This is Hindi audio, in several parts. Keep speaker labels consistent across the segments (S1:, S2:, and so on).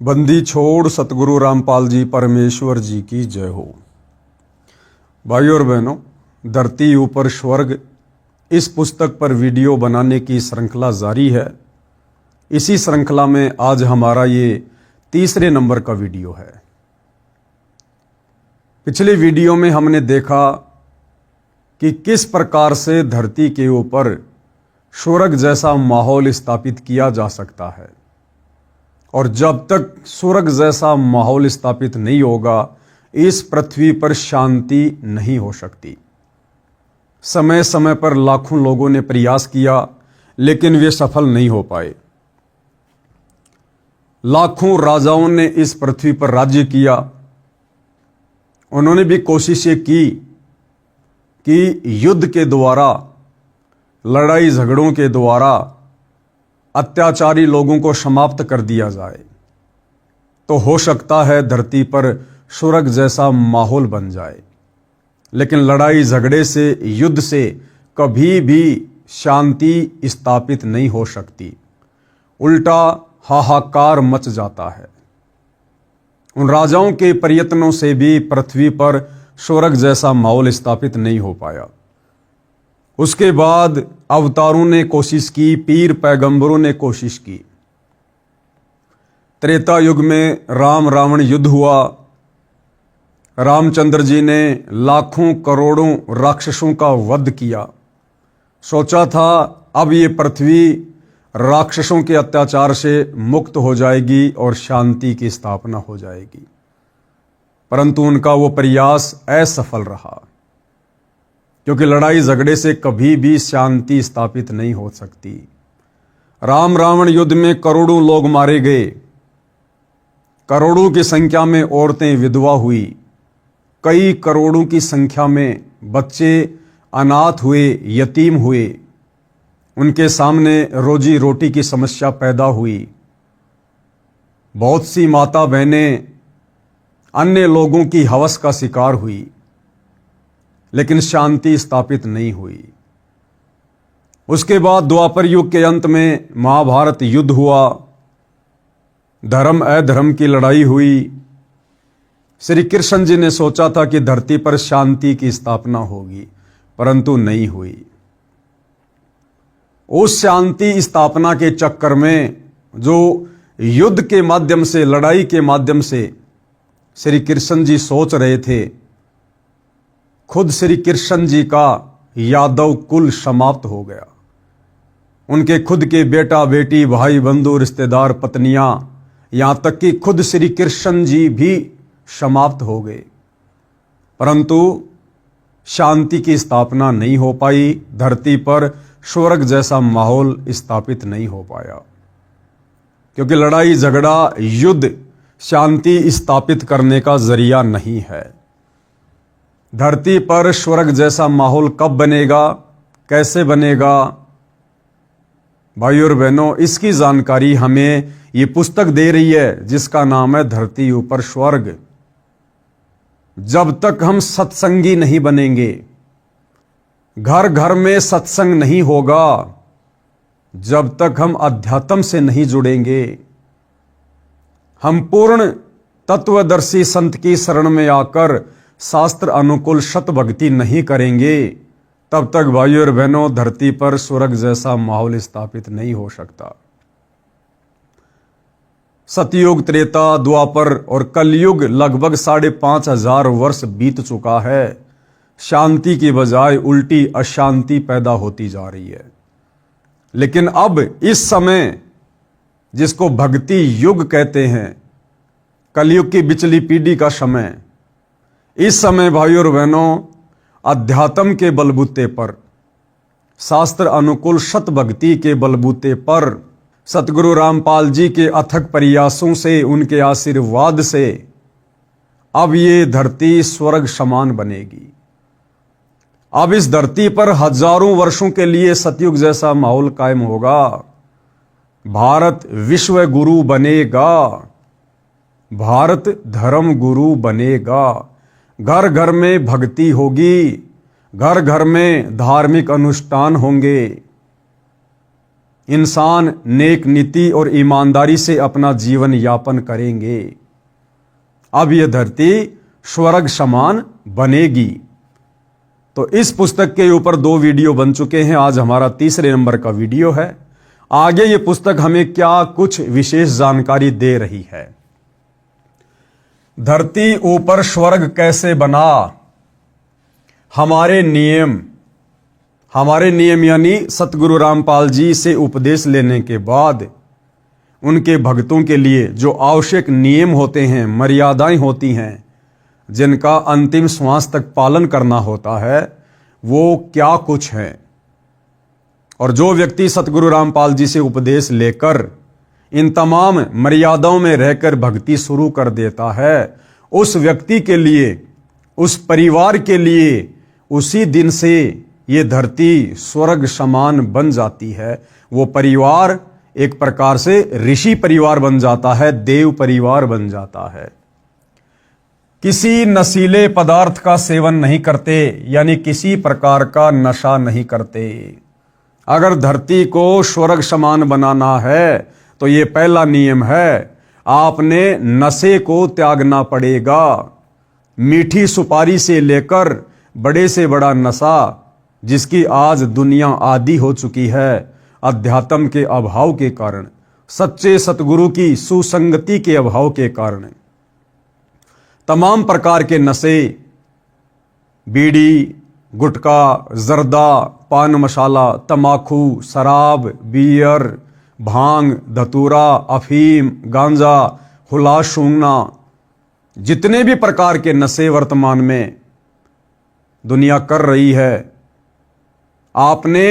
S1: बंदी छोड़ सतगुरु रामपाल जी परमेश्वर जी की जय हो। भाइयों और बहनों, धरती ऊपर स्वर्ग इस पुस्तक पर वीडियो बनाने की श्रृंखला जारी है। इसी श्रृंखला में आज हमारा ये तीसरे नंबर का वीडियो है। पिछले वीडियो में हमने देखा कि किस प्रकार से धरती के ऊपर स्वर्ग जैसा माहौल स्थापित किया जा सकता है, और जब तक स्वर्ग जैसा माहौल स्थापित नहीं होगा इस पृथ्वी पर शांति नहीं हो सकती। समय समय पर लाखों लोगों ने प्रयास किया लेकिन वे सफल नहीं हो पाए। लाखों राजाओं ने इस पृथ्वी पर राज्य किया। उन्होंने भी कोशिशें की कि युद्ध के द्वारा, लड़ाई झगड़ों के द्वारा अत्याचारी लोगों को समाप्त कर दिया जाए तो हो सकता है धरती पर स्वर्ग जैसा माहौल बन जाए। लेकिन लड़ाई झगड़े से, युद्ध से कभी भी शांति स्थापित नहीं हो सकती। उल्टा हाहाकार मच जाता है। उन राजाओं के प्रयत्नों से भी पृथ्वी पर स्वर्ग जैसा माहौल स्थापित नहीं हो पाया। उसके बाद अवतारों ने कोशिश की, पीर पैगंबरों ने कोशिश की। त्रेता युग में राम रावण युद्ध हुआ। रामचंद्र जी ने लाखों करोड़ों राक्षसों का वध किया। सोचा था अब ये पृथ्वी राक्षसों के अत्याचार से मुक्त हो जाएगी और शांति की स्थापना हो जाएगी, परंतु उनका वो प्रयास असफल रहा, क्योंकि लड़ाई झगड़े से कभी भी शांति स्थापित नहीं हो सकती। राम रावण युद्ध में करोड़ों लोग मारे गए, करोड़ों की संख्या में औरतें विधवा हुई, कई करोड़ों की संख्या में बच्चे अनाथ हुए, यतीम हुए। उनके सामने रोजी रोटी की समस्या पैदा हुई। बहुत सी माता बहनें अन्य लोगों की हवस का शिकार हुई, लेकिन शांति स्थापित नहीं हुई। उसके बाद द्वापर युग के अंत में महाभारत युद्ध हुआ। धर्म अधर्म की लड़ाई हुई। श्री कृष्ण जी ने सोचा था कि धरती पर शांति की स्थापना होगी, परंतु नहीं हुई। उस शांति स्थापना के चक्कर में जो युद्ध के माध्यम से, लड़ाई के माध्यम से श्री कृष्ण जी सोच रहे थे, खुद श्री कृष्ण जी का यादव कुल समाप्त हो गया। उनके खुद के बेटा बेटी, भाई बंधु, रिश्तेदार, पत्नियां, यहां तक कि खुद श्री कृष्ण जी भी समाप्त हो गए, परंतु शांति की स्थापना नहीं हो पाई। धरती पर स्वर्ग जैसा माहौल स्थापित नहीं हो पाया, क्योंकि लड़ाई झगड़ा, युद्ध शांति स्थापित करने का जरिया नहीं है। धरती पर स्वर्ग जैसा माहौल कब बनेगा, कैसे बनेगा? भाइयों और बहनों, इसकी जानकारी हमें ये पुस्तक दे रही है जिसका नाम है धरती ऊपर स्वर्ग। जब तक हम सत्संगी नहीं बनेंगे, घर घर में सत्संग नहीं होगा, जब तक हम अध्यात्म से नहीं जुड़ेंगे, हम पूर्ण तत्वदर्शी संत की शरण में आकर शास्त्र अनुकूल सत भक्ति नहीं करेंगे, तब तक भाइयों और बहनों धरती पर स्वर्ग जैसा माहौल स्थापित नहीं हो सकता। सतयुग, त्रेता, द्वापर और कलयुग लगभग 5,500 वर्ष बीत चुका है। शांति की बजाय उल्टी अशांति पैदा होती जा रही है। लेकिन अब इस समय, जिसको भक्ति युग कहते हैं, कलयुग की बिचली पीढ़ी का समय, इस समय भाइयों और बहनों अध्यात्म के बलबूते पर, शास्त्र अनुकूल सत भक्ति के बलबूते पर, सतगुरु रामपाल जी के अथक प्रयासों से, उनके आशीर्वाद से अब ये धरती स्वर्ग समान बनेगी। अब इस धरती पर हजारों वर्षों के लिए सतयुग जैसा माहौल कायम होगा। भारत विश्व गुरु बनेगा, भारत धर्म गुरु बनेगा। घर घर में भक्ति होगी, घर घर में धार्मिक अनुष्ठान होंगे। इंसान नेक नीति और ईमानदारी से अपना जीवन यापन करेंगे। अब यह धरती स्वर्ग समान बनेगी। तो इस पुस्तक के ऊपर 2 वीडियो बन चुके हैं। आज हमारा 3रे नंबर का वीडियो है। आगे ये पुस्तक हमें क्या कुछ विशेष जानकारी दे रही है। धरती ऊपर स्वर्ग कैसे बना। हमारे नियम यानी सतगुरु रामपाल जी से उपदेश लेने के बाद उनके भक्तों के लिए जो आवश्यक नियम होते हैं, मर्यादाएं होती हैं, जिनका अंतिम श्वास तक पालन करना होता है, वो क्या कुछ है। और जो व्यक्ति सतगुरु रामपाल जी से उपदेश लेकर इन तमाम मर्यादाओं में रहकर भक्ति शुरू कर देता है, उस व्यक्ति के लिए, उस परिवार के लिए उसी दिन से ये धरती स्वर्ग समान बन जाती है। वो परिवार एक प्रकार से ऋषि परिवार बन जाता है, देव परिवार बन जाता है। किसी नशीले पदार्थ का सेवन नहीं करते, यानी किसी प्रकार का नशा नहीं करते। अगर धरती को स्वर्ग समान बनाना है तो ये पहला नियम है, आपने नशे को त्यागना पड़ेगा। मीठी सुपारी से लेकर बड़े से बड़ा नशा, जिसकी आज दुनिया आदी हो चुकी है अध्यात्म के अभाव के कारण, सच्चे सतगुरु की सुसंगति के अभाव के कारण। तमाम प्रकार के नशे, बीड़ी, गुटखा, जर्दा, पान मसाला, तमाकू, शराब, बियर, भांग, धतूरा, अफीम, गांजा, हुला सूंघना, जितने भी प्रकार के नशे वर्तमान में दुनिया कर रही है, आपने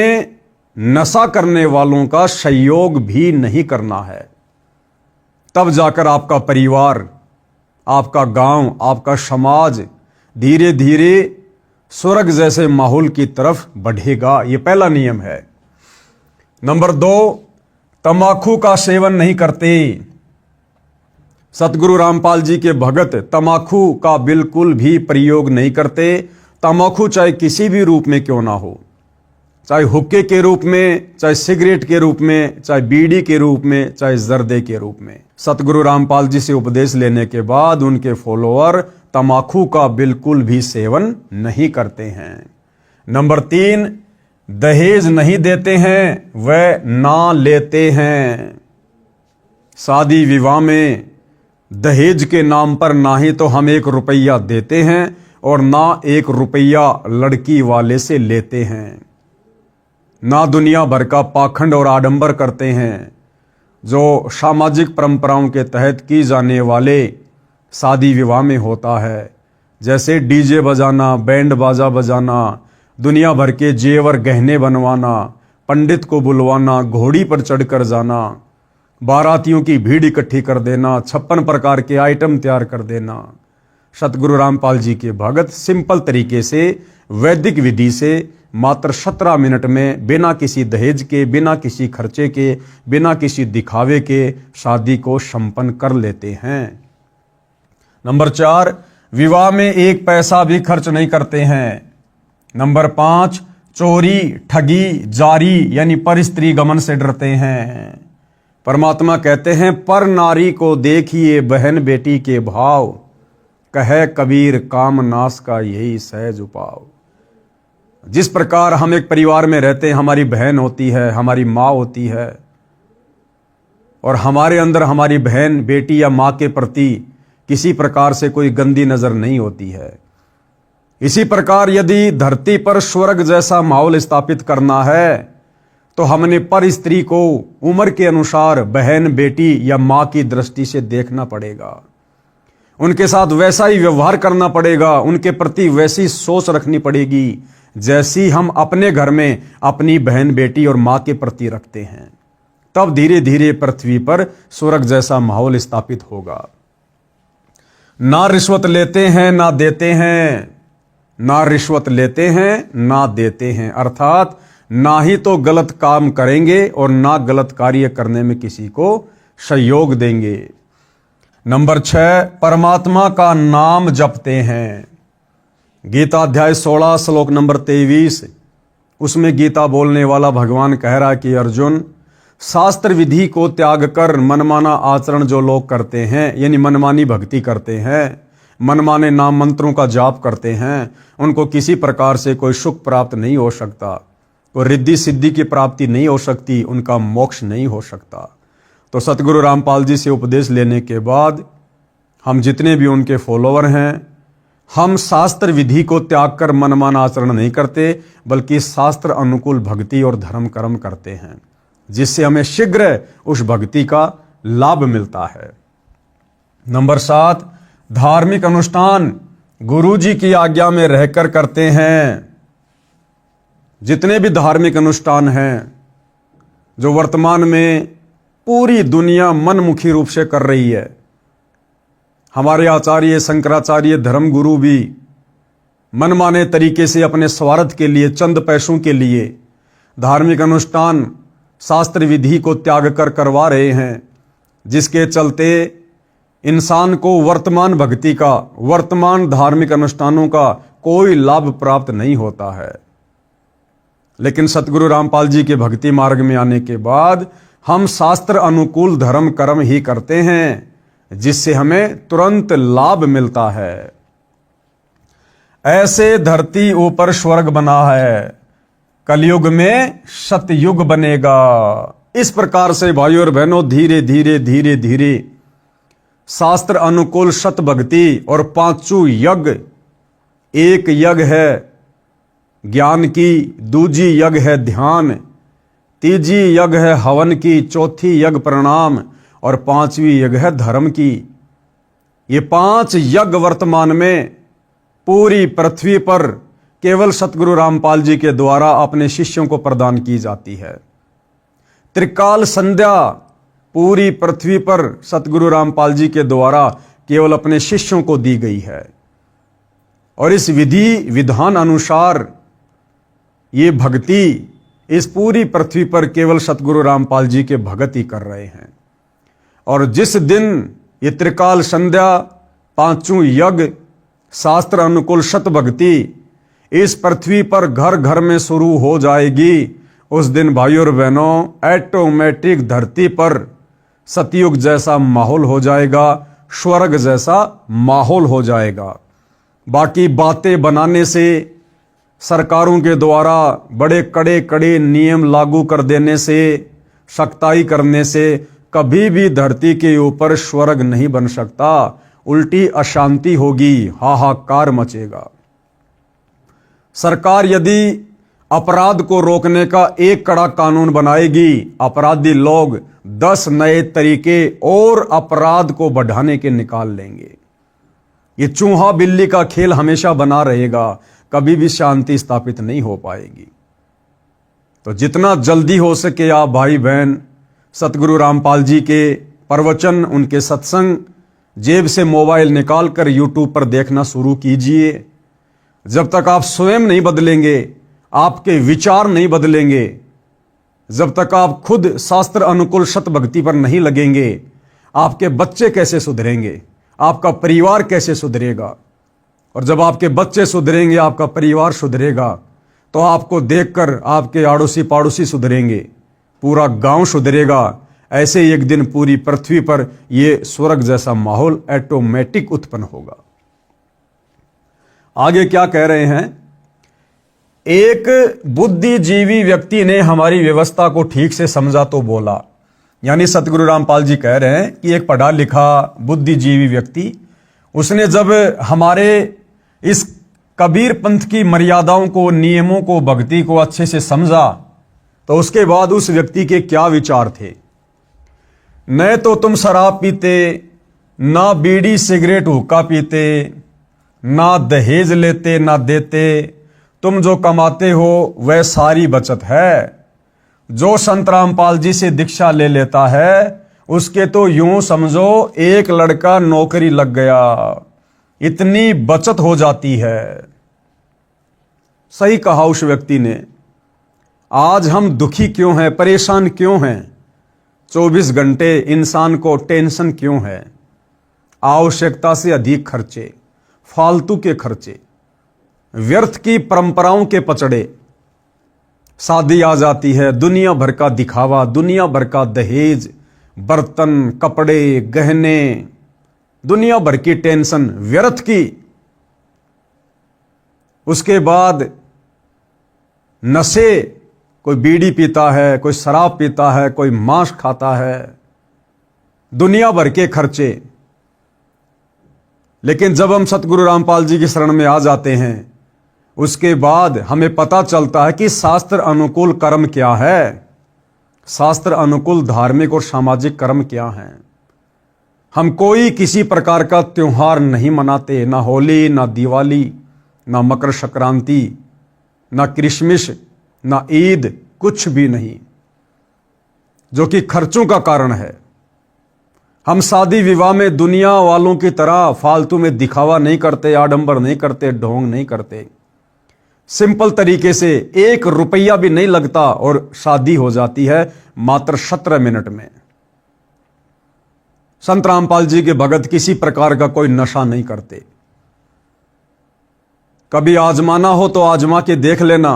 S1: नशा करने वालों का सहयोग भी नहीं करना है। तब जाकर आपका परिवार, आपका गांव, आपका समाज धीरे धीरे स्वर्ग जैसे माहौल की तरफ बढ़ेगा। यह पहला नियम है। नंबर 2, तंबाकू का सेवन नहीं करते। सतगुरु रामपाल जी के भगत तंबाकू का बिल्कुल भी प्रयोग नहीं करते। तंबाकू चाहे किसी भी रूप में क्यों ना हो, चाहे हुक्के के रूप में, चाहे सिगरेट के रूप में, चाहे बीड़ी के रूप में, चाहे जर्दे के रूप में। सतगुरु रामपाल जी से उपदेश लेने के बाद उनके फॉलोअर तंबाकू का बिल्कुल भी सेवन नहीं करते हैं। नंबर 3, दहेज नहीं देते हैं, वह ना लेते हैं। शादी विवाह में दहेज के नाम पर ना ही तो हम 1 रुपया देते हैं और ना 1 रुपया लड़की वाले से लेते हैं। ना दुनिया भर का पाखंड और आडंबर करते हैं जो सामाजिक परंपराओं के तहत की जाने वाले शादी विवाह में होता है, जैसे डीजे बजाना, बैंड बाजा बजाना, दुनिया भर के जेवर गहने बनवाना, पंडित को बुलवाना, घोड़ी पर चढ़कर जाना, बारातियों की भीड़ इकट्ठी कर देना, 56 प्रकार के आइटम तैयार कर देना। सतगुरु रामपाल जी के भगत सिंपल तरीके से, वैदिक विधि से मात्र 17 मिनट में बिना किसी दहेज के, बिना किसी खर्चे के, बिना किसी दिखावे के शादी को संपन्न कर लेते हैं। नंबर 4, विवाह में 1 पैसा भी खर्च नहीं करते हैं। नंबर 5, चोरी, ठगी, जारी यानी पर स्त्री गमन से डरते हैं। परमात्मा कहते हैं, पर नारी को देखिए बहन बेटी के भाव, कहे कबीर काम नाश का यही सहज उपाव। जिस प्रकार हम एक परिवार में रहते हैं, हमारी बहन होती है, हमारी माँ होती है, और हमारे अंदर हमारी बहन, बेटी या माँ के प्रति किसी प्रकार से कोई गंदी नजर नहीं होती है। इसी प्रकार यदि धरती पर स्वर्ग जैसा माहौल स्थापित करना है तो हमने पर स्त्री को उम्र के अनुसार बहन, बेटी या माँ की दृष्टि से देखना पड़ेगा। उनके साथ वैसा ही व्यवहार करना पड़ेगा, उनके प्रति वैसी सोच रखनी पड़ेगी जैसी हम अपने घर में अपनी बहन, बेटी और माँ के प्रति रखते हैं। तब धीरे धीरे पृथ्वी पर स्वर्ग जैसा माहौल स्थापित होगा। ना रिश्वत लेते हैं ना देते हैं, ना रिश्वत लेते हैं ना देते हैं, अर्थात ना ही तो गलत काम करेंगे और ना गलत कार्य करने में किसी को सहयोग देंगे। नंबर 6, परमात्मा का नाम जपते हैं। गीता अध्याय 16 श्लोक नंबर 23, उसमें गीता बोलने वाला भगवान कह रहा कि अर्जुन, शास्त्र विधि को त्याग कर मनमाना आचरण जो लोग करते हैं, यानी मनमानी भक्ति करते हैं, मनमाने नाम मंत्रों का जाप करते हैं, उनको किसी प्रकार से कोई सुख प्राप्त नहीं हो सकता, कोई रिद्धि सिद्धि की प्राप्ति नहीं हो सकती, उनका मोक्ष नहीं हो सकता। तो सतगुरु रामपाल जी से उपदेश लेने के बाद हम जितने भी उनके फॉलोअर हैं, हम शास्त्र विधि को त्याग कर मनमाना आचरण नहीं करते, बल्कि शास्त्र अनुकूल भक्ति और धर्म कर्म करते हैं, जिससे हमें शीघ्र उस भक्ति का लाभ मिलता है। नंबर 7, धार्मिक अनुष्ठान गुरु जी की आज्ञा में रहकर करते हैं। जितने भी धार्मिक अनुष्ठान हैं जो वर्तमान में पूरी दुनिया मनमुखी रूप से कर रही है, हमारे आचार्य शंकराचार्य धर्म गुरु भी मनमाने तरीके से अपने स्वार्थ के लिए, चंद पैसों के लिए धार्मिक अनुष्ठान शास्त्र विधि को त्याग कर करवा रहे हैं, जिसके चलते इंसान को वर्तमान भक्ति का, वर्तमान धार्मिक अनुष्ठानों का कोई लाभ प्राप्त नहीं होता है। लेकिन सतगुरु रामपाल जी के भक्ति मार्ग में आने के बाद हम शास्त्र अनुकूल धर्म कर्म ही करते हैं, जिससे हमें तुरंत लाभ मिलता है। ऐसे धरती ऊपर स्वर्ग बना है, कलयुग में सतयुग बनेगा। इस प्रकार से भाइयों और बहनों धीरे धीरे धीरे धीरे शास्त्र अनुकूल सत भक्ति और पांचों यज्ञ, एक यज्ञ है ज्ञान की, दूजी यज्ञ है ध्यान, तीजी यज्ञ है हवन की, चौथी यज्ञ प्रणाम और पांचवी यज्ञ है धर्म की। ये 5 यज्ञ वर्तमान में पूरी पृथ्वी पर केवल सतगुरु रामपाल जी के द्वारा अपने शिष्यों को प्रदान की जाती है। त्रिकाल संध्या पूरी पृथ्वी पर सतगुरु रामपाल जी के द्वारा केवल अपने शिष्यों को दी गई है, और इस विधि विधान अनुसार ये भक्ति इस पूरी पृथ्वी पर केवल सतगुरु रामपाल जी के भगत ही कर रहे हैं। और जिस दिन ये त्रिकाल संध्या, पांचों यज्ञ, शास्त्र अनुकूल सत भक्ति इस पृथ्वी पर घर घर में शुरू हो जाएगी, उस दिन भाइयों और बहनों ऑटोमेटिक धरती पर सतयुग जैसा माहौल हो जाएगा, स्वर्ग जैसा माहौल हो जाएगा। बाकी बातें बनाने से, सरकारों के द्वारा बड़े कड़े कड़े नियम लागू कर देने से, सख्ताई करने से कभी भी धरती के ऊपर स्वर्ग नहीं बन सकता। उल्टी अशांति होगी, हाहाकार मचेगा। सरकार यदि अपराध को रोकने का एक कड़ा कानून बनाएगी, अपराधी लोग 10 नए तरीके और अपराध को बढ़ाने के निकाल लेंगे। ये चूहा बिल्ली का खेल हमेशा बना रहेगा, कभी भी शांति स्थापित नहीं हो पाएगी। तो जितना जल्दी हो सके आप भाई बहन सतगुरु रामपाल जी के प्रवचन, उनके सत्संग जेब से मोबाइल निकालकर यूट्यूब पर देखना शुरू कीजिए। जब तक आप स्वयं नहीं बदलेंगे, आपके विचार नहीं बदलेंगे, जब तक आप खुद शास्त्र अनुकूल सत भक्ति पर नहीं लगेंगे, आपके बच्चे कैसे सुधरेंगे, आपका परिवार कैसे सुधरेगा। और जब आपके बच्चे सुधरेंगे, आपका परिवार सुधरेगा, तो आपको देखकर आपके आड़ोसी पाड़ोसी सुधरेंगे, पूरा गांव सुधरेगा। ऐसे ही एक दिन पूरी पृथ्वी पर यह स्वर्ग जैसा माहौल ऑटोमेटिक उत्पन्न होगा। आगे क्या कह रहे हैं? एक बुद्धिजीवी व्यक्ति ने हमारी व्यवस्था को ठीक से समझा तो बोला। यानी सतगुरु रामपाल जी कह रहे हैं कि एक पढ़ा लिखा बुद्धिजीवी व्यक्ति, उसने जब हमारे इस कबीर पंथ की मर्यादाओं को, नियमों को, भक्ति को अच्छे से समझा, तो उसके बाद उस व्यक्ति के क्या विचार थे। न तो तुम शराब पीते, ना बीड़ी सिगरेट हुक्का पीते, ना दहेज लेते ना देते, तुम जो कमाते हो वह सारी बचत है। जो संत रामपाल जी से दीक्षा ले लेता है उसके तो यूं समझो एक लड़का नौकरी लग गया, इतनी बचत हो जाती है। सही कहा उस व्यक्ति ने। आज हम दुखी क्यों हैं, परेशान क्यों हैं? 24 घंटे इंसान को टेंशन क्यों है? आवश्यकता से अधिक खर्चे, फालतू के खर्चे, व्यर्थ की परंपराओं के पचड़े, शादी आ जाती है, दुनिया भर का दिखावा, दुनिया भर का दहेज, बर्तन, कपड़े, गहने, दुनिया भर की टेंशन व्यर्थ की। उसके बाद नशे, कोई बीड़ी पीता है, कोई शराब पीता है, कोई मांस खाता है, दुनिया भर के खर्चे। लेकिन जब हम सतगुरु रामपाल जी की शरण में आ जाते हैं, उसके बाद हमें पता चलता है कि शास्त्र अनुकूल कर्म क्या है, शास्त्र अनुकूल धार्मिक और सामाजिक कर्म क्या हैं। हम कोई किसी प्रकार का त्योहार नहीं मनाते, ना होली, ना दिवाली, ना मकर संक्रांति, ना क्रिसमस, ना ईद, कुछ भी नहीं, जो कि खर्चों का कारण है। हम शादी विवाह में दुनिया वालों की तरह फालतू में दिखावा नहीं करते, आडंबर नहीं करते, ढोंग नहीं करते। सिंपल तरीके से 1 रुपया भी नहीं लगता और शादी हो जाती है मात्र 17 मिनट में। संत रामपाल जी के भगत किसी प्रकार का कोई नशा नहीं करते। कभी आजमाना हो तो आजमा के देख लेना।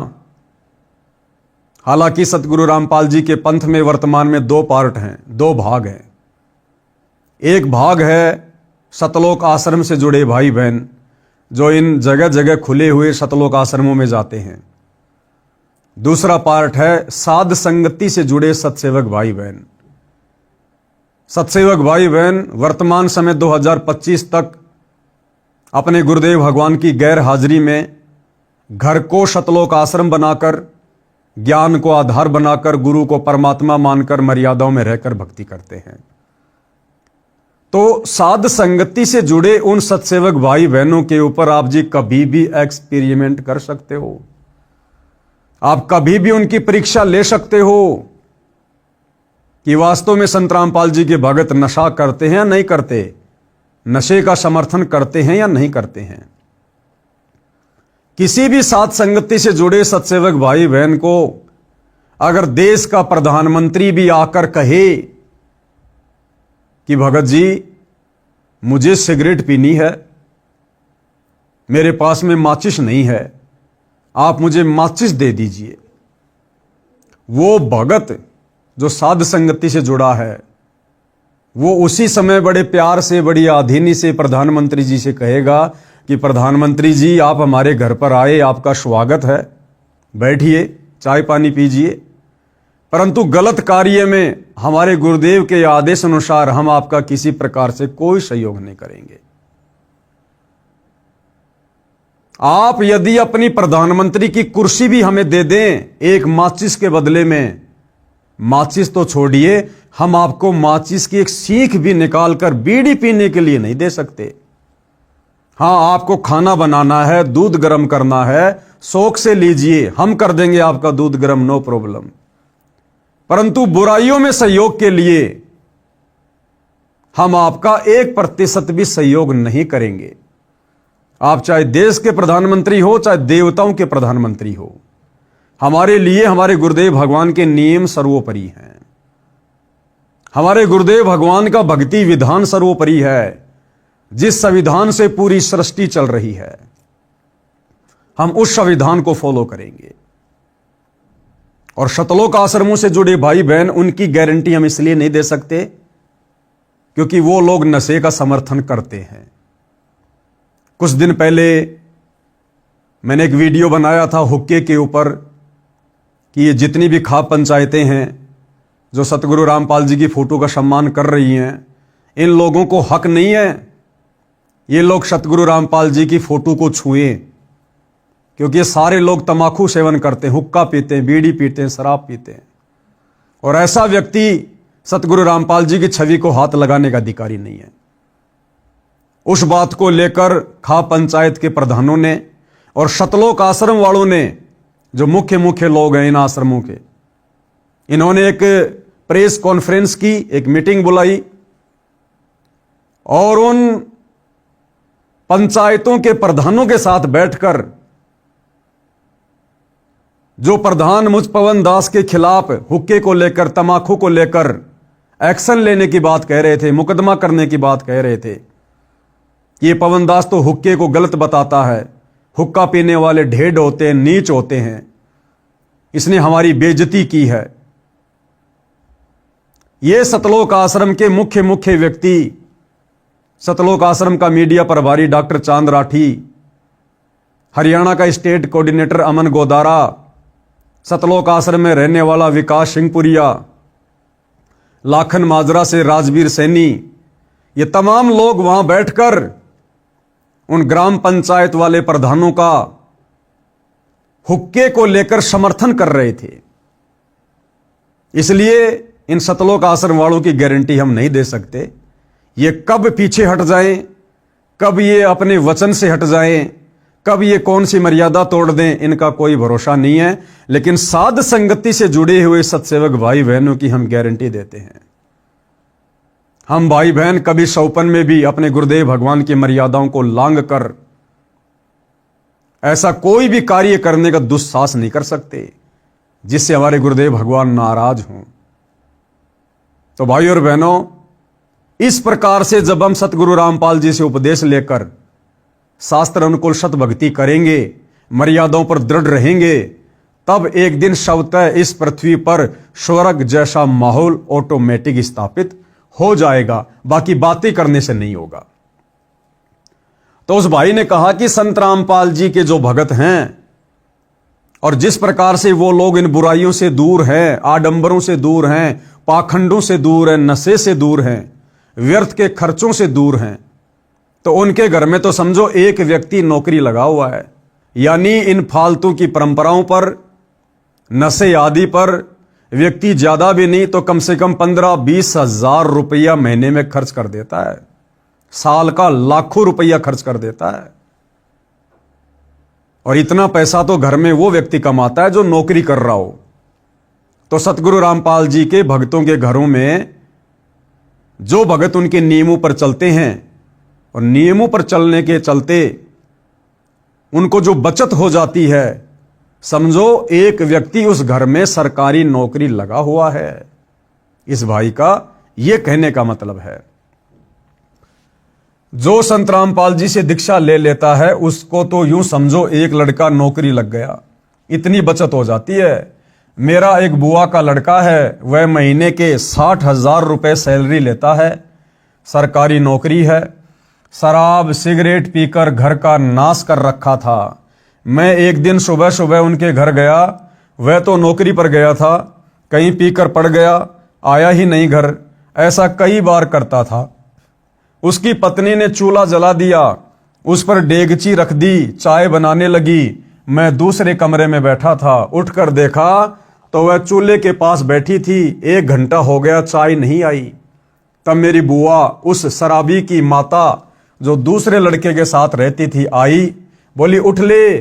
S1: हालांकि सतगुरु रामपाल जी के पंथ में वर्तमान में 2 पार्ट हैं, 2 भाग हैं। एक भाग है सतलोक आश्रम से जुड़े भाई बहन, जो इन जगह जगह खुले हुए सतलोक आश्रमों में जाते हैं। दूसरा पार्ट है साध संगति से जुड़े सतसेवक भाई बहन। सतसेवक भाई बहन वर्तमान समय 2025 तक अपने गुरुदेव भगवान की गैर हाजिरी में घर को सतलोक आश्रम बनाकर, ज्ञान को आधार बनाकर, गुरु को परमात्मा मानकर मर्यादाओं में रहकर भक्ति करते हैं। तो साध संगति से जुड़े उन सतसेवक भाई बहनों के ऊपर आप जी कभी भी एक्सपेरिमेंट कर सकते हो। आप कभी भी उनकी परीक्षा ले सकते हो कि वास्तव में संत रामपाल जी के भगत नशा करते हैं या नहीं करते, नशे का समर्थन करते हैं या नहीं करते हैं। किसी भी साध संगति से जुड़े सतसेवक भाई बहन को अगर देश का प्रधानमंत्री भी आकर कहे कि भगत जी मुझे सिगरेट पीनी है, मेरे पास में माचिस नहीं है, आप मुझे माचिस दे दीजिए, वो भगत जो साध संगति से जुड़ा है वो उसी समय बड़े प्यार से, बड़ी आधीनी से प्रधानमंत्री जी से कहेगा कि प्रधानमंत्री जी आप हमारे घर पर आए, आपका स्वागत है, बैठिए, चाय पानी पीजिए। परंतु गलत कार्य में हमारे गुरुदेव के आदेश अनुसार हम आपका किसी प्रकार से कोई सहयोग नहीं करेंगे। आप यदि अपनी प्रधानमंत्री की कुर्सी भी हमें दे दें एक माचिस के बदले में, माचिस तो छोड़िए, हम आपको माचिस की एक सीख भी निकालकर बीड़ी पीने के लिए नहीं दे सकते। हां, आपको खाना बनाना है, दूध गर्म करना है, शौक से लीजिए, हम कर देंगे आपका दूध गर्म, नो प्रॉब्लम। परंतु बुराइयों में सहयोग के लिए हम आपका 1% भी सहयोग नहीं करेंगे। आप चाहे देश के प्रधानमंत्री हो, चाहे देवताओं के प्रधानमंत्री हो, हमारे लिए हमारे गुरुदेव भगवान के नियम सर्वोपरि हैं। हमारे गुरुदेव भगवान का भक्ति विधान सर्वोपरि है, जिस संविधान से पूरी सृष्टि चल रही है, हम उस संविधान को फॉलो करेंगे। और सतलोक आश्रमों से जुड़े भाई बहन, उनकी गारंटी हम इसलिए नहीं दे सकते क्योंकि वो लोग नशे का समर्थन करते हैं। कुछ दिन पहले मैंने एक वीडियो बनाया था हुक्के के ऊपर कि ये जितनी भी खाप पंचायतें हैं जो सतगुरु रामपाल जी की फोटो का सम्मान कर रही हैं, इन लोगों को हक नहीं है ये लोग सतगुरु रामपाल जी की फोटो को छुएं, क्योंकि ये सारे लोग तमाकू सेवन करते हैं, हुक्का पीते हैं, बीड़ी पीते हैं, शराब पीते हैं। और ऐसा व्यक्ति सतगुरु रामपाल जी की छवि को हाथ लगाने का अधिकारी नहीं है। उस बात को लेकर खाप पंचायत के प्रधानों ने और सतलोक आश्रम वालों ने, जो मुख्य लोग हैं इन आश्रमों के, इन्होंने एक प्रेस कॉन्फ्रेंस की, एक मीटिंग बुलाई और उन पंचायतों के प्रधानों के साथ बैठकर जो प्रधान मुझ पवन दास के खिलाफ हुक्के को लेकर, तमाकू को लेकर एक्शन लेने की बात कह रहे थे, मुकदमा करने की बात कह रहे थे कि ये पवन दास तो हुक्के को गलत बताता है, हुक्का पीने वाले ढेड होते हैं, नीच होते हैं, इसने हमारी बेइज्जती की है। ये सतलोक आश्रम के मुख्य व्यक्ति, सतलोक आश्रम का मीडिया प्रभारी डॉक्टर चांद राठी, हरियाणा का स्टेट कोऑर्डिनेटर अमन गोदारा, सतलोक आश्रम में रहने वाला विकास सिंहपुरिया, लाखन माजरा से राजवीर सैनी, ये तमाम लोग वहां बैठकर उन ग्राम पंचायत वाले प्रधानों का हुक्के को लेकर समर्थन कर रहे थे। इसलिए इन सतलोक आश्रम वालों की गारंटी हम नहीं दे सकते। ये कब पीछे हट जाएं, कब ये अपने वचन से हट जाएं, कब ये कौन सी मर्यादा तोड़ दें, इनका कोई भरोसा नहीं है। लेकिन साध संगति से जुड़े हुए सत्सेवक भाई बहनों की हम गारंटी देते हैं। हम भाई बहन कभी सौपन में भी अपने गुरुदेव भगवान की मर्यादाओं को लांघ कर ऐसा कोई भी कार्य करने का दुस्साहस नहीं कर सकते जिससे हमारे गुरुदेव भगवान नाराज हों। तो भाई और बहनों, इस प्रकार से जब हम सतगुरु रामपाल जी से उपदेश लेकर शास्त्र अनुकूल सत भक्ति करेंगे, मर्यादाओं पर दृढ़ रहेंगे, तब एक दिन स्वतः इस पृथ्वी पर स्वर्ग जैसा माहौल ऑटोमेटिक स्थापित हो जाएगा। बाकी बातें करने से नहीं होगा। तो उस भाई ने कहा कि संत रामपाल जी के जो भगत हैं और जिस प्रकार से वो लोग इन बुराइयों से दूर हैं, आडंबरों से दूर हैं, पाखंडों से दूर हैं, नशे से दूर हैं, व्यर्थ के खर्चों से दूर हैं, तो उनके घर में तो समझो एक व्यक्ति नौकरी लगा हुआ है। यानी इन फालतू की परंपराओं पर, नशे आदि पर व्यक्ति ज्यादा भी नहीं तो कम से कम 15-20 हजार रुपया महीने में खर्च कर देता है। साल का लाखों रुपया खर्च कर देता है। और इतना पैसा तो घर में वो व्यक्ति कमाता है जो नौकरी कर रहा हो। तो सतगुरु रामपाल जी के भक्तों के घरों में जो भगत उनके नियमों पर चलते हैं और नियमों पर चलने के चलते उनको जो बचत हो जाती है, समझो एक व्यक्ति उस घर में सरकारी नौकरी लगा हुआ है। इस भाई का यह कहने का मतलब है, जो संत रामपाल जी से दीक्षा ले लेता है उसको तो यूं समझो एक लड़का नौकरी लग गया, इतनी बचत हो जाती है। मेरा एक बुआ का लड़का है, वह महीने के 60,000 रुपए सैलरी लेता है, सरकारी नौकरी है। शराब सिगरेट पीकर घर का नाश कर रखा था। मैं एक दिन सुबह सुबह उनके घर गया, वह तो नौकरी पर गया था, कहीं पीकर पड़ गया, आया ही नहीं घर। ऐसा कई बार करता था। उसकी पत्नी ने चूल्हा जला दिया, उस पर डेगची रख दी, चाय बनाने लगी। मैं दूसरे कमरे में बैठा था, उठकर देखा तो वह चूल्हे के पास बैठी थी। 1 घंटा हो गया, चाय नहीं आई। तब मेरी बुआ उस शराबी की माता जो दूसरे लड़के के साथ रहती थी आई, बोली उठ ले,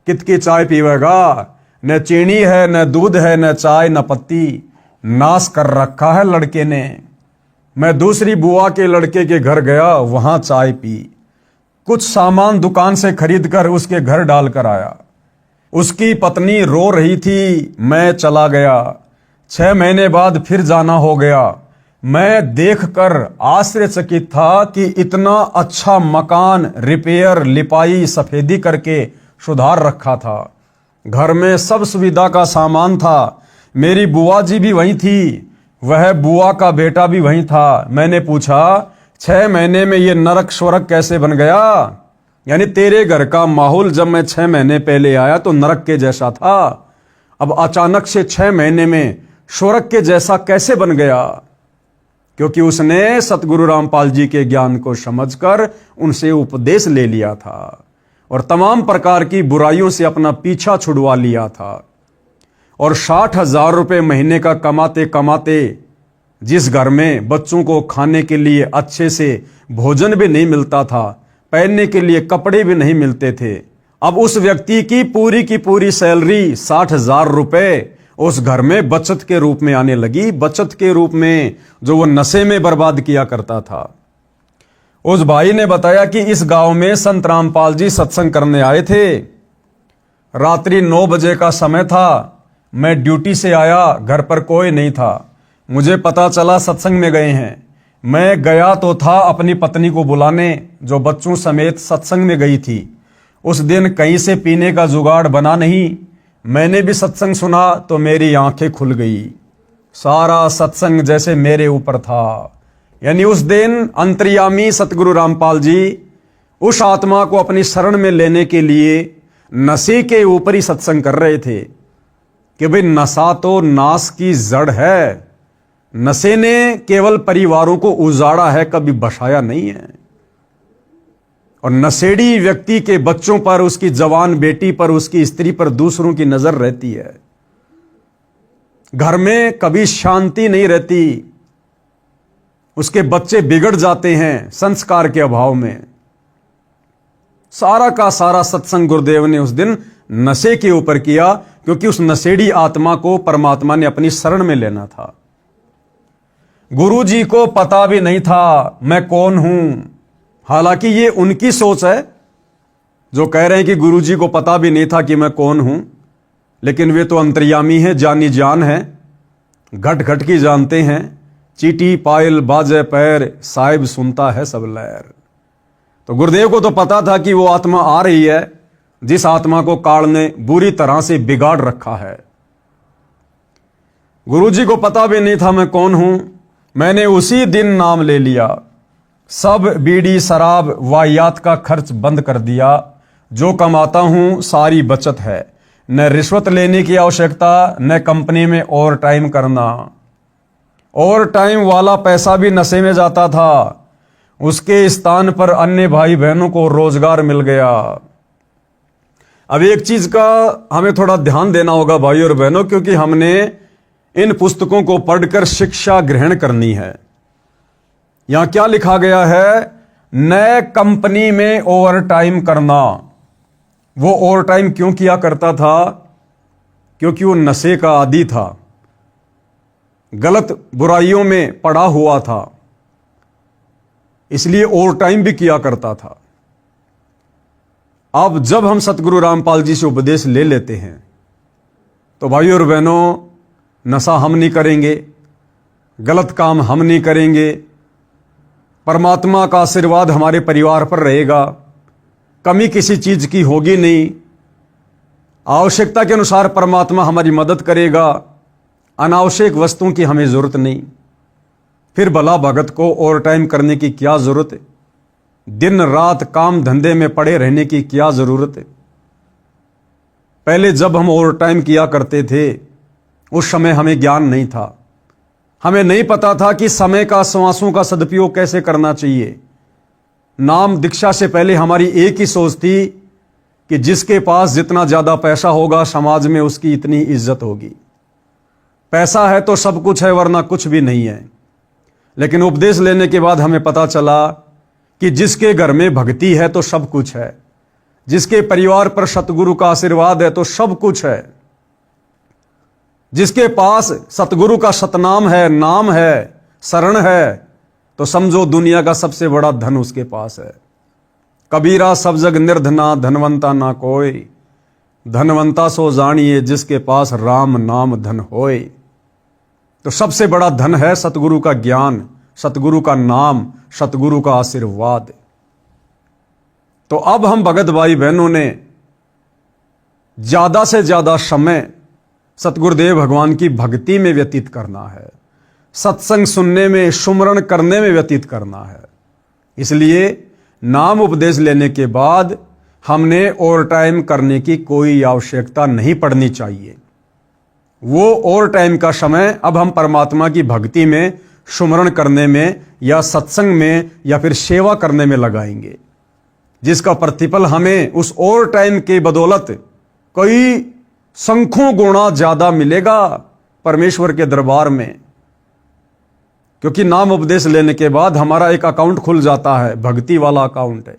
S1: कितकी चाय पीवेगा, न चीनी है न दूध है न चाय न पत्ती, नाश कर रखा है लड़के ने। मैं दूसरी बुआ के लड़के के घर गया, वहां चाय पी, कुछ सामान दुकान से खरीद कर उसके घर डालकर आया। उसकी पत्नी रो रही थी, मैं चला गया। 6 महीने बाद फिर जाना हो गया। मैं देखकर आश्चर्यचकित था कि इतना अच्छा मकान रिपेयर लिपाई सफेदी करके सुधार रखा था। घर में सब सुविधा का सामान था। मेरी बुआ जी भी वहीं थी, वह बुआ का बेटा भी वहीं था। मैंने पूछा 6 महीने में ये नरक स्वर्ग कैसे बन गया? यानी तेरे घर का माहौल जब मैं 6 महीने पहले आया तो नरक के जैसा था, अब अचानक से 6 महीने में स्वर्ग के जैसा कैसे बन गया? क्योंकि उसने सतगुरु रामपाल जी के ज्ञान को समझकर उनसे उपदेश ले लिया था और तमाम प्रकार की बुराइयों से अपना पीछा छुड़वा लिया था। और 60,000 रुपए महीने का कमाते कमाते जिस घर में बच्चों को खाने के लिए अच्छे से भोजन भी नहीं मिलता था, पहनने के लिए कपड़े भी नहीं मिलते थे, अब उस व्यक्ति की पूरी सैलरी 60,000 रुपए उस घर में बचत के रूप में आने लगी। बचत के रूप में जो वो नशे में बर्बाद किया करता था। उस भाई ने बताया कि इस गांव में संत रामपाल जी सत्संग करने आए थे। रात्रि 9 बजे का समय था। मैं ड्यूटी से आया, घर पर कोई नहीं था। मुझे पता चला सत्संग में गए हैं। मैं गया तो था अपनी पत्नी को बुलाने, जो बच्चों समेत सत्संग में गई थी। उस दिन कहीं से पीने का जुगाड़ बना नहीं। मैंने भी सत्संग सुना तो मेरी आंखें खुल गई, सारा सत्संग जैसे मेरे ऊपर था। यानी उस दिन अंतर्यामी सतगुरु रामपाल जी उस आत्मा को अपनी शरण में लेने के लिए नशे के ऊपर ही सत्संग कर रहे थे कि भाई नशा तो नाश की जड़ है। नशे ने केवल परिवारों को उजाड़ा है, कभी बसाया नहीं है। और नशेड़ी व्यक्ति के बच्चों पर, उसकी जवान बेटी पर, उसकी स्त्री पर दूसरों की नजर रहती है। घर में कभी शांति नहीं रहती, उसके बच्चे बिगड़ जाते हैं संस्कार के अभाव में। सारा का सारा सत्संग गुरुदेव ने उस दिन नशे के ऊपर किया, क्योंकि उस नशेड़ी आत्मा को परमात्मा ने अपनी शरण में लेना था। गुरु जी को पता भी नहीं था मैं कौन हूं। हालांकि ये उनकी सोच है जो कह रहे हैं कि गुरु जी को पता भी नहीं था कि मैं कौन हूं, लेकिन वे तो अंतर्यामी हैं, जानी जान है, घट घट की जानते हैं। चीटी पायल बाजे पैर, साहिब सुनता है सब लहर। तो गुरुदेव को तो पता था कि वो आत्मा आ रही है जिस आत्मा को काल ने बुरी तरह से बिगाड़ रखा है। गुरु जी को पता भी नहीं था मैं कौन हूं। मैंने उसी दिन नाम ले लिया, सब बीड़ी शराब वाहियात का खर्च बंद कर दिया। जो कमाता हूं सारी बचत है, न रिश्वत लेने की आवश्यकता, न कंपनी में ओवर टाइम करना। ओवर टाइम वाला पैसा भी नशे में जाता था, उसके स्थान पर अन्य भाई बहनों को रोजगार मिल गया। अब एक चीज का हमें थोड़ा ध्यान देना होगा भाई और बहनों, क्योंकि हमने इन पुस्तकों को पढ़कर शिक्षा ग्रहण करनी है। यहां क्या लिखा गया है? नए कंपनी में ओवर टाइम करना। वो ओवर टाइम क्यों किया करता था? क्योंकि वो नशे का आदी था, गलत बुराइयों में पड़ा हुआ था, इसलिए ओवर टाइम भी किया करता था। अब जब हम सतगुरु रामपाल जी से उपदेश ले लेते हैं तो भाई और बहनों, नशा हम नहीं करेंगे, गलत काम हम नहीं करेंगे, परमात्मा का आशीर्वाद हमारे परिवार पर रहेगा, कमी किसी चीज की होगी नहीं, आवश्यकता के अनुसार परमात्मा हमारी मदद करेगा, अनावश्यक वस्तुओं की हमें जरूरत नहीं। फिर भला भगत को ओवर टाइम करने की क्या जरूरत है? दिन रात काम धंधे में पड़े रहने की क्या जरूरत है? पहले जब हम ओवर टाइम किया करते थे उस समय हमें ज्ञान नहीं था, हमें नहीं पता था कि समय का, श्वासों का सदुपयोग कैसे करना चाहिए। नाम दीक्षा से पहले हमारी एक ही सोच थी कि जिसके पास जितना ज्यादा पैसा होगा समाज में उसकी इतनी इज्जत होगी। पैसा है तो सब कुछ है, वरना कुछ भी नहीं है। लेकिन उपदेश लेने के बाद हमें पता चला कि जिसके घर में भक्ति है तो सब कुछ है, जिसके परिवार पर सतगुरु का आशीर्वाद है तो सब कुछ है, जिसके पास सतगुरु का सतनाम है, नाम है, शरण है, तो समझो दुनिया का सबसे बड़ा धन उसके पास है। कबीरा सब जग निर्धना, धनवंता ना कोई, धनवंता सो जानिए जिसके पास राम नाम धन होए। तो सबसे बड़ा धन है सतगुरु का ज्ञान, सतगुरु का नाम, सतगुरु का आशीर्वाद। तो अब हम भगत भाई बहनों ने ज्यादा से ज्यादा समय सतगुरुदेव भगवान की भक्ति में व्यतीत करना है, सत्संग सुनने में, सुमरण करने में व्यतीत करना है। इसलिए नाम उपदेश लेने के बाद हमने ओवर टाइम करने की कोई आवश्यकता नहीं पड़नी चाहिए। वो ओवर टाइम का समय अब हम परमात्मा की भक्ति में, सुमरण करने में, या सत्संग में, या फिर सेवा करने में लगाएंगे, जिसका प्रतिफल हमें उस ओवर टाइम के बदौलत कई संख्यों गुणा ज्यादा मिलेगा परमेश्वर के दरबार में। क्योंकि नाम उपदेश लेने के बाद हमारा एक अकाउंट खुल जाता है, भक्ति वाला अकाउंट है।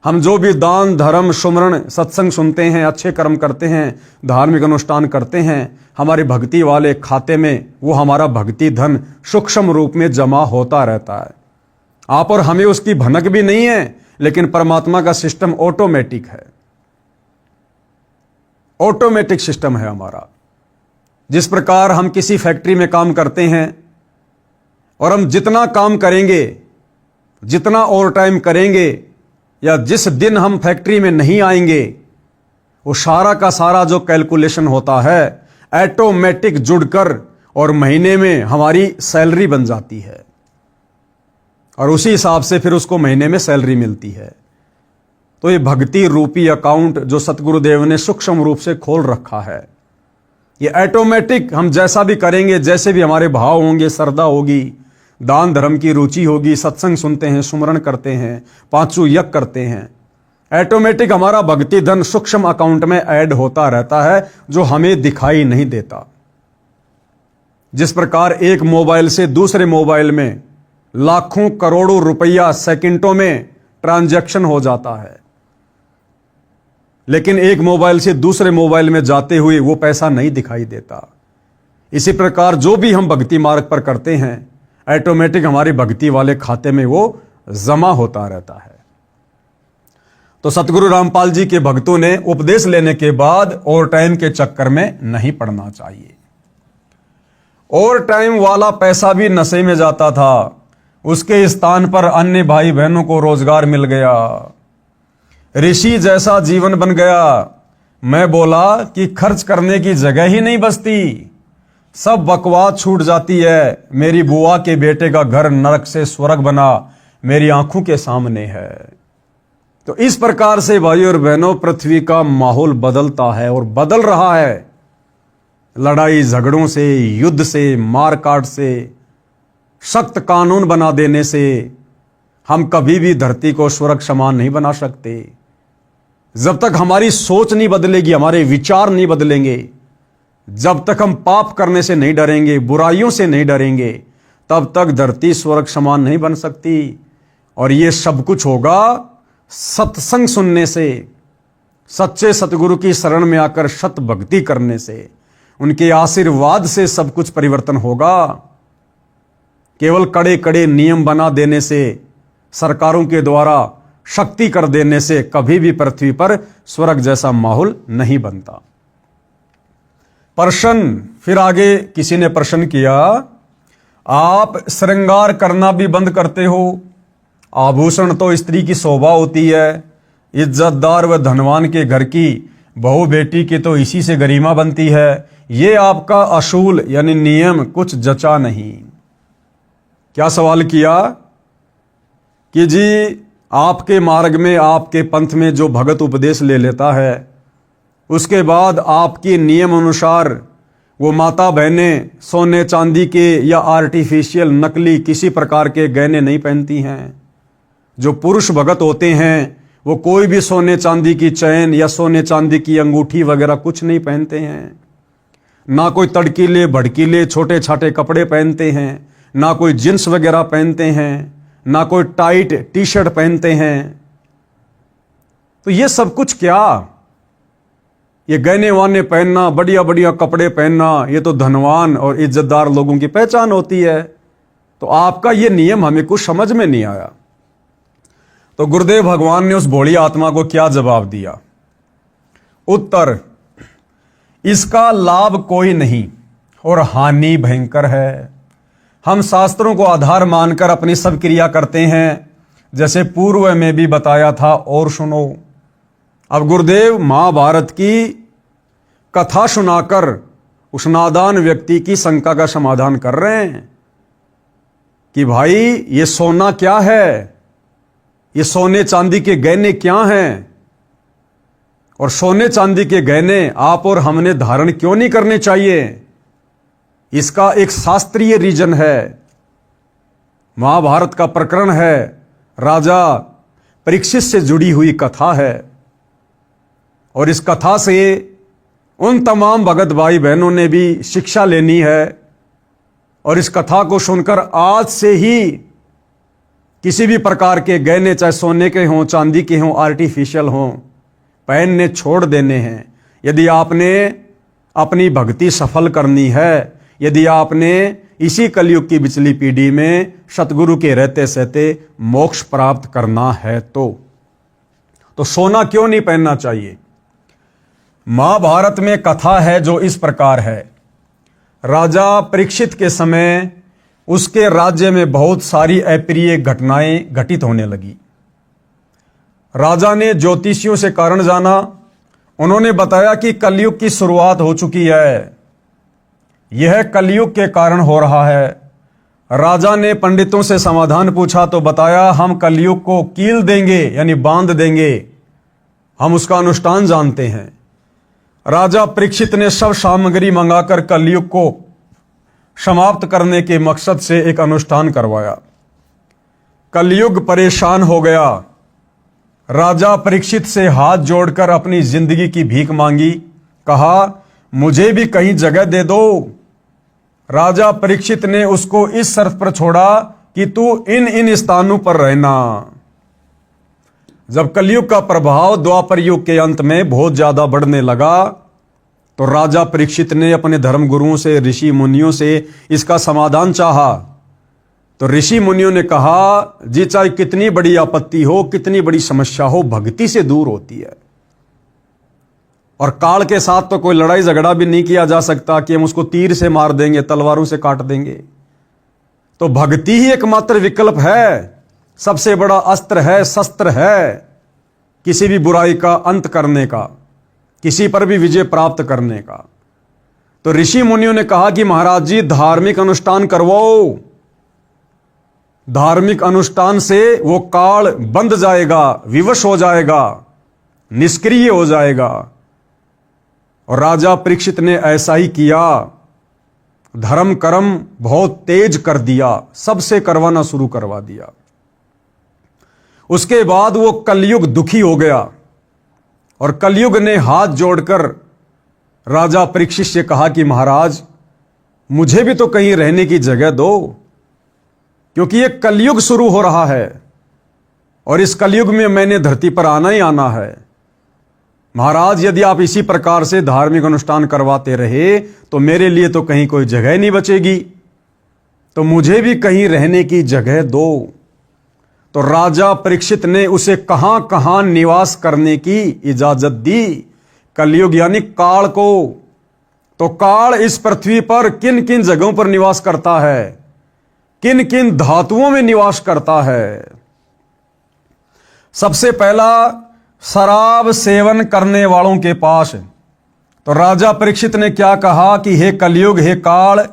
S1: हम जो भी दान धर्म सुमरण सत्संग सुनते हैं, अच्छे कर्म करते हैं, धार्मिक अनुष्ठान करते हैं, हमारे भक्ति वाले खाते में वो हमारा भक्ति धन सूक्ष्म रूप में जमा होता रहता है। आप और हमें उसकी भनक भी नहीं है, लेकिन परमात्मा का सिस्टम ऑटोमेटिक है, ऑटोमेटिक सिस्टम है हमारा। जिस प्रकार हम किसी फैक्ट्री में काम करते हैं और हम जितना काम करेंगे, जितना ओवर टाइम करेंगे, या जिस दिन हम फैक्ट्री में नहीं आएंगे वो सारा का सारा जो कैलकुलेशन होता है ऑटोमेटिक जुड़कर और महीने में हमारी सैलरी बन जाती है और उसी हिसाब से फिर उसको महीने में सैलरी मिलती है। तो ये भक्ति रूपी अकाउंट जो सतगुरुदेव ने सूक्ष्म रूप से खोल रखा है, ये ऑटोमेटिक हम जैसा भी करेंगे, जैसे भी हमारे भाव होंगे, श्रद्धा होगी, दान धर्म की रुचि होगी, सत्संग सुनते हैं, सुमरण करते हैं, पांचों यज्ञ करते हैं, ऑटोमेटिक हमारा भक्ति धन सूक्ष्म अकाउंट में ऐड होता रहता है जो हमें दिखाई नहीं देता। जिस प्रकार एक मोबाइल से दूसरे मोबाइल में लाखों करोड़ों रुपया सेकंडों में ट्रांजैक्शन हो जाता है, लेकिन एक मोबाइल से दूसरे मोबाइल में जाते हुए वो पैसा नहीं दिखाई देता। इसी प्रकार जो भी हम भक्ति मार्ग पर करते हैं ऑटोमेटिक हमारी भक्ति वाले खाते में वो जमा होता रहता है। तो सतगुरु रामपाल जी के भक्तों ने उपदेश लेने के बाद ओवर टाइम के चक्कर में नहीं पड़ना चाहिए। ओवर टाइम वाला पैसा भी नशे में जाता था, उसके स्थान पर अन्य भाई बहनों को रोजगार मिल गया, ऋषि जैसा जीवन बन गया। मैं बोला कि खर्च करने की जगह ही नहीं बचती, सब बकवास छूट जाती है। मेरी बुआ के बेटे का घर नरक से स्वर्ग बना मेरी आंखों के सामने है। तो इस प्रकार से भाई और बहनों पृथ्वी का माहौल बदलता है और बदल रहा है। लड़ाई झगड़ों से, युद्ध से, मारकाट से, सख्त कानून बना देने से हम कभी भी धरती को स्वर्ग समान नहीं बना सकते। जब तक हमारी सोच नहीं बदलेगी, हमारे विचार नहीं बदलेंगे, जब तक हम पाप करने से नहीं डरेंगे, बुराइयों से नहीं डरेंगे, तब तक धरती स्वर्ग समान नहीं बन सकती। और ये सब कुछ होगा सत्संग सुनने से, सच्चे सतगुरु की शरण में आकर सत भक्ति करने से, उनके आशीर्वाद से सब कुछ परिवर्तन होगा। केवल कड़े कड़े नियम बना देने से, सरकारों के द्वारा शक्ति कर देने से कभी भी पृथ्वी पर स्वर्ग जैसा माहौल नहीं बनता। प्रश्न फिर आगे किसी ने प्रश्न किया, आप श्रृंगार करना भी बंद करते हो? आभूषण तो स्त्री की शोभा होती है, इज्जतदार व धनवान के घर की बहू बेटी की तो इसी से गरिमा बनती है। ये आपका असूल यानी नियम कुछ जचा नहीं। क्या सवाल किया कि जी आपके मार्ग में, आपके पंथ में जो भगत उपदेश ले लेता है, उसके बाद आपके नियम अनुसार वो माता बहनें सोने चांदी के या आर्टिफिशियल नकली किसी प्रकार के गहने नहीं पहनती हैं। जो पुरुष भगत होते हैं वो कोई भी सोने चांदी की चैन या सोने चांदी की अंगूठी वगैरह कुछ नहीं पहनते हैं, ना कोई तड़कीले भड़कीले छोटे छाटे कपड़े पहनते हैं, ना कोई जींस वगैरह पहनते हैं, ना कोई टाइट टी शर्ट पहनते हैं। तो ये सब कुछ क्या, ये गहने वाने पहनना, बढ़िया बढ़िया कपड़े पहनना, ये तो धनवान और इज्जतदार लोगों की पहचान होती है। तो आपका ये नियम हमें कुछ समझ में नहीं आया। तो गुरुदेव भगवान ने उस भोली आत्मा को क्या जवाब दिया? उत्तर, इसका लाभ कोई नहीं और हानि भयंकर है। हम शास्त्रों को आधार मानकर अपनी सब क्रिया करते हैं, जैसे पूर्व में भी बताया था। और सुनो, अब गुरुदेव महाभारत की कथा सुनाकर उस नादान व्यक्ति की शंका का समाधान कर रहे हैं कि भाई ये सोना क्या है, ये सोने चांदी के गहने क्या हैं, और सोने चांदी के गहने आप और हमने धारण क्यों नहीं करने चाहिए? इसका एक शास्त्रीय रीजन है। महाभारत का प्रकरण है, राजा परीक्षित से जुड़ी हुई कथा है। और इस कथा से उन तमाम भगत भाई बहनों ने भी शिक्षा लेनी है। और इस कथा को सुनकर आज से ही किसी भी प्रकार के गहने, चाहे सोने के हों, चांदी के हों, आर्टिफिशियल हों, पहनने छोड़ देने हैं। यदि आपने अपनी भक्ति सफल करनी है, यदि आपने इसी कलयुग की पिछली पीढ़ी में सतगुरु के रहते सहते मोक्ष प्राप्त करना है तो सोना क्यों नहीं पहनना चाहिए? महाभारत में कथा है जो इस प्रकार है। राजा परीक्षित के समय उसके राज्य में बहुत सारी अप्रिय घटनाएं घटित होने लगी। राजा ने ज्योतिषियों से कारण जाना, उन्होंने बताया कि कलयुग की शुरुआत हो चुकी है, यह कलयुग के कारण हो रहा है। राजा ने पंडितों से समाधान पूछा तो बताया, हम कलयुग को कील देंगे यानी बांध देंगे, हम उसका अनुष्ठान जानते हैं। राजा परीक्षित ने सब सामग्री मंगाकर कलयुग को समाप्त करने के मकसद से एक अनुष्ठान करवाया। कलयुग परेशान हो गया। राजा परीक्षित से हाथ जोड़कर अपनी जिंदगी की भीख मांगी, कहा मुझे भी कहीं जगह दे दो। राजा परीक्षित ने उसको इस शर्त पर छोड़ा कि तू इन इन स्थानों पर रहना। जब कलयुग का प्रभाव द्वापर युग के अंत में बहुत ज्यादा बढ़ने लगा तो राजा परीक्षित ने अपने धर्म गुरुओं से, ऋषि मुनियों से इसका समाधान चाहा। तो ऋषि मुनियों ने कहा, जी चाहे कितनी बड़ी आपत्ति हो, कितनी बड़ी समस्या हो, भक्ति से दूर होती है। और काल के साथ तो कोई लड़ाई झगड़ा भी नहीं किया जा सकता कि हम उसको तीर से मार देंगे, तलवारों से काट देंगे। तो भक्ति ही एकमात्र विकल्प है, सबसे बड़ा अस्त्र है, शस्त्र है किसी भी बुराई का अंत करने का, किसी पर भी विजय प्राप्त करने का। तो ऋषि मुनियों ने कहा कि महाराज जी धार्मिक अनुष्ठान करवाओ, धार्मिक अनुष्ठान से वो काल बंध जाएगा, विवश हो जाएगा, निष्क्रिय हो जाएगा। और राजा परीक्षित ने ऐसा ही किया, धर्म कर्म बहुत तेज कर दिया, सबसे करवाना शुरू करवा दिया। उसके बाद वो कलयुग दुखी हो गया और कलयुग ने हाथ जोड़कर राजा परीक्षित से कहा कि महाराज मुझे भी तो कहीं रहने की जगह दो, क्योंकि ये कलयुग शुरू हो रहा है और इस कलयुग में मैंने धरती पर आना ही आना है। महाराज यदि आप इसी प्रकार से धार्मिक अनुष्ठान करवाते रहे तो मेरे लिए तो कहीं कोई जगह नहीं बचेगी, तो मुझे भी कहीं रहने की जगह दो। तो राजा परीक्षित ने उसे कहां कहां निवास करने की इजाजत दी, कलयुग यानी काल को। तो काल इस पृथ्वी पर किन किन जगहों पर निवास करता है, किन किन धातुओं में निवास करता है। सबसे पहला शराब सेवन करने वालों के पास। तो राजा परीक्षित ने क्या कहा कि हे कलयुग, हे काल,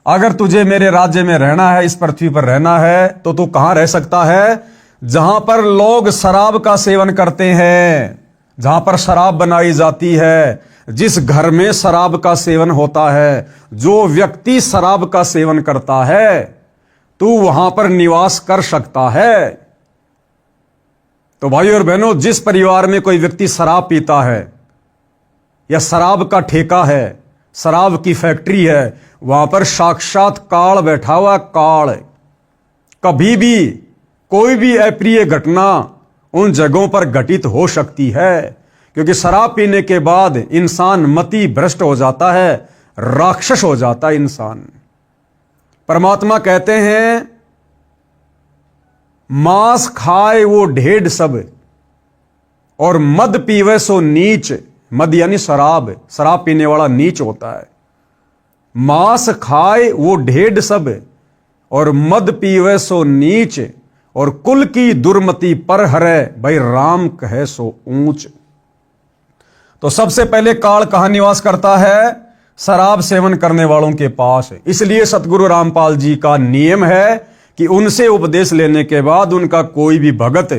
S1: अगर तुझे मेरे राज्य में रहना है, इस पृथ्वी पर रहना है, तो तू कहां रह सकता है? जहां पर लोग शराब का सेवन करते हैं, जहां पर शराब बनाई जाती है, जिस घर में शराब का सेवन होता है, जो व्यक्ति शराब का सेवन करता है, तू वहां पर निवास कर सकता है। तो भाई और बहनों, जिस परिवार में कोई व्यक्ति शराब पीता है या शराब का ठेका है, शराब की फैक्ट्री है, वहां पर साक्षात काल बैठा हुआ। काल कभी भी कोई भी अप्रिय घटना उन जगहों पर घटित हो सकती है, क्योंकि शराब पीने के बाद इंसान मति भ्रष्ट हो जाता है, राक्षस हो जाता है इंसान। परमात्मा कहते हैं, मांस खाए वो ढेढ़ सब और मद पीवे सो नीच। मद यानी शराब, शराब पीने वाला नीच होता है। मांस खाए वो ढेढ़ सब और मद पीवे सो नीच, और कुल की दुर्मति पर हरे भाई राम कहे सो ऊंच। तो सबसे पहले काल कहां निवास करता है? शराब सेवन करने वालों के पास। इसलिए सतगुरु रामपाल जी का नियम है कि उनसे उपदेश लेने के बाद उनका कोई भी भगत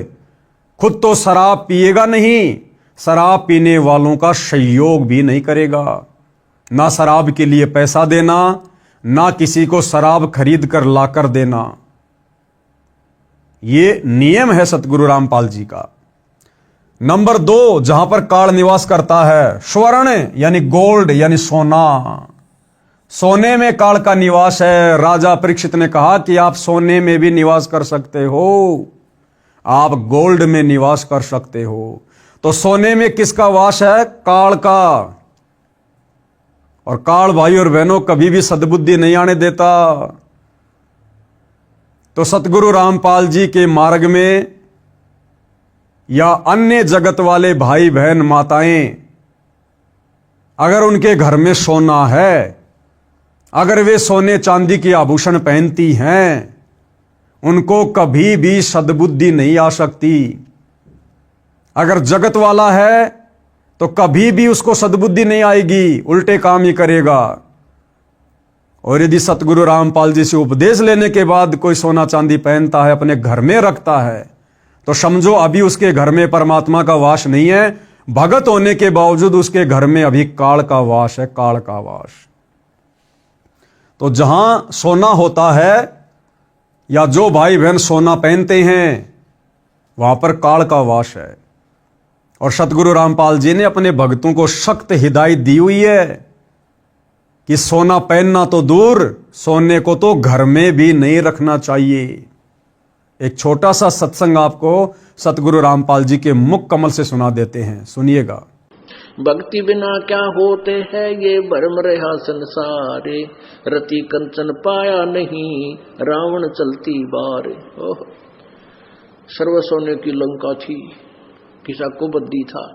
S1: खुद तो शराब पिएगा नहीं, शराब पीने वालों का सहयोग भी नहीं करेगा। ना शराब के लिए पैसा देना, ना किसी को शराब खरीद कर लाकर देना। ये नियम है सतगुरु रामपाल जी का। नंबर 2, जहां पर काल निवास करता है, स्वर्ण यानी गोल्ड यानी सोना। सोने में काल का निवास है। राजा परीक्षित ने कहा कि आप सोने में भी निवास कर सकते हो, आप गोल्ड में निवास कर सकते हो। तो सोने में किसका वास है? काल का। और काल भाई और बहनों कभी भी सद्बुद्धि नहीं आने देता। तो सतगुरु रामपाल जी के मार्ग में या अन्य जगत वाले भाई बहन माताएं, अगर उनके घर में सोना है, अगर वे सोने चांदी के आभूषण पहनती हैं, उनको कभी भी सद्बुद्धि नहीं आ सकती। अगर जगत वाला है तो कभी भी उसको सद्बुद्धि नहीं आएगी, उल्टे काम ही करेगा। और यदि सतगुरु रामपाल जी से उपदेश लेने के बाद कोई सोना चांदी पहनता है, अपने घर में रखता है, तो समझो अभी उसके घर में परमात्मा का वास नहीं है। भगत होने के बावजूद उसके घर में अभी काल का वास है, काल का वास। तो जहां सोना होता है या जो भाई बहन सोना पहनते हैं, वहां पर काल का वास है। और सतगुरु रामपाल जी ने अपने भक्तों को सख्त हिदायत दी हुई है कि सोना पहनना तो दूर, सोने को तो घर में भी नहीं रखना चाहिए। एक छोटा सा सत्संग आपको सतगुरु रामपाल जी के मुख कमल से सुना देते हैं, सुनिएगा।
S2: भक्ति बिना क्या होते हैं ये भरम रहा संसारे, रति कंचन पाया नहीं रावण चलती बार। ओह, सर्व सोने की लंका थी, किसा को बद्दी था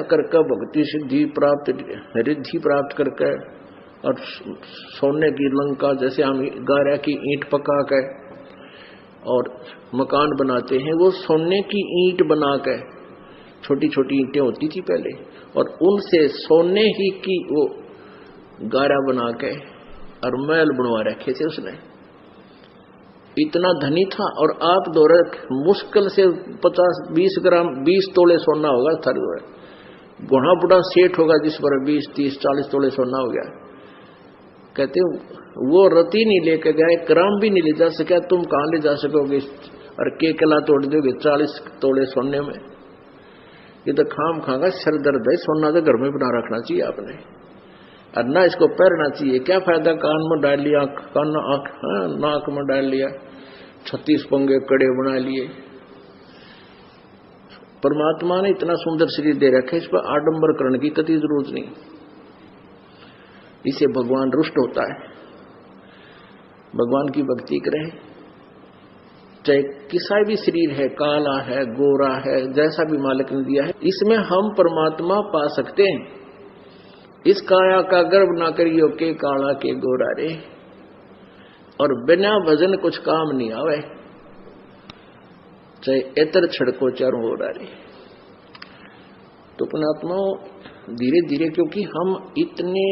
S2: करके भक्ति सिद्धि प्राप्त रिद्धि प्राप्त करके, और सोने की लंका जैसे हम गारा की ईंट पका के और मकान बनाते हैं, वो सोने की ईंट बना के, छोटी छोटी ईंटें होती थी पहले, और उनसे सोने ही की वो गारा बना के और महल बनवा रखे थे उसने। इतना धनी था। और आप दौरे मुश्किल से 50-20 ग्राम 20 तोले सोना होगा थर दौरे, बड़ा बड़ा सेठ होगा जिस पर 20-30-40 तोले सोना हो गया। कहते वो रति नहीं लेके गए, ग्राम भी नहीं ले जा सका, तुम कहां ले जा सकोगे और के कला तोड़ दोगे 40 तोले सोने में। ये तो खाम खागा सर दर्द है। सोना तो घर में बना रखना चाहिए आपने, और ना इसको पहनना चाहिए। क्या फायदा कान में डाल लिया, कान नाक में डाल लिया, 36 पंगे कड़े बना लिए। परमात्मा ने इतना सुंदर शरीर दे रखे, इस पर आडंबर करने की कतई जरूरत नहीं। इसे भगवान रुष्ट होता है। भगवान की भक्ति करें, चाहे किसा भी शरीर है, काला है, गोरा है, जैसा भी मालिक ने दिया है, इसमें हम परमात्मा पा सकते हैं। इस काया का गर्व ना करियो के काला के गोरा रे, और बिना भजन कुछ काम नहीं आवे, चाहे एतर छड़को चारों हो रे। तो पुणात्मा धीरे धीरे, क्योंकि हम इतने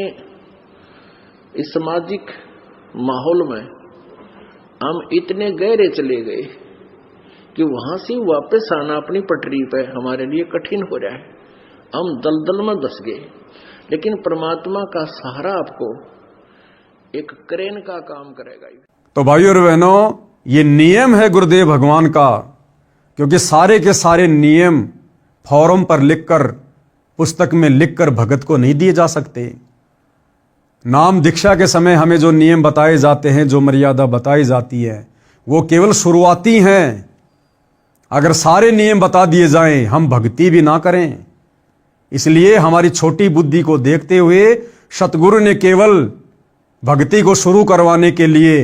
S2: इस सामाजिक माहौल में हम इतने गहरे चले गए कि वहां से वापस आना अपनी पटरी पे हमारे लिए कठिन हो रहा है। हम दलदल में धस गए। लेकिन परमात्मा का सहारा आपको एक क्रेन का काम करेगा।
S1: तो भाइयों और बहनों, ये नियम है गुरुदेव भगवान का, क्योंकि सारे के सारे नियम फॉर्म पर लिखकर, पुस्तक में लिखकर भगत को नहीं दिए जा सकते। नाम दीक्षा के समय हमें जो नियम बताए जाते हैं, जो मर्यादा बताई जाती है, वो केवल शुरुआती हैं। अगर सारे नियम बता दिए जाएं, हम भक्ति भी ना करें। इसलिए हमारी छोटी बुद्धि को देखते हुए सतगुरु ने केवल भक्ति को शुरू करवाने के लिए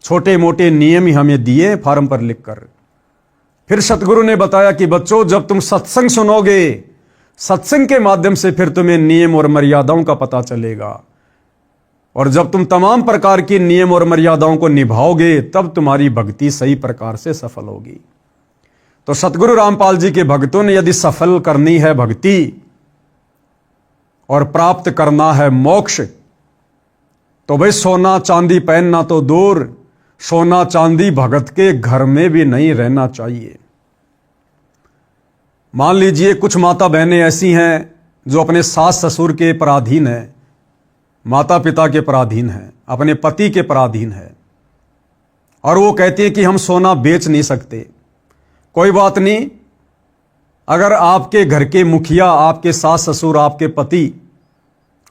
S1: छोटे मोटे नियम ही हमें दिए फॉर्म पर लिखकर। फिर सतगुरु ने बताया कि बच्चों, जब तुम सत्संग सुनोगे, सत्संग के माध्यम से फिर तुम्हें नियम और मर्यादाओं का पता चलेगा, और जब तुम तमाम प्रकार की नियम और मर्यादाओं को निभाओगे, तब तुम्हारी भक्ति सही प्रकार से सफल होगी। तो सतगुरु रामपाल जी के भक्तों ने यदि सफल करनी है भक्ति और प्राप्त करना है मोक्ष, तो भाई सोना चांदी पहनना तो दूर, सोना चांदी भगत के घर में भी नहीं रहना चाहिए। मान लीजिए कुछ माता बहनें ऐसी हैं जो अपने सास ससुर के पराधीन है, माता पिता के पराधीन है, अपने पति के पराधीन है, और वो कहती है कि हम सोना बेच नहीं सकते। कोई बात नहीं, अगर आपके घर के मुखिया, आपके सास ससुर, आपके पति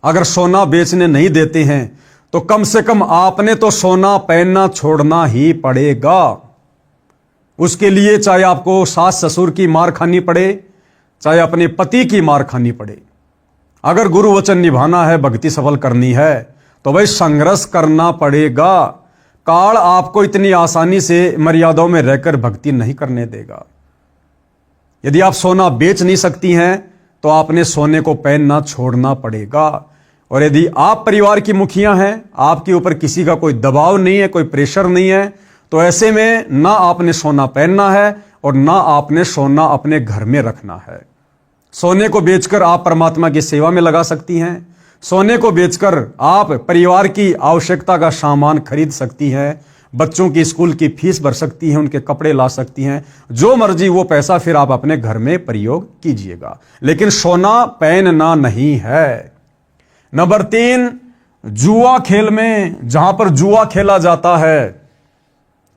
S1: अगर सोना बेचने नहीं देते हैं, तो कम से कम आपने तो सोना पहनना छोड़ना ही पड़ेगा। उसके लिए चाहे आपको सास ससुर की मार खानी पड़े, चाहे अपने पति की मार खानी पड़े। अगर गुरु वचन निभाना है, भक्ति सफल करनी है, तो भाई संघर्ष करना पड़ेगा। काल आपको इतनी आसानी से मर्यादाओं में रहकर भक्ति नहीं करने देगा। यदि आप सोना बेच नहीं सकती हैं, तो आपने सोने को पहनना छोड़ना पड़ेगा। और यदि आप परिवार की मुखिया हैं, आपके ऊपर किसी का कोई दबाव नहीं है, कोई प्रेशर नहीं है, तो ऐसे में ना आपने सोना पहनना है और ना आपने सोना अपने घर में रखना है। सोने को बेचकर आप परमात्मा की सेवा में लगा सकती हैं। सोने को बेचकर आप परिवार की आवश्यकता का सामान खरीद सकती हैं, बच्चों की स्कूल की फीस भर सकती हैं, उनके कपड़े ला सकती हैं, जो मर्जी वो पैसा फिर आप अपने घर में प्रयोग कीजिएगा, लेकिन सोना पहनना नहीं है। नंबर 3, जुआ खेल में जहां पर जुआ खेला जाता है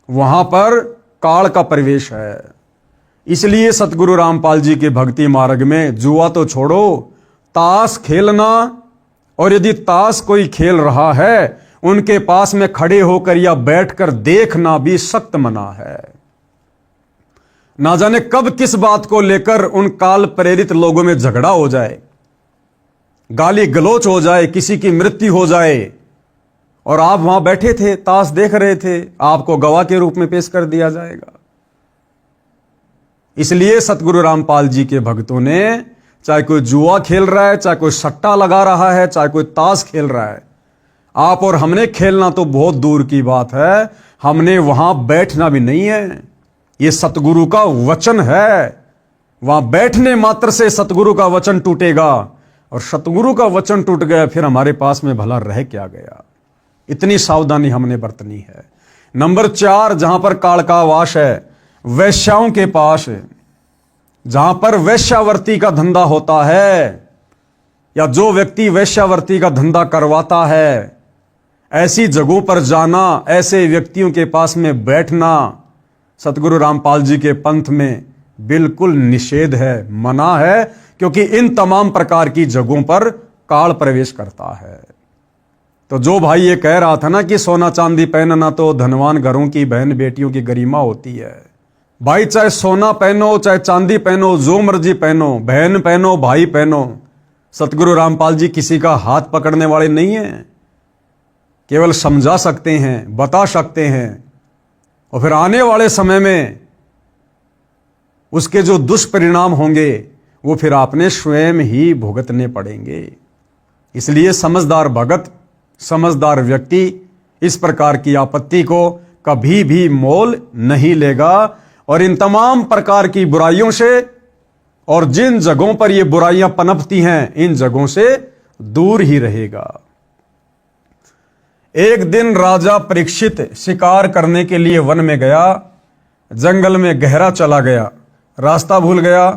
S1: वहां पर काल का प्रवेश है। इसलिए सतगुरु रामपाल जी के भक्ति मार्ग में जुआ तो छोड़ो, ताश खेलना, और यदि ताश कोई खेल रहा है उनके पास में खड़े होकर या बैठकर देखना भी सख्त मना है। ना जाने कब किस बात को लेकर उन काल प्रेरित लोगों में झगड़ा हो जाए, गाली गलोच हो जाए, किसी की मृत्यु हो जाए, और आप वहां बैठे थे, ताश देख रहे थे, आपको गवाह के रूप में पेश कर दिया जाएगा। इसलिए सतगुरु रामपाल जी के भक्तों ने, चाहे कोई जुआ खेल रहा है, चाहे कोई सट्टा लगा रहा है, चाहे कोई ताश खेल रहा है, आप और हमने खेलना तो बहुत दूर की बात है, हमने वहां बैठना भी नहीं है। यह सतगुरु का वचन है, वहां बैठने मात्र से सतगुरु का वचन टूटेगा, और सतगुरु का वचन टूट गया फिर हमारे पास में भला रह क्या गया। इतनी सावधानी हमने बरतनी है। नंबर 4, जहां पर काल का वास है, वैश्याओं के पास, जहां पर वैश्यावर्ती का धंधा होता है या जो व्यक्ति वैश्यावर्ती का धंधा करवाता है, ऐसी जगहों पर जाना, ऐसे व्यक्तियों के पास में बैठना सतगुरु रामपाल जी के पंथ में बिल्कुल निषेध है, मना है, क्योंकि इन तमाम प्रकार की जगहों पर काल प्रवेश करता है। तो जो भाई ये कह रहा था ना कि सोना चांदी पहनना तो धनवान घरों की बहन बेटियों की गरिमा होती है, भाई चाहे सोना पहनो, चाहे चांदी पहनो, जो मर्जी पहनो, बहन पहनो, भाई पहनो, सतगुरु रामपाल जी किसी का हाथ पकड़ने वाले नहीं हैं, केवल समझा सकते हैं, बता सकते हैं, और फिर आने वाले समय में उसके जो दुष्परिणाम होंगे वो फिर आपने स्वयं ही भुगतने पड़ेंगे। इसलिए समझदार भगत, समझदार व्यक्ति इस प्रकार की आपत्ति को कभी भी मोल नहीं लेगा, और इन तमाम प्रकार की बुराइयों से और जिन जगहों पर ये बुराइयां पनपती हैं, इन जगहों से दूर ही रहेगा। एक दिन राजा परीक्षित शिकार करने के लिए वन में गया, जंगल में गहरा चला गया, रास्ता भूल गया।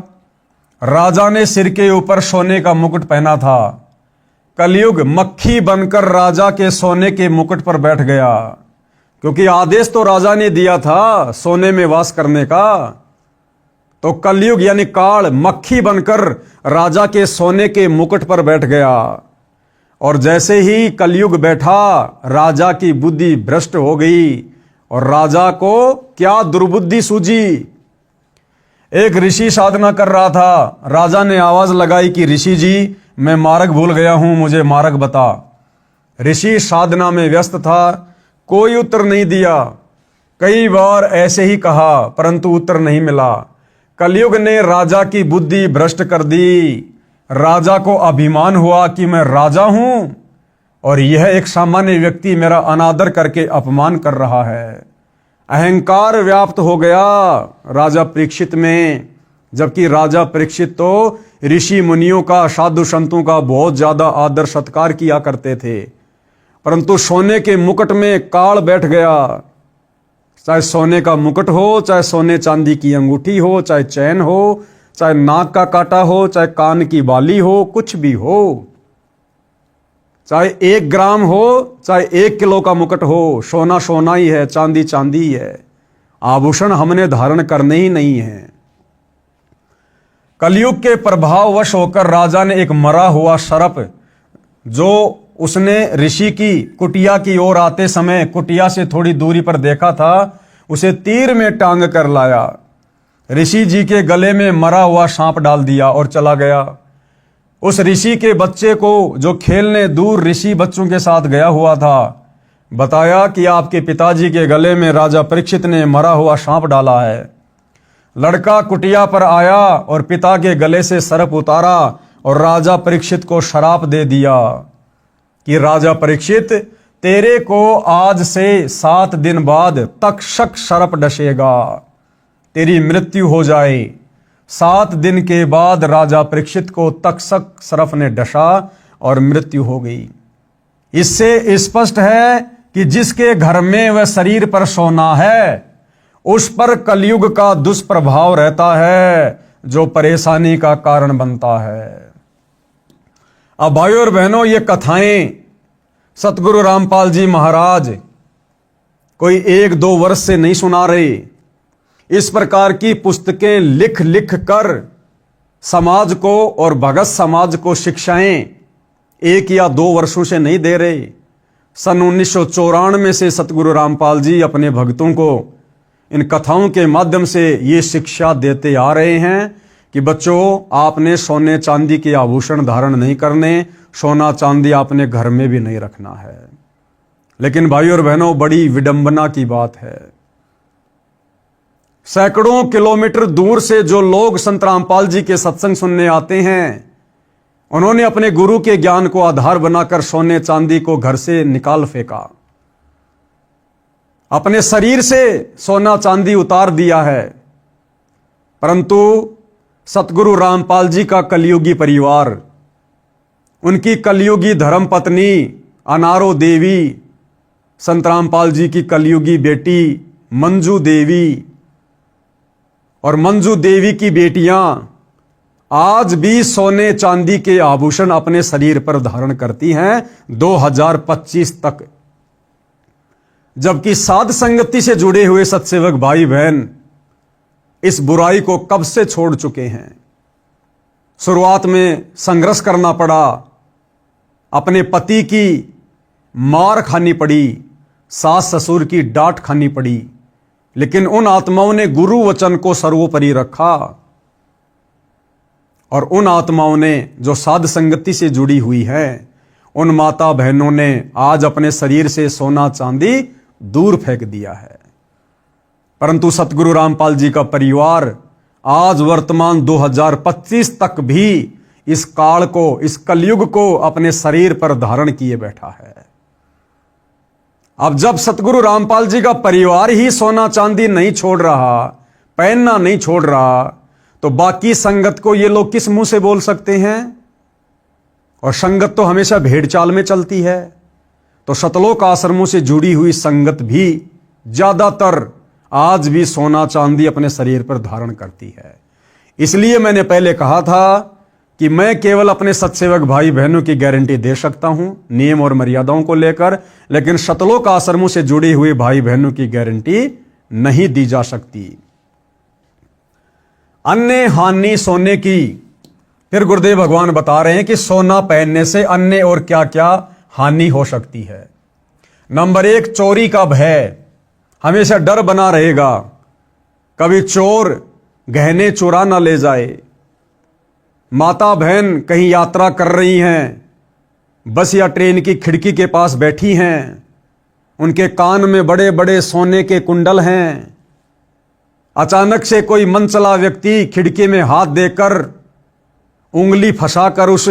S1: राजा ने सिर के ऊपर सोने का मुकुट पहना था। कलयुग मक्खी बनकर राजा के सोने के मुकुट पर बैठ गया, क्योंकि आदेश तो राजा ने दिया था सोने में वास करने का। तो कलयुग यानी काल मक्खी बनकर राजा के सोने के मुकुट पर बैठ गया, और जैसे ही कलयुग बैठा राजा की बुद्धि भ्रष्ट हो गई, और राजा को क्या दुर्बुद्धि सूझी। एक ऋषि साधना कर रहा था, राजा ने आवाज लगाई कि ऋषि जी मैं मार्ग भूल गया हूं, मुझे मार्ग बता। ऋषि साधना में व्यस्त था, कोई उत्तर नहीं दिया। कई बार ऐसे ही कहा परंतु उत्तर नहीं मिला। कलयुग ने राजा की बुद्धि भ्रष्ट कर दी। राजा को अभिमान हुआ कि मैं राजा हूं और यह एक सामान्य व्यक्ति मेरा अनादर करके अपमान कर रहा है। अहंकार व्याप्त हो गया राजा परीक्षित में, जबकि राजा परीक्षित तो ऋषि मुनियों का, साधु संतों का बहुत ज्यादा आदर सत्कार किया करते थे, परंतु सोने के मुकुट में काल बैठ गया। चाहे सोने का मुकुट हो, चाहे सोने चांदी की अंगूठी हो, चाहे चैन हो, चाहे नाक का कांटा हो, चाहे कान की बाली हो, कुछ भी हो, चाहे 1 ग्राम हो, चाहे 1 किलो का मुकुट हो, सोना सोना ही है, चांदी चांदी ही है। आभूषण हमने धारण करने ही नहीं है। कलयुग के प्रभाववश होकर राजा ने एक मरा हुआ सर्प, जो उसने ऋषि की कुटिया की ओर आते समय कुटिया से थोड़ी दूरी पर देखा था, उसे तीर में टांग कर लाया, ऋषि जी के गले में मरा हुआ सांप डाल दिया और चला गया। उस ऋषि के बच्चे को, जो खेलने दूर ऋषि बच्चों के साथ गया हुआ था, बताया कि आपके पिताजी के गले में राजा परीक्षित ने मरा हुआ सांप डाला है। लड़का कुटिया पर आया और पिता के गले से सर्प उतारा और राजा परीक्षित को श्राप दे दिया कि राजा परीक्षित, तेरे को आज से 7 दिन बाद तक्षक सर्प डसेगा, तेरी मृत्यु हो जाए। 7 दिन के बाद राजा परीक्षित को तक्षक सर्प ने डसा और मृत्यु हो गई। इससे स्पष्ट है कि जिसके घर में वह शरीर पर सोना है उस पर कलयुग का दुष्प्रभाव रहता है, जो परेशानी का कारण बनता है। अब भाइयों और बहनों, ये कथाएं सतगुरु रामपाल जी महाराज कोई 1-2 वर्ष से नहीं सुना रहे। इस प्रकार की पुस्तकें लिख लिख कर समाज को और भगत समाज को शिक्षाएं 1 या 2 वर्षों से नहीं दे रहे। सन 1994 से सतगुरु रामपाल जी अपने भक्तों को इन कथाओं के माध्यम से ये शिक्षा देते आ रहे हैं कि बच्चों, आपने सोने चांदी के आभूषण धारण नहीं करने, सोना चांदी आपने घर में भी नहीं रखना है। लेकिन भाइयों और बहनों, बड़ी विडंबना की बात है, सैकड़ों किलोमीटर दूर से जो लोग संत रामपाल जी के सत्संग सुनने आते हैं, उन्होंने अपने गुरु के ज्ञान को आधार बनाकर सोने चांदी को घर से निकाल फेंका, अपने शरीर से सोना चांदी उतार दिया है। परंतु सतगुरु रामपाल जी का कलयुगी परिवार, उनकी कलयुगी धर्मपत्नी अनारो देवी, संत रामपाल जी की कलयुगी बेटी मंजू देवी और मंजू देवी की बेटियां आज भी सोने चांदी के आभूषण अपने शरीर पर धारण करती हैं 2025 तक। जबकि साध संगति से जुड़े हुए सत्सेवक भाई बहन इस बुराई को कब से छोड़ चुके हैं। शुरुआत में संघर्ष करना पड़ा, अपने पति की मार खानी पड़ी, सास ससुर की डांट खानी पड़ी, लेकिन उन आत्माओं ने गुरु वचन को सर्वोपरि रखा और उन आत्माओं ने जो साध संगति से जुड़ी हुई हैं, उन माता बहनों ने आज अपने शरीर से सोना चांदी दूर फेंक दिया है। परंतु सतगुरु रामपाल जी का परिवार आज वर्तमान 2025 तक भी इस काल को, इस कलयुग को अपने शरीर पर धारण किए बैठा है। अब जब सतगुरु रामपाल जी का परिवार ही सोना चांदी नहीं छोड़ रहा, पहनना नहीं छोड़ रहा, तो बाकी संगत को ये लोग किस मुंह से बोल सकते हैं। और संगत तो हमेशा भेड़ चाल में चलती है, तो सतलोक आश्रमों से जुड़ी हुई संगत भी ज्यादातर आज भी सोना चांदी अपने शरीर पर धारण करती है। इसलिए मैंने पहले कहा था कि मैं केवल अपने सत्सेवक भाई बहनों की गारंटी दे सकता हूं नियम और मर्यादाओं को लेकर, लेकिन सतलोक आश्रमों से जुड़े हुए भाई बहनों की गारंटी नहीं दी जा सकती। अन्य हानि सोने की, फिर गुरुदेव भगवान बता रहे हैं कि सोना पहनने से अन्य और क्या क्या हानि हो सकती है। नंबर 1, चोरी का भय, हमेशा डर बना रहेगा, कभी चोर गहने चुरा ना ले जाए। माता बहन कहीं यात्रा कर रही हैं, बस या ट्रेन की खिड़की के पास बैठी हैं, उनके कान में बड़े बड़े सोने के कुंडल हैं, अचानक से कोई मनचला व्यक्ति खिड़की में हाथ देकर उंगली फंसाकर उस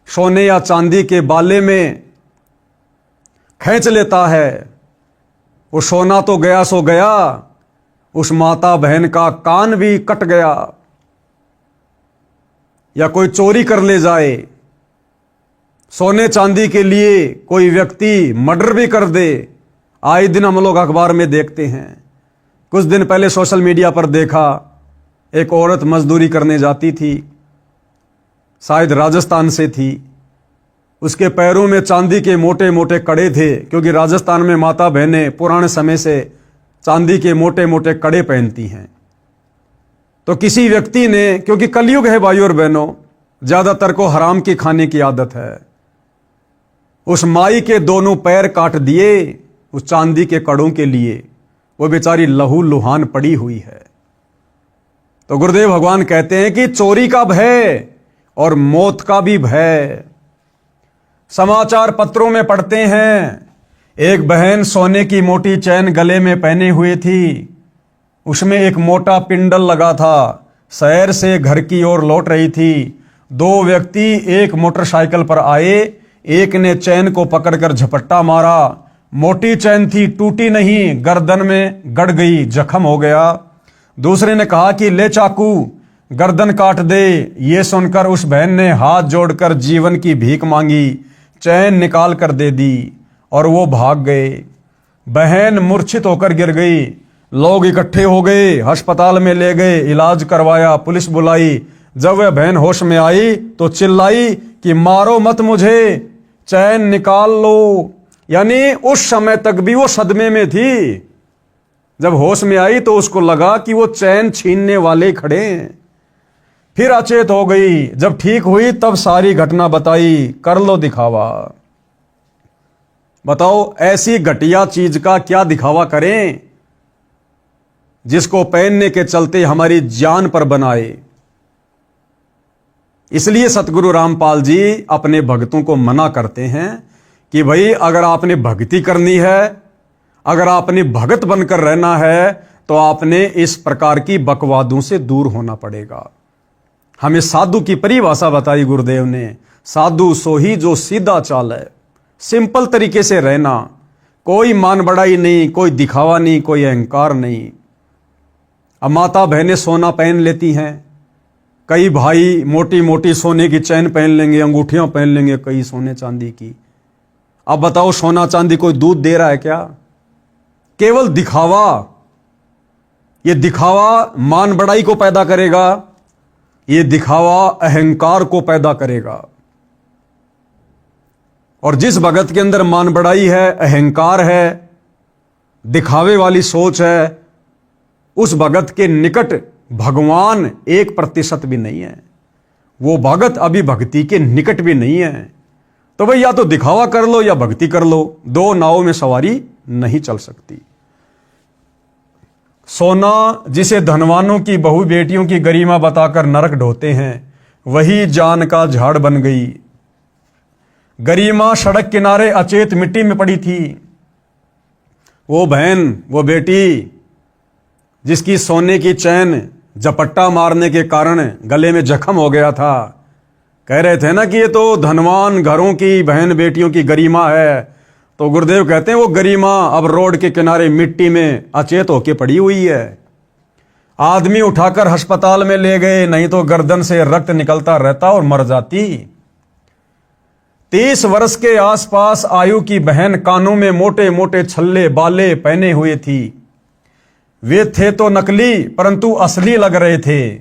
S1: सोने या चांदी के बाले में खींच लेता है। वो सोना तो गया सो गया, उस माता बहन का कान भी कट गया। या कोई चोरी कर ले जाए, सोने चांदी के लिए कोई व्यक्ति मर्डर भी कर दे। आए दिन हम लोग अखबार में देखते हैं। कुछ दिन पहले सोशल मीडिया पर देखा, एक औरत मजदूरी करने जाती थी, शायद राजस्थान से थी, उसके पैरों में चांदी के मोटे मोटे कड़े थे, क्योंकि राजस्थान में माता बहनें पुराने समय से चांदी के मोटे मोटे कड़े पहनती हैं। तो किसी व्यक्ति ने, क्योंकि कलयुग है भाइयों और बहनों, ज्यादातर को हराम की खाने की आदत है, उस माई के दोनों पैर काट दिए उस चांदी के कड़ों के लिए। वो बेचारी लहू लुहान पड़ी हुई है। तो गुरुदेव भगवान कहते हैं कि चोरी का भय और मौत का भी भय। समाचार पत्रों में पढ़ते हैं, एक बहन सोने की मोटी चैन गले में पहने हुए थी, उसमें एक मोटा पिंडल लगा था, शहर से घर की ओर लौट रही थी। 2 व्यक्ति एक मोटरसाइकिल पर आए, एक ने चैन को पकड़कर झपट्टा मारा, मोटी चैन थी, टूटी नहीं, गर्दन में गड़ गई, जख्म हो गया। दूसरे ने कहा कि ले चाकू, गर्दन काट दे। ये सुनकर उस बहन ने हाथ जोड़कर जीवन की भीख मांगी, चैन निकाल कर दे दी और वो भाग गए। बहन मूर्छित होकर गिर गई। लोग इकट्ठे हो गए, अस्पताल में ले गए, इलाज करवाया, पुलिस बुलाई। जब वह बहन होश में आई तो चिल्लाई कि मारो मत मुझे, चैन निकाल लो। यानी उस समय तक भी वो सदमे में थी। जब होश में आई तो उसको लगा कि वो चैन छीनने वाले खड़े हैं। फिर अचेत हो गई। जब ठीक हुई तब सारी घटना बताई। कर लो दिखावा। बताओ ऐसी घटिया चीज का क्या दिखावा करें जिसको पहनने के चलते हमारी जान पर बनाए। इसलिए सतगुरु रामपाल जी अपने भक्तों को मना करते हैं कि भाई अगर आपने भक्ति करनी है, अगर आपने भगत बनकर रहना है तो आपने इस प्रकार की बकवादों से दूर होना पड़ेगा। हमें साधु की परिभाषा बताई गुरुदेव ने। साधु सोही जो सीधा चाल है, सिंपल तरीके से रहना, कोई मान बढ़ाई नहीं, कोई दिखावा नहीं, कोई अहंकार नहीं। अब माता बहनें सोना पहन लेती हैं, कई भाई मोटी मोटी सोने की चैन पहन लेंगे, अंगूठियां पहन लेंगे कई सोने चांदी की। अब बताओ सोना चांदी कोई दूध दे रहा है क्या? केवल दिखावा। ये दिखावा मान बढ़ाई को पैदा करेगा, ये दिखावा अहंकार को पैदा करेगा। और जिस भगत के अंदर मान बढ़ाई है, अहंकार है, दिखावे वाली सोच है, उस भगत के निकट भगवान 1% भी नहीं है। वो भगत अभी भक्ति के निकट भी नहीं है। तो भाई या तो दिखावा कर लो या भक्ति कर लो, दो नावों में सवारी नहीं चल सकती। सोना जिसे धनवानों की बहु बेटियों की गरिमा बताकर नरक ढोते हैं, वही जान का झाड़ बन गई। गरिमा सड़क किनारे अचेत मिट्टी में पड़ी थी। वो बहन, वो बेटी जिसकी सोने की चैन झपट्टा मारने के कारण गले में जख्म हो गया था, कह रहे थे ना कि ये तो धनवान घरों की बहन बेटियों की गरिमा है। तो गुरुदेव कहते हैं वो गरिमा अब रोड के किनारे मिट्टी में अचेत होके पड़ी हुई है। आदमी उठाकर अस्पताल में ले गए, नहीं तो गर्दन से रक्त निकलता रहता और मर जाती। 30 वर्ष के आसपास आयु की बहन कानों में मोटे मोटे छल्ले बाले पहने हुए थी। वे थे तो नकली परंतु असली लग रहे थे।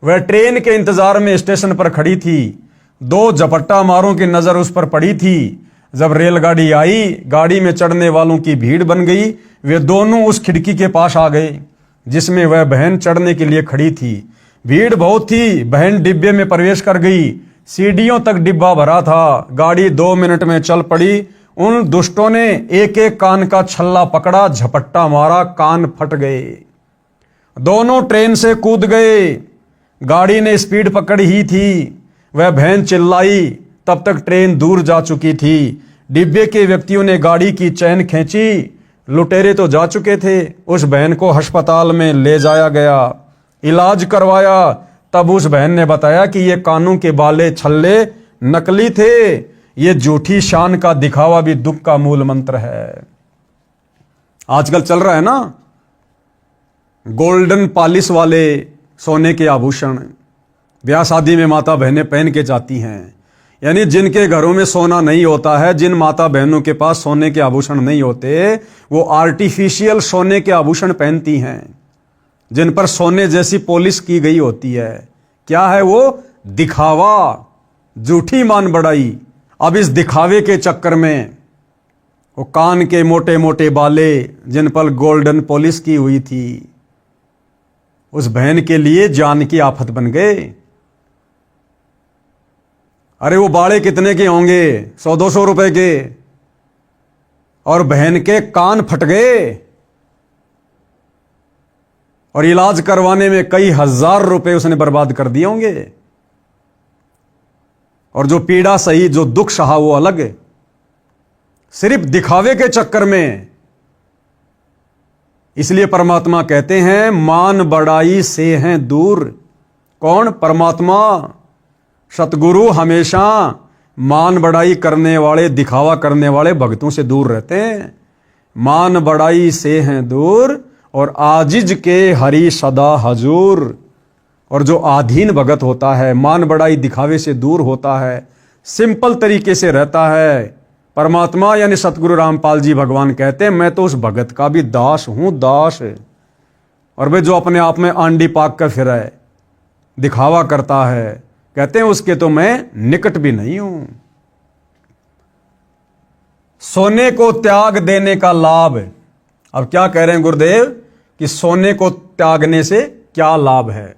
S1: वह ट्रेन के इंतजार में स्टेशन पर खड़ी थी। 2 झपट्टा मारों की नजर उस पर पड़ी थी। जब रेलगाड़ी आई, गाड़ी में चढ़ने वालों की भीड़ बन गई। वे दोनों उस खिड़की के पास आ गए जिसमें वह बहन चढ़ने के लिए खड़ी थी। भीड़ बहुत थी। बहन डिब्बे में प्रवेश कर गई। सीढ़ियों तक डिब्बा भरा था। गाड़ी 2 मिनट में चल पड़ी। उन दुष्टों ने एक एक कान का छल्ला पकड़ा, झपट्टा मारा, कान फट गए। दोनों ट्रेन से कूद गए। गाड़ी ने स्पीड पकड़ी ही थी। वह बहन चिल्लाई, तब तक ट्रेन दूर जा चुकी थी। डिब्बे के व्यक्तियों ने गाड़ी की चैन खींची। लुटेरे तो जा चुके थे। उस बहन को अस्पताल में ले जाया गया, इलाज करवाया। तब उस बहन ने बताया कि ये कानों के बाले छल्ले नकली थे। ये झूठी शान का दिखावा भी दुख का मूल मंत्र है। आजकल चल रहा है ना गोल्डन पॉलिश वाले सोने के आभूषण, ब्याह शादी में माता बहनें पहन के जाती हैं। यानी जिनके घरों में सोना नहीं होता है, जिन माता बहनों के पास सोने के आभूषण नहीं होते, वो आर्टिफिशियल सोने के आभूषण पहनती हैं जिन पर सोने जैसी पॉलिश की गई होती है। क्या है वो? दिखावा, झूठी मान बढ़ाई। अब इस दिखावे के चक्कर में वो कान के मोटे मोटे बाले जिन पर गोल्डन पॉलिश की हुई थी, उस बहन के लिए जान की आफत बन गए। अरे वो बाड़े कितने के होंगे? 100-200 रुपए के, और बहन के कान फट गए और इलाज करवाने में कई हजार रुपए उसने बर्बाद कर दिए होंगे। और जो पीड़ा सही, जो दुख सहा, वो अलग है। सिर्फ दिखावे के चक्कर में। इसलिए परमात्मा कहते हैं मान बढ़ाई से हैं दूर। कौन? परमात्मा। सतगुरु हमेशा मान बढ़ाई करने वाले, दिखावा करने वाले भक्तों से दूर रहते हैं। मान बढ़ाई से हैं दूर और आजिज के हरि सदा हजूर। और जो आधीन भगत होता है, मान बड़ाई दिखावे से दूर होता है, सिंपल तरीके से रहता है, परमात्मा यानी सतगुरु रामपाल जी भगवान कहते हैं मैं तो उस भगत का भी दास हूं, दास। और वे जो अपने आप में आंडी पाक कर फिर है, दिखावा करता है, कहते हैं उसके तो मैं निकट भी नहीं हूं। सोने को त्याग देने का लाभ। अब क्या कह रहे हैं गुरुदेव कि सोने को त्यागने से क्या लाभ है?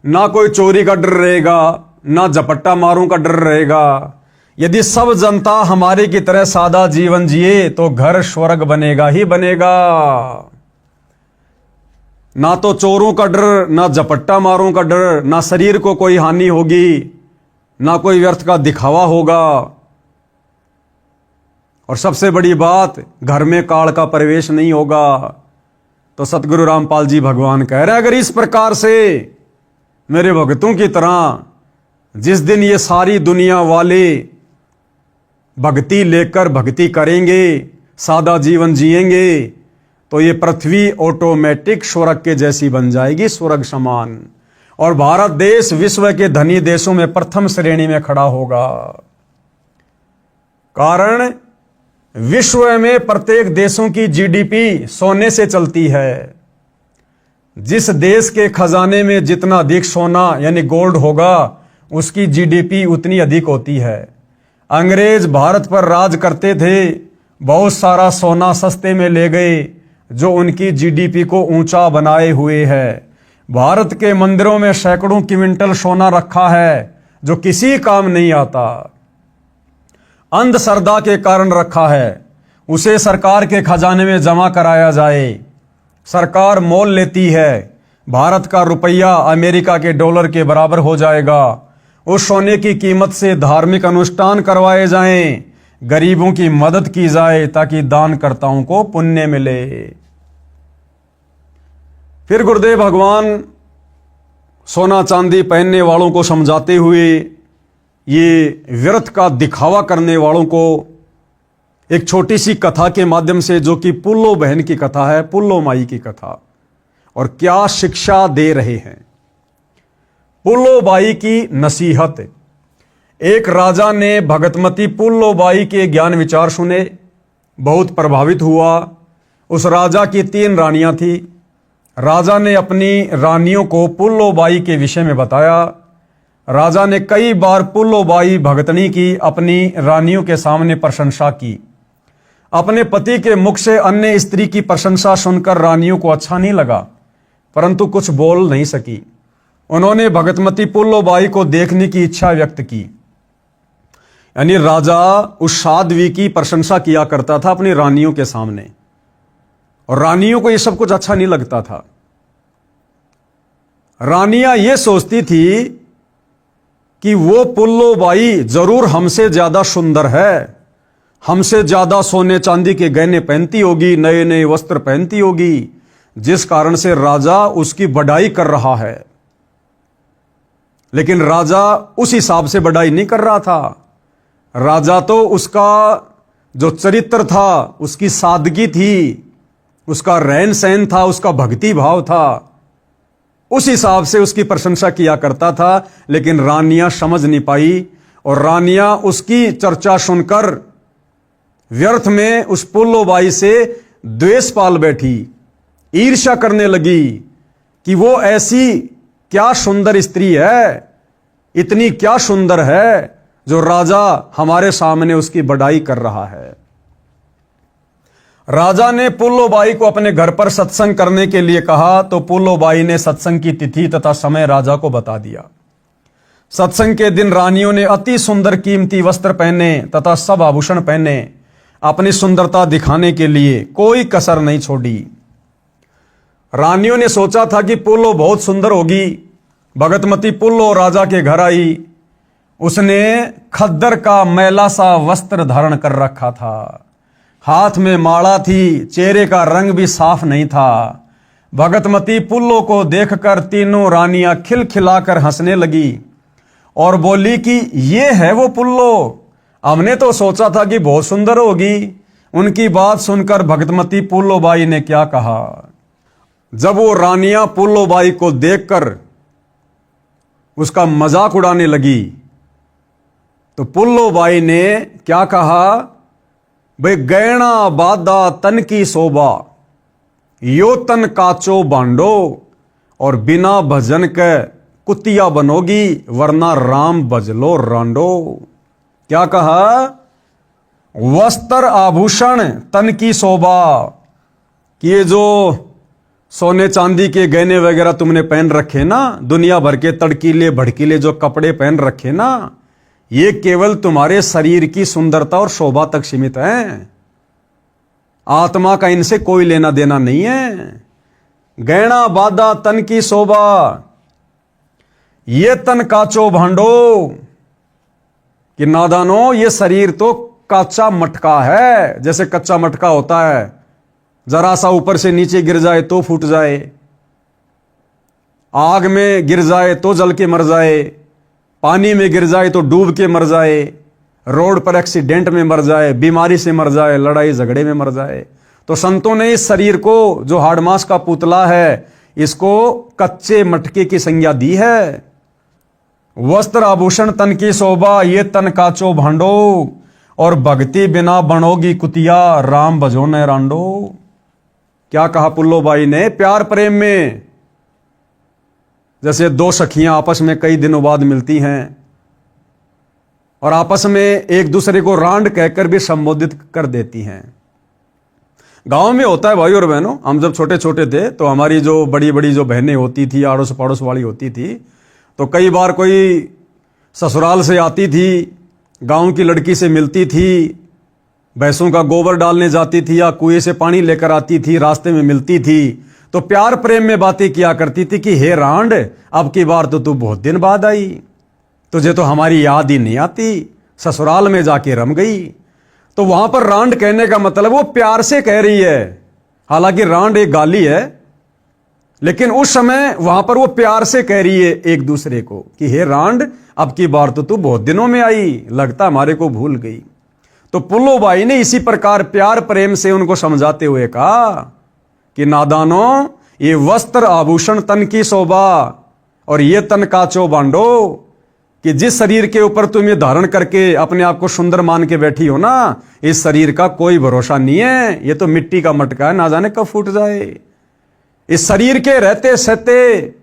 S1: ना कोई चोरी का डर रहेगा, ना झपट्टा मारूं का डर रहेगा। यदि सब जनता हमारे की तरह सादा जीवन जिए तो घर स्वर्ग बनेगा ही बनेगा। ना तो चोरों का डर, ना झपट्टा मारों का डर, ना शरीर को कोई हानि होगी, ना कोई व्यर्थ का दिखावा होगा। और सबसे बड़ी बात, घर में काल का प्रवेश नहीं होगा। तो सतगुरु रामपाल जी भगवान कह रहे हैं अगर इस प्रकार से मेरे भक्तों की तरह जिस दिन ये सारी दुनिया वाले भक्ति लेकर भक्ति करेंगे, सादा जीवन जिएंगे, तो ये पृथ्वी ऑटोमेटिक स्वर्ग के जैसी बन जाएगी, स्वर्ग समान। और भारत देश विश्व के धनी देशों में प्रथम श्रेणी में खड़ा होगा। कारण विश्व में प्रत्येक देशों की जीडीपी सोने से चलती है। जिस देश के खजाने में जितना अधिक सोना यानी गोल्ड होगा, उसकी जीडीपी उतनी अधिक होती है। अंग्रेज भारत पर राज करते थे, बहुत सारा सोना सस्ते में ले गए, जो उनकी जीडीपी को ऊंचा बनाए हुए है। भारत के मंदिरों में सैकड़ों क्विंटल सोना रखा है, जो किसी काम नहीं आता, अंधश्रद्धा के कारण रखा है। उसे सरकार के खजाने में जमा कराया जाए, सरकार मोल लेती है। भारत का रुपया अमेरिका के डॉलर के बराबर हो जाएगा। उस सोने की कीमत से धार्मिक अनुष्ठान करवाए जाएं, गरीबों की मदद की जाए ताकि दानकर्ताओं को पुण्य मिले। फिर गुरुदेव भगवान सोना चांदी पहनने वालों को समझाते हुए ये व्यर्थ का दिखावा करने वालों को एक छोटी सी कथा के माध्यम से, जो कि पुल्लो बहन की कथा है, पुल्लो माई की कथा, और क्या शिक्षा दे रहे हैं। पुल्लो बाई की नसीहत। एक राजा ने भगतमती पुल्लो बाई के ज्ञान विचार सुने, बहुत प्रभावित हुआ। उस राजा की 3 रानियां थी। राजा ने अपनी रानियों को पुल्लो बाई के विषय में बताया। राजा ने कई बार पुल्लो बाई भगतनी की अपनी रानियों के सामने प्रशंसा की। अपने पति के मुख से अन्य स्त्री की प्रशंसा सुनकर रानियों को अच्छा नहीं लगा, परंतु कुछ बोल नहीं सकी। उन्होंने भगतमती पुल्लो बाई को देखने की इच्छा व्यक्त की। यानी राजा उस साध्वी की प्रशंसा किया करता था अपनी रानियों के सामने, और रानियों को यह सब कुछ अच्छा नहीं लगता था। रानियां यह सोचती थी कि वो पुल्लो बाई जरूर हमसे ज्यादा सुंदर है, हमसे ज्यादा सोने चांदी के गहने पहनती होगी, नए नए वस्त्र पहनती होगी, जिस कारण से राजा उसकी बढ़ाई कर रहा है। लेकिन राजा उस हिसाब से बढ़ाई नहीं कर रहा था। राजा तो उसका जो चरित्र था, उसकी सादगी थी, उसका रहन सहन था, उसका भक्ति भाव था, उस हिसाब से उसकी प्रशंसा किया करता था। लेकिन रानियां समझ नहीं पाई, और रानियां उसकी चर्चा सुनकर व्यर्थ में उस पुल्लो बाई से द्वेष पाल बैठी, ईर्ष्या करने लगी कि वो ऐसी क्या सुंदर स्त्री है, इतनी क्या सुंदर है, जो राजा हमारे सामने उसकी बढ़ाई कर रहा है। राजा ने पुल्लो बाई को अपने घर पर सत्संग करने के लिए कहा, तो पुल्लो बाई ने सत्संग की तिथि तथा समय राजा को बता दिया। सत्संग के दिन रानियों ने अति सुंदर कीमती वस्त्र पहने तथा सब आभूषण पहने, अपनी सुंदरता दिखाने के लिए कोई कसर नहीं छोड़ी। रानियों ने सोचा था कि पुल्लो बहुत सुंदर होगी। भगतमती पुल्लो राजा के घर आई। उसने खद्दर का मैला सा वस्त्र धारण कर रखा था, हाथ में माला थी, चेहरे का रंग भी साफ नहीं था। भगतमती पुल्लो को देखकर तीनों रानियां खिलखिलाकर हंसने लगी और बोली कि ये है वो पुल्लो, हमने तो सोचा था कि बहुत सुंदर होगी। उनकी बात सुनकर भगतमती पुल्लो बाई ने क्या कहा, जब वो रानियां पुल्लो बाई को देखकर उसका मजाक उड़ाने लगी। तो पुल्लो बाई ने क्या कहा, भाई गहना बादा तन की शोभा, यो तन काचो बांडो, और बिना भजन के कुतिया बनोगी, वरना राम भजलो रांडो। क्या कहा, वस्त्र आभूषण तन की शोभा, कि ये जो सोने चांदी के गहने वगैरह तुमने पहन रखे ना, दुनिया भर के तड़कीले भड़कीले जो कपड़े पहन रखे ना, ये केवल तुम्हारे शरीर की सुंदरता और शोभा तक सीमित हैं। आत्मा का इनसे कोई लेना देना नहीं है। गहना बादा तन की शोभा, ये तन काचो भांडो, कि नादानो ये शरीर तो काचा मटका है। जैसे कच्चा मटका होता है, जरा सा ऊपर से नीचे गिर जाए तो फूट जाए, आग में गिर जाए तो जल के मर जाए, पानी में गिर जाए तो डूब के मर जाए, रोड पर एक्सीडेंट में मर जाए, बीमारी से मर जाए, लड़ाई झगड़े में मर जाए। तो संतों ने इस शरीर को, जो हाड़मास का पुतला है, इसको कच्चे मटके की संज्ञा दी है। वस्त्र आभूषण तन की शोभा, ये तन काचो भांडो, और भक्ति बिना बनोगी कुतिया, राम भजो न रांडो। क्या कहा पुल्लो बाई ने, प्यार प्रेम में जैसे दो सखियां आपस में कई दिनों बाद मिलती हैं और आपस में एक दूसरे को रांड कहकर भी संबोधित कर देती हैं। गांव में होता है भाई और बहनों, हम जब छोटे छोटे थे तो हमारी जो बड़ी बड़ी जो बहनें होती थी, आड़ोस पड़ोस वाली होती थी, तो कई बार कोई ससुराल से आती थी, गांव की लड़की से मिलती थी, भैंसों का गोबर डालने जाती थी या कुएं से पानी लेकर आती थी, रास्ते में मिलती थी, तो प्यार प्रेम में बातें किया करती थी कि हे रांड, अब की बार तो तू बहुत दिन बाद आई, तुझे तो हमारी याद ही नहीं आती, ससुराल में जाके रम गई। तो वहां पर रांड कहने का मतलब वो प्यार से कह रही है। हालांकि रांड एक गाली है, लेकिन उस समय वहां पर वो प्यार से कह रही है एक दूसरे को कि हे रांड, अब की बार तो तू बहुत दिनों में आई, लगता हमारे को भूल गई। तो पुल्लो बाई ने इसी प्रकार प्यार प्रेम से उनको समझाते हुए कहा कि नादानो, ये वस्त्र आभूषण तन की शोभा और ये तन काचो बांडो, कि जिस शरीर के ऊपर तुम ये धारण करके अपने आप को सुंदर मान के बैठी हो ना, इस शरीर का कोई भरोसा नहीं है, ये तो मिट्टी का मटका है, ना जाने कब फूट जाए। इस शरीर के रहते सहते,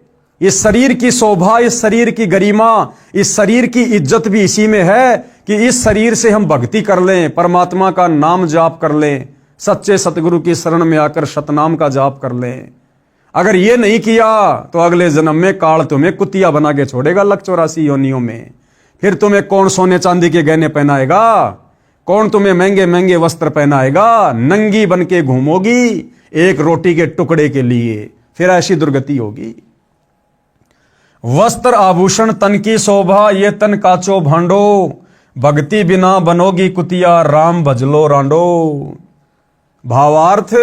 S1: इस शरीर की शोभा, इस शरीर की गरिमा, इस शरीर की इज्जत भी इसी में है कि इस शरीर से हम भक्ति कर लें, परमात्मा का नाम जाप कर लें, सच्चे सतगुरु की शरण में आकर सतनाम का जाप कर लें। अगर ये नहीं किया तो अगले जन्म में काल तुम्हें कुतिया बना के छोड़ेगा, लख 84 योनियों में। फिर तुम्हें कौन सोने चांदी के गहने पहनाएगा, कौन तुम्हें महंगे महंगे वस्त्र पहनाएगा, नंगी बन के घूमोगी एक रोटी के टुकड़े के लिए, फिर ऐसी दुर्गति होगी। वस्त्र आभूषण तन की शोभा, ये तन काचो भांडो, भक्ति बिना बनोगी कुतिया, राम भजलो रांडो। भावार्थ,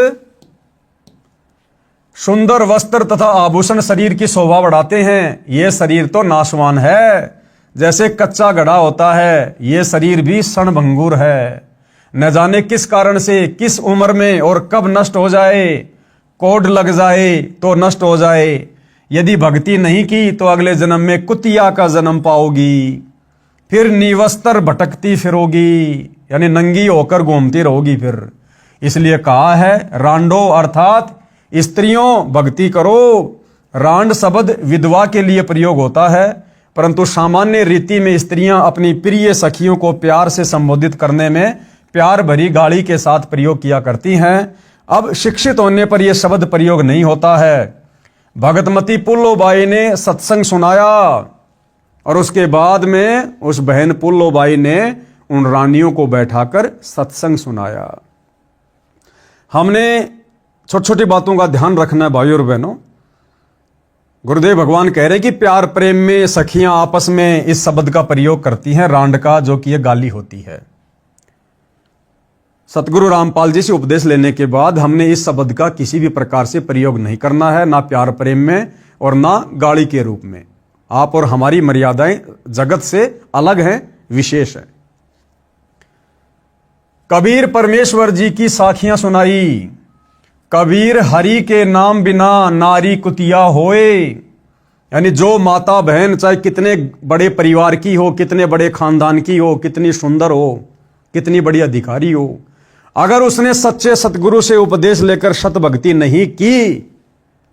S1: सुंदर वस्त्र तथा आभूषण शरीर की शोभा बढ़ाते हैं, ये शरीर तो नाशवान है। जैसे कच्चा घड़ा होता है, ये शरीर भी क्षणभंगुर है, न जाने किस कारण से, किस उम्र में और कब नष्ट हो जाए, कोड लग जाए तो नष्ट हो जाए। यदि भक्ति नहीं की तो अगले जन्म में कुतिया का जन्म पाओगी, फिर निवस्त्र भटकती फिरोगी, यानी नंगी होकर घूमती रहोगी फिर। इसलिए कहा है रांडो, अर्थात स्त्रियों भक्ति करो। रांड शब्द विधवा के लिए प्रयोग होता है, परंतु सामान्य रीति में स्त्रियां अपनी प्रिय सखियों को प्यार से संबोधित करने में प्यार भरी गाली के साथ प्रयोग किया करती हैं। अब शिक्षित होने पर यह शब्द प्रयोग नहीं होता है। भगतमती पुल्लो बाई ने सत्संग सुनाया और उसके बाद में उस बहन पुल्लो बाई ने उन रानियों को बैठाकर सत्संग सुनाया। हमने छोटी छोटी बातों का ध्यान रखना है भाइयों और बहनों। गुरुदेव भगवान कह रहे हैं कि प्यार प्रेम में सखियां आपस में इस शब्द का प्रयोग करती हैं, रांड का, जो कि यह गाली होती है। सतगुरु रामपाल जी से उपदेश लेने के बाद हमने इस शब्द का किसी भी प्रकार से प्रयोग नहीं करना है, ना प्यार प्रेम में और ना गाली के रूप में। आप और हमारी मर्यादाएं जगत से अलग हैं, विशेष हैं। कबीर परमेश्वर जी की साखियां सुनाई। कबीर हरि के नाम बिना नारी कुतिया होए, यानी जो माता बहन चाहे कितने बड़े परिवार की हो, कितने बड़े खानदान की हो, कितनी सुंदर हो, कितनी बड़ी अधिकारी हो, अगर उसने सच्चे सतगुरु से उपदेश लेकर सत भक्ति नहीं की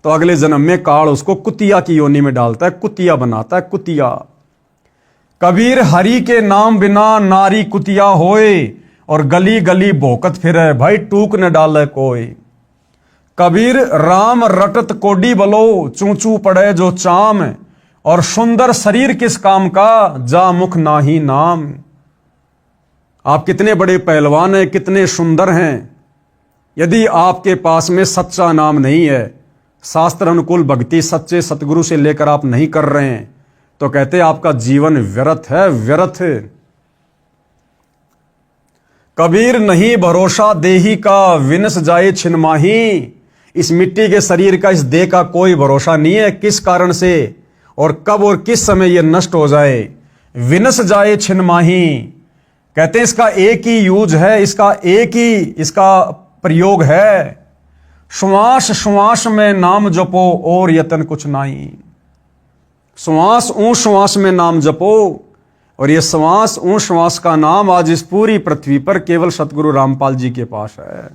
S1: तो अगले जन्म में काल उसको कुतिया की योनि में डालता है, कुतिया बनाता है, कुतिया। कबीर हरि के नाम बिना नारी कुतिया होए, और गली गली भोकत फिरे, भाई टूक न डाले कोई। कबीर राम रटत कोडी बलो, चूचू पड़े जो चाम, और सुंदर शरीर किस काम का, जा मुख नाही नाम। आप कितने बड़े पहलवान हैं, कितने सुंदर हैं, यदि आपके पास में सच्चा नाम नहीं है, शास्त्र अनुकूल भक्ति सच्चे सतगुरु से लेकर आप नहीं कर रहे हैं, तो कहते आपका जीवन व्यर्थ है, व्यर्थ। कबीर नहीं भरोसा देही का, विनस जाए छिनमाही। इस मिट्टी के शरीर का, इस देह का कोई भरोसा नहीं है, किस कारण से और कब और किस समय यह नष्ट हो जाए। विनस जाए छिनमाही, कहते हैं इसका एक ही यूज है, इसका एक ही इसका प्रयोग है। श्वास श्वास में नाम जपो, और यतन कुछ नहीं। श्वास ऊ श्वास में नाम जपो, और ये श्वास ऊ श्वास का नाम आज इस पूरी पृथ्वी पर केवल सतगुरु रामपाल जी के पास है।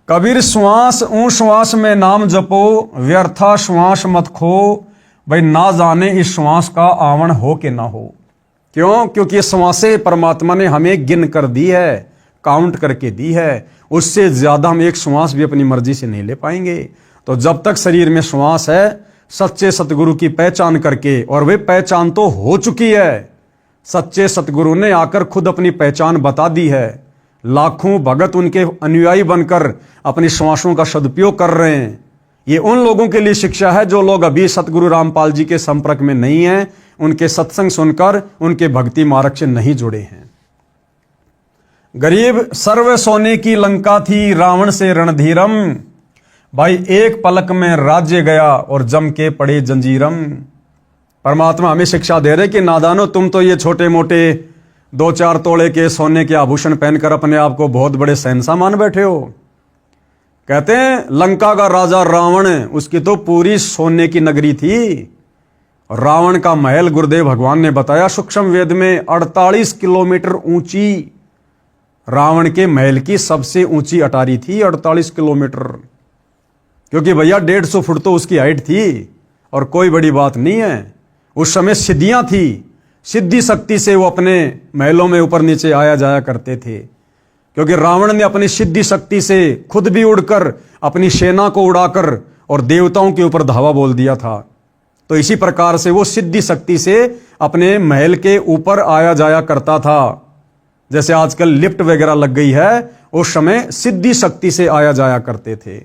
S1: कबीर श्वास ऊ श्वास में नाम जपो, व्यर्था श्वास मत खो, भाई ना जाने इस श्वास का आवन हो कि ना हो। क्यों? क्योंकि ये श्वासें परमात्मा ने हमें गिन कर दी है, काउंट करके दी है, उससे ज्यादा हम एक श्वास भी अपनी मर्जी से नहीं ले पाएंगे। तो जब तक शरीर में श्वास है, सच्चे सतगुरु की पहचान करके, और वे पहचान तो हो चुकी है, सच्चे सतगुरु ने आकर खुद अपनी पहचान बता दी है। लाखों भगत उनके अनुयायी बनकर अपनी श्वासों का सदुपयोग कर रहे हैं। ये उन लोगों के लिए शिक्षा है जो लोग अभी सतगुरु रामपाल जी के संपर्क में नहीं हैं, उनके सत्संग सुनकर उनके भक्ति मार्ग से नहीं जुड़े हैं। गरीब सर्व सोने की लंका थी, रावण से रणधीरम, भाई एक पलक में राज्य गया और जम के पड़े जंजीरम। परमात्मा हमें शिक्षा दे रहे कि नादानो, तुम तो ये छोटे मोटे 2-4 तोड़े के सोने के आभूषण पहनकर अपने आप को बहुत बड़े शहंशाह मान बैठे हो। कहते हैं लंका का राजा रावण, उसकी तो पूरी सोने की नगरी थी। रावण का महल गुरुदेव भगवान ने बताया सूक्ष्म वेद में 48 किलोमीटर ऊंची रावण के महल की सबसे ऊंची अटारी थी, 48 किलोमीटर। क्योंकि भैया 150 फुट तो उसकी हाइट थी, और कोई बड़ी बात नहीं है। उस समय सिद्धियां थी, सिद्धि शक्ति से वो अपने महलों में ऊपर नीचे आया जाया करते थे। क्योंकि रावण ने अपनी सिद्धि शक्ति से खुद भी उड़कर अपनी सेना को उड़ाकर और देवताओं के ऊपर धावा बोल दिया था। तो इसी प्रकार से वो सिद्धि शक्ति से अपने महल के ऊपर आया जाया करता था। जैसे आजकल लिफ्ट वगैरह लग गई है, उस समय सिद्धि शक्ति से आया जाया करते थे।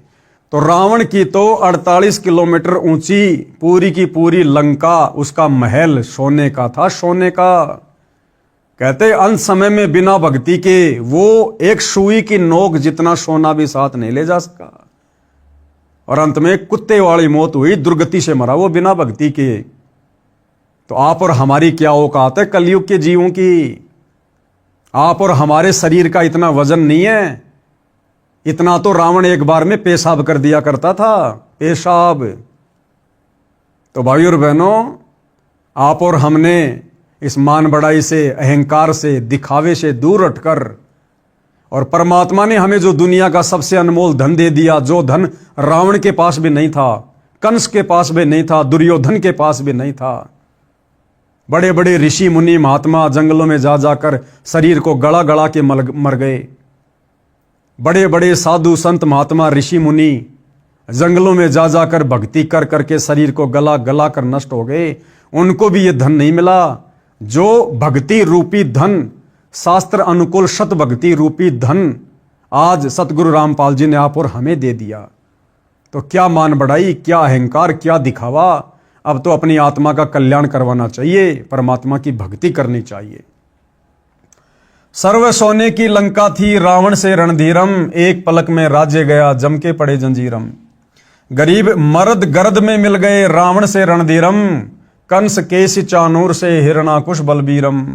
S1: तो रावण की तो 48 किलोमीटर ऊंची पूरी की पूरी लंका, उसका महल सोने का था, सोने का। कहते अंत समय में बिना भक्ति के वो एक सुई की नोक जितना सोना भी साथ नहीं ले जा सका, और अंत में कुत्ते वाली मौत हुई, दुर्गति से मरा वो बिना भक्ति के। तो आप और हमारी क्या औकात है कलयुग के जीवों की? आप और हमारे शरीर का इतना वजन नहीं है। इतना तो रावण एक बार में पेशाब कर दिया करता था, पेशाब। तो भाई और बहनों, आप और हमने इस मान बढ़ाई से, अहंकार से, दिखावे से दूर हटकर, और परमात्मा ने हमें जो दुनिया का सबसे अनमोल धन दे दिया, जो धन रावण के पास भी नहीं था, कंस के पास भी नहीं था, दुर्योधन के पास भी नहीं था। बड़े बड़े ऋषि मुनि महात्मा जंगलों में जा जाकर शरीर को गला गला के मर गए। बड़े बड़े साधु संत महात्मा ऋषि मुनि जंगलों में जा जाकर भक्ति कर करके शरीर को गला गला कर नष्ट हो गए। उनको भी ये धन नहीं मिला जो भक्ति रूपी धन, शास्त्र अनुकूल सत भक्ति रूपी धन आज सतगुरु रामपाल जी ने आप और हमें दे दिया। तो क्या मान बढ़ाई, क्या अहंकार, क्या दिखावा। अब तो अपनी आत्मा का कल्याण करवाना चाहिए, परमात्मा की भक्ति करनी चाहिए। सर्व सोने की लंका थी, रावण से रणधीरम, एक पलक में राज्य गया, जम के पड़े जंजीरम। गरीब मर्द गर्द में मिल गए, रावण से रणधीरम, कंस केश चानूर से हिरणाकुश बलबीरम।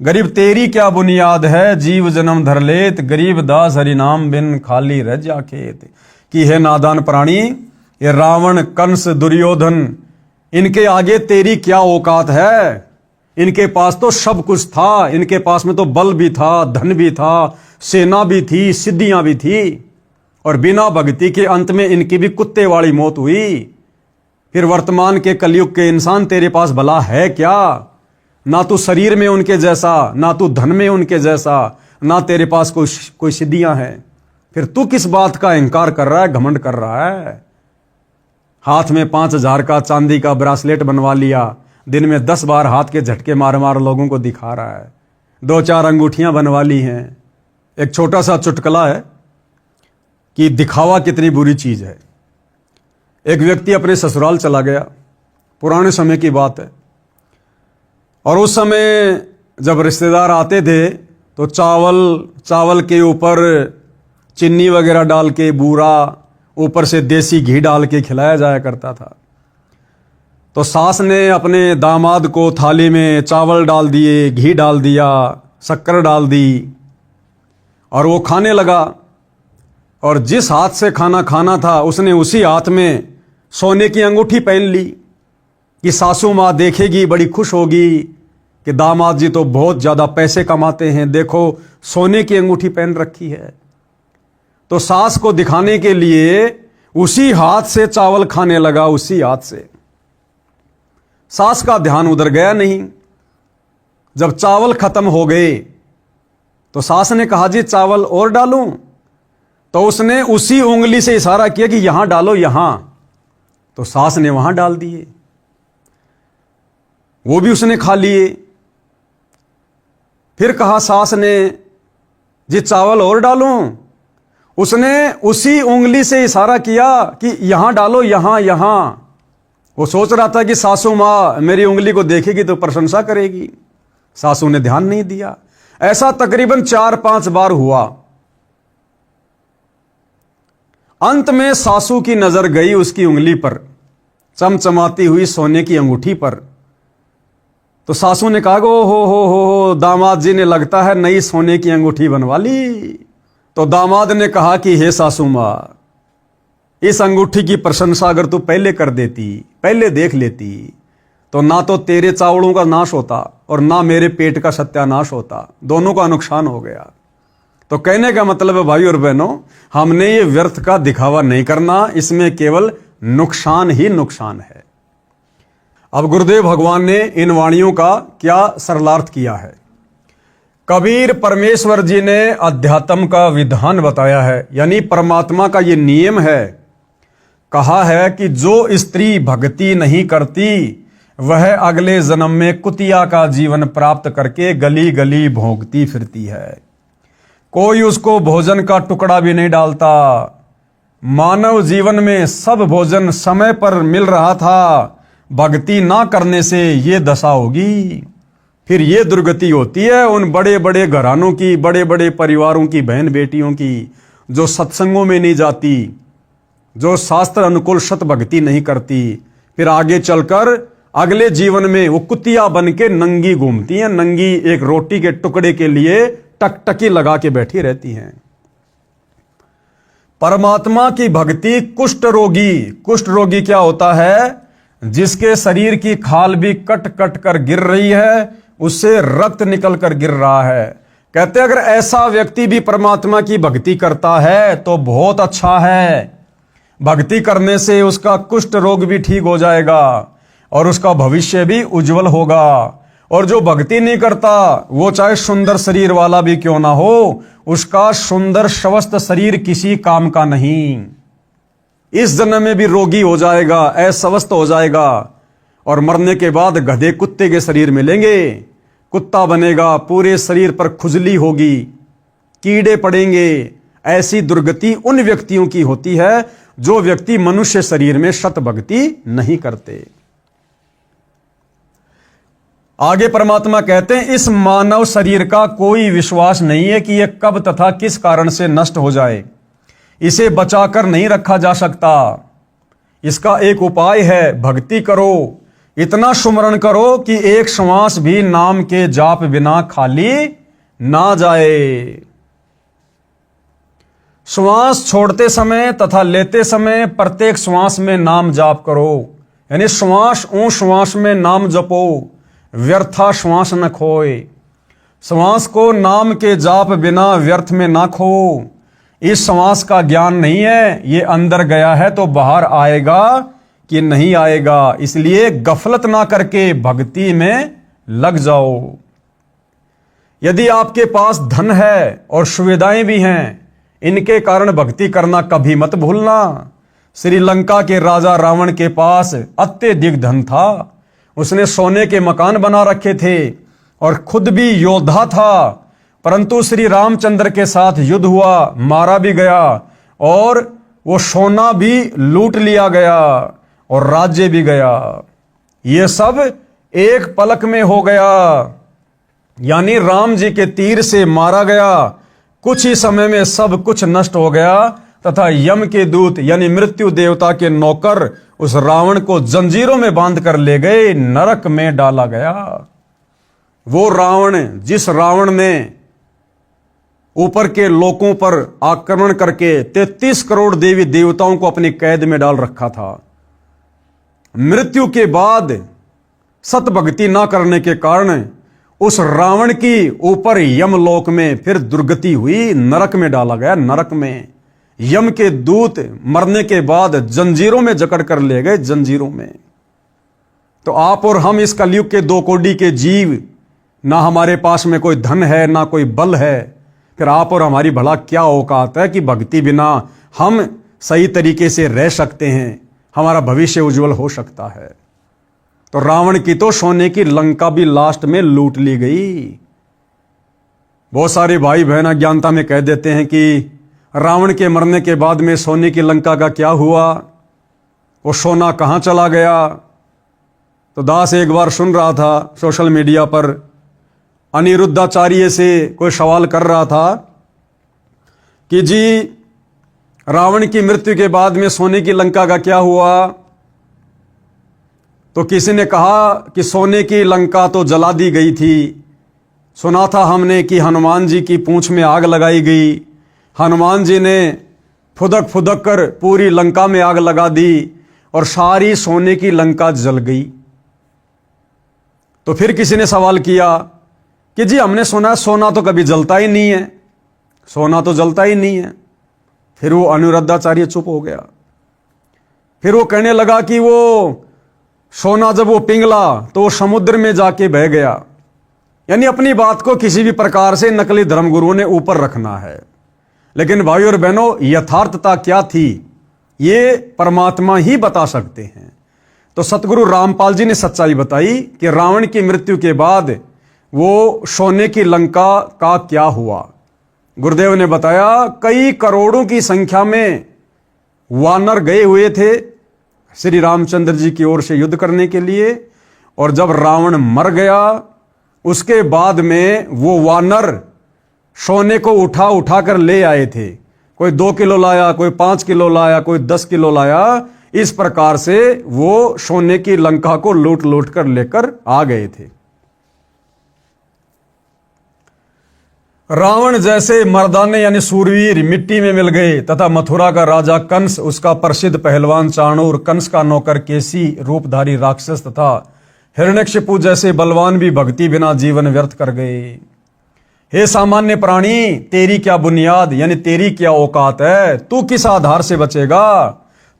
S1: गरीब तेरी क्या बुनियाद है, जीव जन्म धर लेत, गरीब दास हरिनाम बिन खाली रह जा खेत। कि है नादान प्राणी, ये रावण, कंस, दुर्योधन, इनके आगे तेरी क्या औकात है। इनके पास तो सब कुछ था, इनके पास में तो बल भी था, धन भी था, सेना भी थी, सिद्धियां भी थी, और बिना भक्ति के अंत में इनकी भी कुत्ते वाली मौत हुई। फिर वर्तमान के कलयुग के इंसान तेरे पास भला है क्या? ना तू शरीर में उनके जैसा, ना तू धन में उनके जैसा, ना तेरे पास कोई सिद्धियां हैं। फिर तू किस बात का अहंकार कर रहा है, घमंड कर रहा है? हाथ में 5,000 का चांदी का ब्रासलेट बनवा लिया, दिन में 10 बार हाथ के झटके मार मार लोगों को दिखा रहा है। 2-4 अंगूठियां बनवा ली हैं। एक छोटा सा चुटकुला है कि दिखावा कितनी बुरी चीज है। एक व्यक्ति अपने ससुराल चला गया, पुराने समय की बात है, और उस समय जब रिश्तेदार आते थे तो चावल के ऊपर चीनी वगैरह डाल के, बूरा ऊपर से देसी घी डाल के खिलाया जाया करता था। तो सास ने अपने दामाद को थाली में चावल डाल दिए, घी डाल दिया, शक्कर डाल दी, और वो खाने लगा। और जिस हाथ से खाना खाना था उसने उसी हाथ में सोने की अंगूठी पहन ली कि सासू माँ देखेगी, बड़ी खुश होगी कि दामाद जी तो बहुत ज्यादा पैसे कमाते हैं, देखो सोने की अंगूठी पहन रखी है। तो सास को दिखाने के लिए उसी हाथ से चावल खाने लगा, उसी हाथ से। सास का ध्यान उधर गया नहीं। जब चावल खत्म हो गए तो सास ने कहा, जी चावल और डालूं? तो उसने उसी उंगली से इशारा किया कि यहां डालो, यहां। तो सास ने वहां डाल दिए, वो भी उसने खा लिए। फिर कहा सास ने, जी चावल और डालूं? उसने उसी उंगली से इशारा किया कि यहां डालो, यहां यहां। वो सोच रहा था कि सासू मां मेरी उंगली को देखेगी तो प्रशंसा करेगी। सासू ने ध्यान नहीं दिया। ऐसा तकरीबन 4-5 बार हुआ। अंत में सासू की नजर गई उसकी उंगली पर, चमचमाती हुई सोने की अंगूठी पर। तो सासू ने कहा, हो दामाद जी ने लगता है नई सोने की अंगूठी बनवा ली। तो दामाद ने कहा कि हे सासू मां, इस अंगूठी की प्रशंसा अगर तू पहले कर देती, पहले देख लेती, तो ना तो तेरे चावलों का नाश होता और ना मेरे पेट का सत्यानाश होता, दोनों का नुकसान हो गया। तो कहने का मतलब है भाई और बहनों, हमने ये व्यर्थ का दिखावा नहीं करना, इसमें केवल नुकसान ही नुकसान है। अब गुरुदेव भगवान ने इन वाणियों का क्या सरलार्थ किया है। कबीर परमेश्वर जी ने अध्यात्म का विधान बताया है, यानी परमात्मा का ये नियम है। कहा है कि जो स्त्री भक्ति नहीं करती वह अगले जन्म में कुतिया का जीवन प्राप्त करके गली गली भोंकती फिरती है। कोई उसको भोजन का टुकड़ा भी नहीं डालता। मानव जीवन में सब भोजन समय पर मिल रहा था, भक्ति ना करने से ये दशा होगी। फिर ये दुर्गति होती है उन बड़े बड़े घरानों की, बड़े बड़े परिवारों की बहन बेटियों की, जो सत्संगों में नहीं जाती, जो शास्त्र अनुकूल सत भक्ति नहीं करती। फिर आगे चलकर अगले जीवन में वो कुतिया बन के नंगी घूमती हैं, नंगी एक रोटी के टुकड़े के लिए टकटकी लगा के बैठी रहती हैं। परमात्मा की भक्ति कुष्ठ रोगी क्या होता है? जिसके शरीर की खाल भी कट कट कर गिर रही है, उससे रक्त निकल कर गिर रहा है। कहते अगर ऐसा व्यक्ति भी परमात्मा की भक्ति करता है तो बहुत अच्छा है। भक्ति करने से उसका कुष्ठ रोग भी ठीक हो जाएगा और उसका भविष्य भी उज्जवल होगा। और जो भक्ति नहीं करता वो चाहे सुंदर शरीर वाला भी क्यों ना हो, उसका सुंदर स्वस्थ शरीर किसी काम का नहीं। इस जन्म में भी रोगी हो जाएगा, अस्वस्थ हो जाएगा, और मरने के बाद गधे कुत्ते के शरीर मिलेंगे, कुत्ता बनेगा, पूरे शरीर पर खुजली होगी, कीड़े पड़ेंगे। ऐसी दुर्गति उन व्यक्तियों की होती है जो व्यक्ति मनुष्य शरीर में सत भक्ति नहीं करते। आगे परमात्मा कहते हैं इस मानव शरीर का कोई विश्वास नहीं है कि यह कब तथा किस कारण से नष्ट हो जाए। इसे बचाकर नहीं रखा जा सकता। इसका एक उपाय है, भक्ति करो, इतना सुमरण करो कि एक श्वास भी नाम के जाप बिना खाली ना जाए। श्वास छोड़ते समय तथा लेते समय प्रत्येक श्वास में नाम जाप करो। यानी श्वास ऊ श्वास में नाम जपो, व्यर्था श्वास न खोए। श्वास को नाम के जाप बिना व्यर्थ में ना खो। इस श्वास का ज्ञान नहीं है, ये अंदर गया है तो बाहर आएगा कि नहीं आएगा। इसलिए गफलत ना करके भक्ति में लग जाओ। यदि आपके पास धन है और सुविधाएं भी हैं, इनके कारण भक्ति करना कभी मत भूलना। श्रीलंका के राजा रावण के पास अत्यधिक धन था। उसने सोने के मकान बना रखे थे और खुद भी योद्धा था, परंतु श्री रामचंद्र के साथ युद्ध हुआ, मारा भी गया और वो सोना भी लूट लिया गया और राज्य भी गया। ये सब एक पलक में हो गया। यानी राम जी के तीर से मारा गया, कुछ ही समय में सब कुछ नष्ट हो गया तथा यम के दूत यानी मृत्यु देवता के नौकर उस रावण को जंजीरों में बांध कर ले गए, नरक में डाला गया। वो रावण, जिस रावण ने ऊपर के लोकों पर आक्रमण करके 33 करोड़ देवी देवताओं को अपनी कैद में डाल रखा था, मृत्यु के बाद सत भक्ति ना करने के कारण उस रावण की ऊपर यमलोक में फिर दुर्गति हुई, नरक में डाला गया। नरक में यम के दूत मरने के बाद जंजीरों में जकड़ कर ले गए, जंजीरों में। तो आप और हम इस कलयुग के दो कोटि के जीव, ना हमारे पास में कोई धन है ना कोई बल है, फिर आप और हमारी भला क्या औकात है कि भक्ति बिना हम सही तरीके से रह सकते हैं, हमारा भविष्य उज्जवल हो सकता है। तो रावण की तो सोने की लंका भी लास्ट में लूट ली गई। बहुत सारे भाई बहन अज्ञानता में कह देते हैं कि रावण के मरने के बाद में सोने की लंका का क्या हुआ, वो सोना कहां चला गया। तो दास एक बार सुन रहा था सोशल मीडिया पर, अनिरुद्धाचार्य से कोई सवाल कर रहा था कि जी रावण की मृत्यु के बाद में सोने की लंका का क्या हुआ। तो किसी ने कहा कि सोने की लंका तो जला दी गई थी। सुना था हमने कि हनुमान जी की पूंछ में आग लगाई गई, हनुमान जी ने फुदक फुदक कर पूरी लंका में आग लगा दी और सारी सोने की लंका जल गई। तो फिर किसी ने सवाल किया कि जी हमने सुना सोना तो कभी जलता ही नहीं है, सोना तो जलता ही नहीं है। फिर वो अनिरुद्धाचार्य चुप हो गया। फिर वो कहने लगा कि वो सोना जब वो पिघला तो वो समुद्र में जाके बह गया। यानी अपनी बात को किसी भी प्रकार से नकली धर्मगुरुओं ने ऊपर रखना है, लेकिन भाइयों और बहनों यथार्थता क्या थी ये परमात्मा ही बता सकते हैं। तो सतगुरु रामपाल जी ने सच्चाई बताई कि रावण की मृत्यु के बाद वो सोने की लंका का क्या हुआ। गुरुदेव ने बताया कई करोड़ों की संख्या में वानर गए हुए थे श्री रामचंद्र जी की ओर से युद्ध करने के लिए, और जब रावण मर गया उसके बाद में वो वानर सोने को उठा उठा कर ले आए थे। कोई 2 किलो लाया, कोई 5 किलो लाया, कोई 10 किलो लाया। इस प्रकार से वो सोने की लंका को लूट लूट कर लेकर आ गए थे। रावण जैसे मर्दाने यानी सूरवीर मिट्टी में मिल गए तथा मथुरा का राजा कंस, उसका प्रसिद्ध पहलवान चाणूर, कंस का नौकर केसी रूपधारी राक्षस तथा हिरण्यकशिपु जैसे बलवान भी भक्ति बिना जीवन व्यर्थ कर गए। हे सामान्य प्राणी, तेरी क्या बुनियाद यानी तेरी क्या औकात है? तू किस आधार से बचेगा?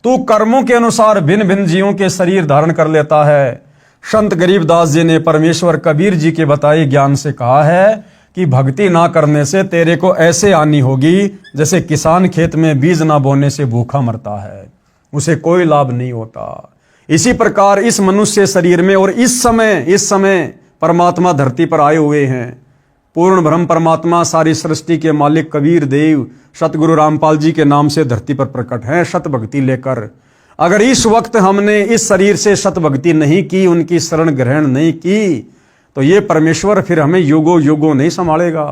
S1: तू कर्मों के अनुसार भिन्न भिन्न जीवों के शरीर धारण कर लेता है। संत गरीबदास जी ने परमेश्वर कबीर जी के बताए ज्ञान से कहा है कि भक्ति ना करने से तेरे को ऐसे हानि होगी जैसे किसान खेत में बीज ना बोने से भूखा मरता है, उसे कोई लाभ नहीं होता। इसी प्रकार इस मनुष्य शरीर में और इस समय परमात्मा धरती पर आए हुए हैं। पूर्ण ब्रह्म परमात्मा सारी सृष्टि के मालिक कबीर देव सतगुरु रामपाल जी के नाम से धरती पर प्रकट हैं सत भक्ति लेकर। अगर इस वक्त हमने इस शरीर से सत भक्ति नहीं की, उनकी शरण ग्रहण नहीं की, तो ये परमेश्वर फिर हमें युगों युगों नहीं संभालेगा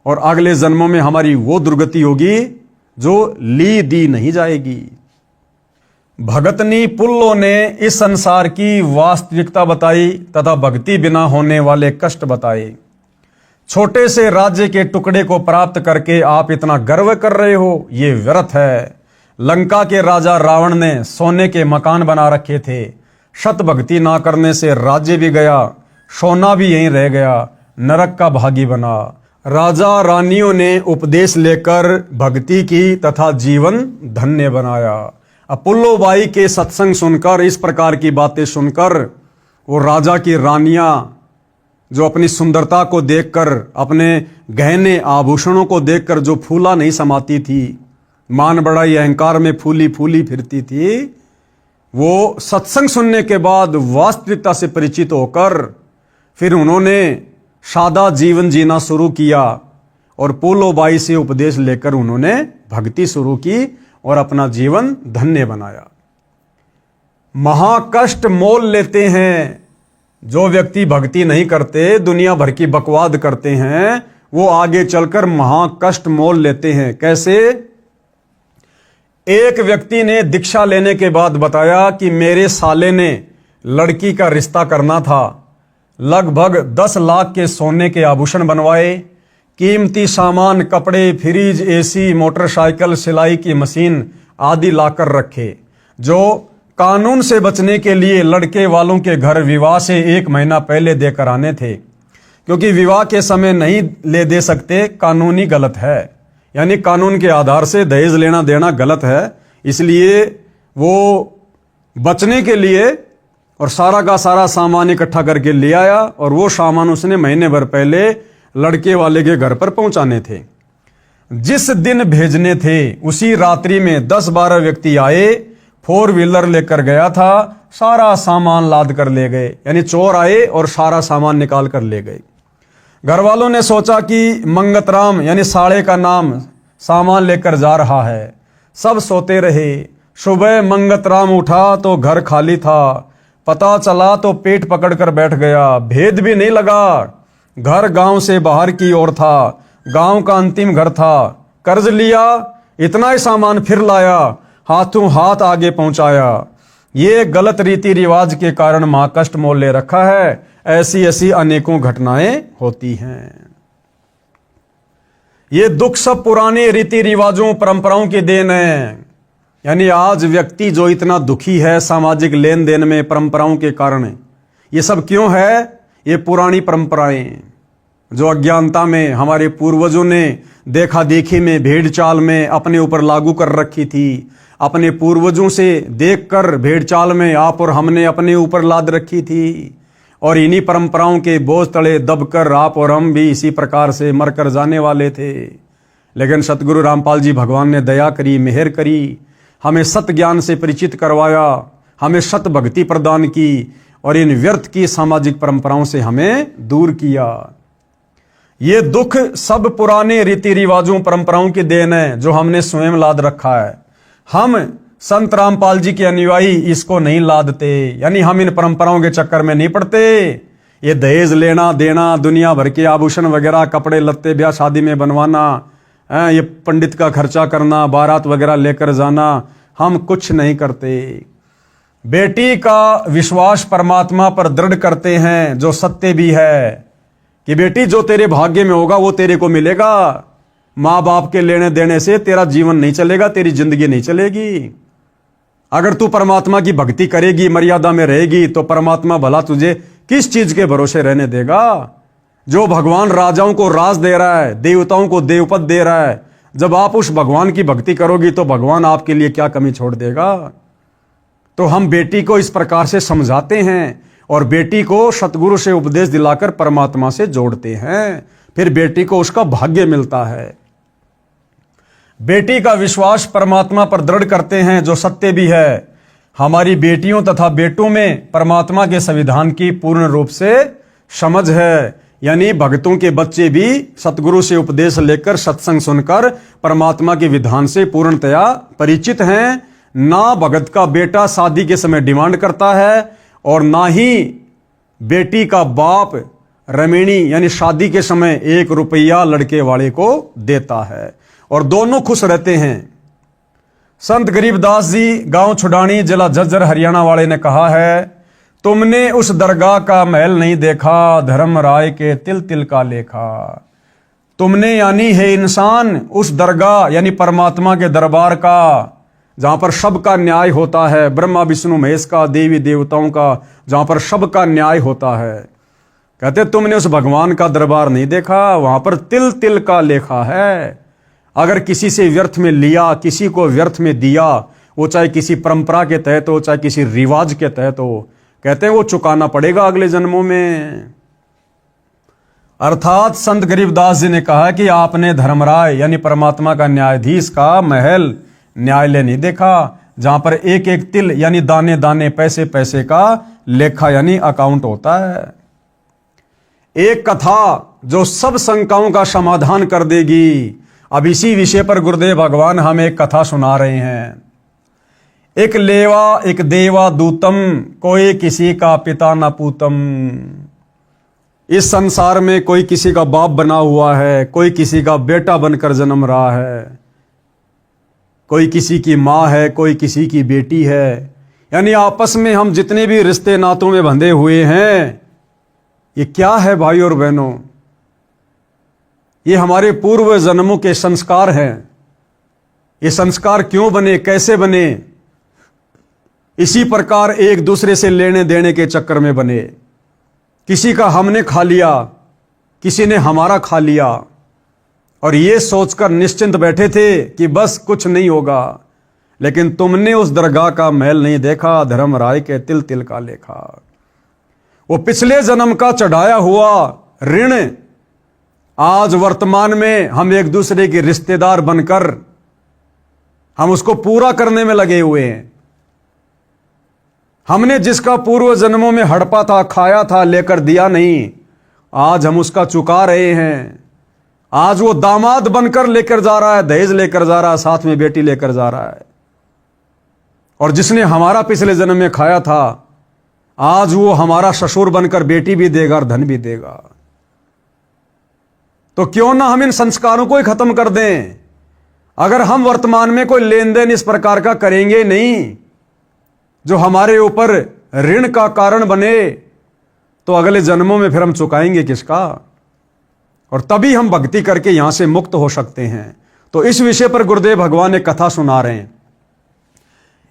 S1: और अगले जन्मों में हमारी वो दुर्गति होगी जो ली दी नहीं जाएगी। भगतनी पुल्लों ने इस संसार की वास्तविकता बताई तथा भक्ति बिना होने वाले कष्ट बताए। छोटे से राज्य के टुकड़े को प्राप्त करके आप इतना गर्व कर रहे हो, ये व्यर्थ है। लंका के राजा रावण ने सोने के मकान बना रखे थे। शत भक्ति ना करने से राज्य भी गया, सोना भी यहीं रह गया, नरक का भागी बना। राजा रानियों ने उपदेश लेकर भक्ति की तथा जीवन धन्य बनाया। अपुल्लो बाई के सत्संग सुनकर, इस प्रकार की बातें सुनकर, वो राजा की रानियां जो अपनी सुंदरता को देखकर, अपने गहने आभूषणों को देखकर जो फूला नहीं समाती थी, मान बड़ाई अहंकार में फूली फूली फिरती थी, वो सत्संग सुनने के बाद वास्तविकता से परिचित होकर फिर उन्होंने सादा जीवन जीना शुरू किया और पोलो बाई से उपदेश लेकर उन्होंने भक्ति शुरू की और अपना जीवन धन्य बनाया। महाकष्ट मोल लेते हैं जो व्यक्ति भक्ति नहीं करते, दुनिया भर की बकवाद करते हैं, वो आगे चलकर महाकष्ट मोल लेते हैं। कैसे? एक व्यक्ति ने दीक्षा लेने के बाद बताया कि मेरे साले ने लड़की का रिश्ता करना था, लगभग 10 लाख के सोने के आभूषण बनवाए, कीमती सामान, कपड़े, फ्रिज, एसी, मोटरसाइकिल, सिलाई की मशीन आदि लाकर रखे, जो कानून से बचने के लिए लड़के वालों के घर विवाह से 1 महीना पहले देकर आने थे, क्योंकि विवाह के समय नहीं ले दे सकते, कानूनी गलत है, यानी कानून के आधार से दहेज लेना देना गलत है। इसलिए वो बचने के लिए और सारा का सारा सामान इकट्ठा करके ले आया और वो सामान उसने महीने भर पहले लड़के वाले के घर पर पहुंचाने थे। जिस दिन भेजने थे उसी रात्रि में 10-12 व्यक्ति आए, 4 व्हीलर लेकर गया था, सारा सामान लाद कर ले गए, यानी चोर आए और सारा सामान निकाल कर ले गए। घर वालों ने सोचा कि मंगतराम यानी साले का नाम सामान लेकर जा रहा है, सब सोते रहे। सुबह मंगतराम उठा तो घर खाली था, पता चला तो पेट पकड़कर बैठ गया, भेद भी नहीं लगा। घर गांव से बाहर की ओर था, गांव का अंतिम घर था, कर्ज लिया, इतना ही सामान फिर लाया, हाथों हाथ आगे पहुंचाया। ये गलत रीति रिवाज के कारण महाकष्ट मोल ले रखा है। ऐसी ऐसी अनेकों घटनाएं होती हैं। ये दुख सब पुराने रीति रिवाजों परंपराओं की देन है। यानी आज व्यक्ति जो इतना दुखी है सामाजिक लेन देन में परंपराओं के कारण, ये सब क्यों है? ये पुरानी परंपराएं जो अज्ञानता में हमारे पूर्वजों ने देखा देखी में, भेड़ चाल में अपने ऊपर लागू कर रखी थी। अपने पूर्वजों से देखकर भेड़ चाल में आप और हमने अपने ऊपर लाद रखी थी और इन्हीं परंपराओं के बोझ तले दबकर आप और हम भी इसी प्रकार से मरकर जाने वाले थे। लेकिन सतगुरु रामपाल जी भगवान ने दया करी, मेहर करी, हमें सत ज्ञान से परिचित करवाया, हमें सत भक्ति प्रदान की और इन व्यर्थ की सामाजिक परंपराओं से हमें दूर किया। ये दुख सब पुराने रीति रिवाजों परंपराओं की देन है जो हमने स्वयं लाद रखा है। हम संत रामपाल जी के अनुयायी इसको नहीं लादते, यानी हम इन परंपराओं के चक्कर में नहीं पड़ते। ये दहेज लेना देना, दुनिया भर के आभूषण वगैरह, कपड़े लत्ते ब्याह शादी में बनवाना, ये पंडित का खर्चा करना, बारात वगैरह लेकर जाना, हम कुछ नहीं करते। बेटी का विश्वास परमात्मा पर दृढ़ करते हैं जो सत्य भी है कि बेटी जो तेरे भाग्य में होगा वो तेरे को मिलेगा। माँ बाप के लेने देने से तेरा जीवन नहीं चलेगा, तेरी जिंदगी नहीं चलेगी। अगर तू परमात्मा की भक्ति करेगी, मर्यादा में रहेगी, तो परमात्मा भला तुझे किस चीज के भरोसे रहने देगा? जो भगवान राजाओं को राज दे रहा है, देवताओं को देवपद दे रहा है, जब आप उस भगवान की भक्ति करोगी तो भगवान आपके लिए क्या कमी छोड़ देगा? तो हम बेटी को इस प्रकार से समझाते हैं और बेटी को सतगुरु से उपदेश दिलाकर परमात्मा से जोड़ते हैं, फिर बेटी को उसका भाग्य मिलता है। बेटी का विश्वास परमात्मा पर दृढ़ करते हैं जो सत्य भी है। हमारी बेटियों तथा बेटों में परमात्मा के संविधान की पूर्ण रूप से समझ है, यानी भक्तों के बच्चे भी सतगुरु से उपदेश लेकर सत्संग सुनकर परमात्मा के विधान से पूर्णतया परिचित हैं। ना भगत का बेटा शादी के समय डिमांड करता है और ना ही बेटी का बाप रमणी यानी शादी के समय 1 रुपया लड़के वाले को देता है और दोनों खुश रहते हैं। संत गरीबदास जी गांव छुडानी जिला झज्जर हरियाणा वाले ने कहा है, तुमने उस दरगाह का महल नहीं देखा, धर्म राय के तिल तिल का लेखा। तुमने यानी है इंसान उस दरगाह यानी परमात्मा के दरबार का जहां पर सबका न्याय होता है, ब्रह्मा विष्णु महेश का, देवी देवताओं का, जहां पर सबका न्याय होता है। कहते तुमने उस भगवान का दरबार नहीं देखा, वहां पर तिल तिल का लेखा है। अगर किसी से व्यर्थ में लिया, किसी को व्यर्थ में दिया, वो चाहे किसी परंपरा के तहत हो, चाहे किसी रिवाज के तहत हो, कहते हैं वो चुकाना पड़ेगा अगले जन्मों में। अर्थात संत गरीबदास जी ने कहा कि आपने धर्मराय यानी परमात्मा का न्यायाधीश का महल न्यायालय नहीं देखा, जहां पर एक एक तिल यानी दाने दाने पैसे पैसे का लेखा यानी अकाउंट होता है। एक कथा जो सब शंकाओं का समाधान कर देगी। अब इसी विषय पर गुरुदेव भगवान हमें एक कथा सुना रहे हैं। एक लेवा एक देवा दूतम, कोई किसी का पिता न पूतम। इस संसार में कोई किसी का बाप बना हुआ है, कोई किसी का बेटा बनकर जन्म रहा है, कोई किसी की माँ है, कोई किसी की बेटी है। यानी आपस में हम जितने भी रिश्ते नातों में बंधे हुए हैं, ये क्या है भाई और बहनों? ये हमारे पूर्व जन्मों के संस्कार हैं। ये संस्कार क्यों बने, कैसे बने? इसी प्रकार एक दूसरे से लेने देने के चक्कर में बने। किसी का हमने खा लिया, किसी ने हमारा खा लिया, और ये सोचकर निश्चिंत बैठे थे कि बस कुछ नहीं होगा। लेकिन तुमने उस दरगाह का महल नहीं देखा, धर्मराय के तिल तिल का लेखा। वो पिछले जन्म का चढ़ाया हुआ ऋण आज वर्तमान में हम एक दूसरे के रिश्तेदार बनकर हम उसको पूरा करने में लगे हुए हैं। हमने जिसका पूर्व जन्मों में हड़पा था, खाया था, लेकर दिया नहीं, आज हम उसका चुका रहे हैं। आज वो दामाद बनकर लेकर जा रहा है, दहेज लेकर जा रहा है, साथ में बेटी लेकर जा रहा है। और जिसने हमारा पिछले जन्म में खाया था, आज वो हमारा ससुर बनकर बेटी भी देगा और धन भी देगा। तो क्यों ना हम इन संस्कारों को ही खत्म कर दें। अगर हम वर्तमान में कोई लेन देन इस प्रकार का करेंगे नहीं जो हमारे ऊपर ऋण का कारण बने, तो अगले जन्मों में फिर हम चुकाएंगे किसका? और तभी हम भक्ति करके यहां से मुक्त हो सकते हैं। तो इस विषय पर गुरुदेव भगवान एक कथा सुना रहे हैं।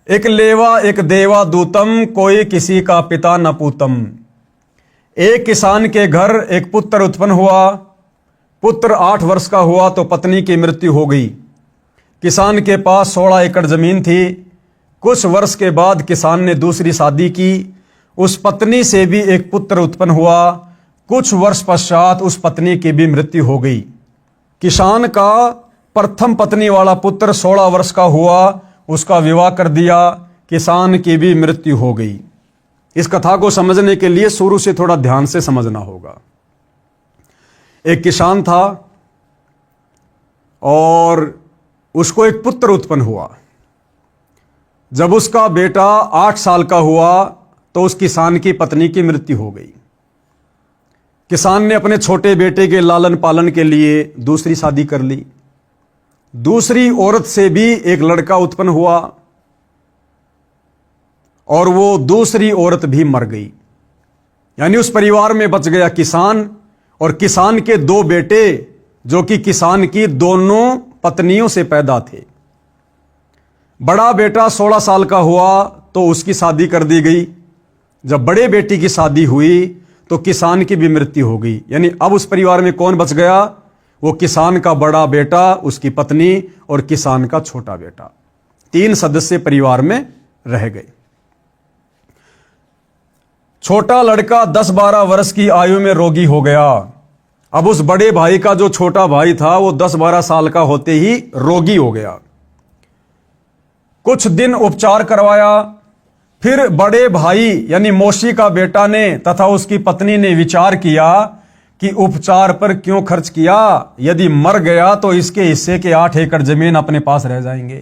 S1: एक लेवा एक देवा दूतम, कोई किसी का पिता न पूतम। एक किसान के घर एक पुत्र उत्पन्न हुआ। पुत्र 8 वर्ष का हुआ तो पत्नी की मृत्यु हो गई। किसान के पास 16 एकड़ जमीन थी। कुछ वर्ष के बाद किसान ने दूसरी शादी की। उस पत्नी से भी एक पुत्र उत्पन्न हुआ। कुछ वर्ष पश्चात उस पत्नी की भी मृत्यु हो गई। किसान का प्रथम पत्नी वाला पुत्र 16 वर्ष का हुआ, उसका विवाह कर दिया। किसान की भी मृत्यु हो गई। इस कथा को समझने के लिए शुरू से थोड़ा ध्यान से समझना होगा। एक किसान था और उसको एक पुत्र उत्पन्न हुआ। जब उसका बेटा 8 साल का हुआ तो उस किसान की पत्नी की मृत्यु हो गई। किसान ने अपने छोटे बेटे के लालन पालन के लिए दूसरी शादी कर ली। दूसरी औरत से भी एक लड़का उत्पन्न हुआ और वो दूसरी औरत भी मर गई। यानी उस परिवार में बच गया किसान और किसान के 2 बेटे, जो कि किसान की दोनों पत्नियों से पैदा थे। बड़ा बेटा 16 साल का हुआ तो उसकी शादी कर दी गई। जब बड़े बेटी की शादी हुई तो किसान की भी मृत्यु हो गई। यानी अब उस परिवार में कौन बच गया? वो किसान का बड़ा बेटा, उसकी पत्नी और किसान का छोटा बेटा। 3 सदस्य परिवार में रह गए। छोटा लड़का 10-12 वर्ष की आयु में रोगी हो गया। अब उस बड़े भाई का जो छोटा भाई था वो 10-12 साल का होते ही रोगी हो गया। कुछ दिन उपचार करवाया। फिर बड़े भाई यानी मौसी का बेटा ने तथा उसकी पत्नी ने विचार किया कि उपचार पर क्यों खर्च किया, यदि मर गया तो इसके हिस्से के 8 एकड़ जमीन अपने पास रह जाएंगे।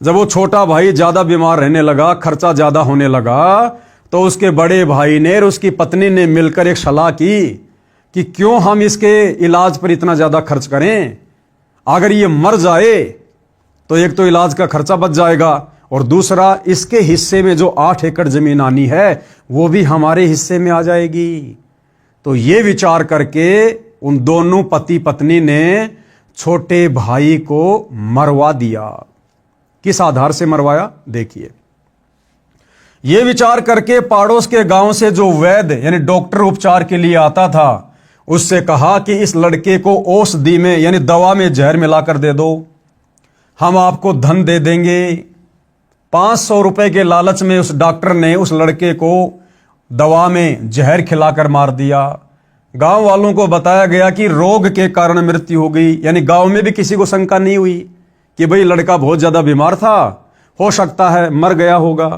S1: जब वो छोटा भाई ज्यादा बीमार रहने लगा, खर्चा ज्यादा होने लगा, तो उसके बड़े भाई ने और उसकी पत्नी ने मिलकर एक सलाह की कि क्यों हम इसके इलाज पर इतना ज्यादा खर्च करें। अगर ये मर जाए तो एक तो इलाज का खर्चा बच जाएगा और दूसरा इसके हिस्से में जो 8 एकड़ जमीन आनी है वो भी हमारे हिस्से में आ जाएगी। तो ये विचार करके उन दोनों पति पत्नी ने छोटे भाई को मरवा दिया। किस आधार से मरवाया देखिए। यह विचार करके पड़ोस के गांव से जो वैद्य यानी डॉक्टर उपचार के लिए आता था, उससे कहा कि इस लड़के को औषधि में यानी दवा में जहर मिलाकर दे दो, हम आपको धन दे देंगे। 500 रुपए के लालच में उस डॉक्टर ने उस लड़के को दवा में जहर खिलाकर मार दिया। गांव वालों को बताया गया कि रोग के कारण मृत्यु हो गई, यानी गांव में भी किसी को शंका नहीं हुई कि भाई लड़का बहुत ज्यादा बीमार था, हो सकता है मर गया होगा।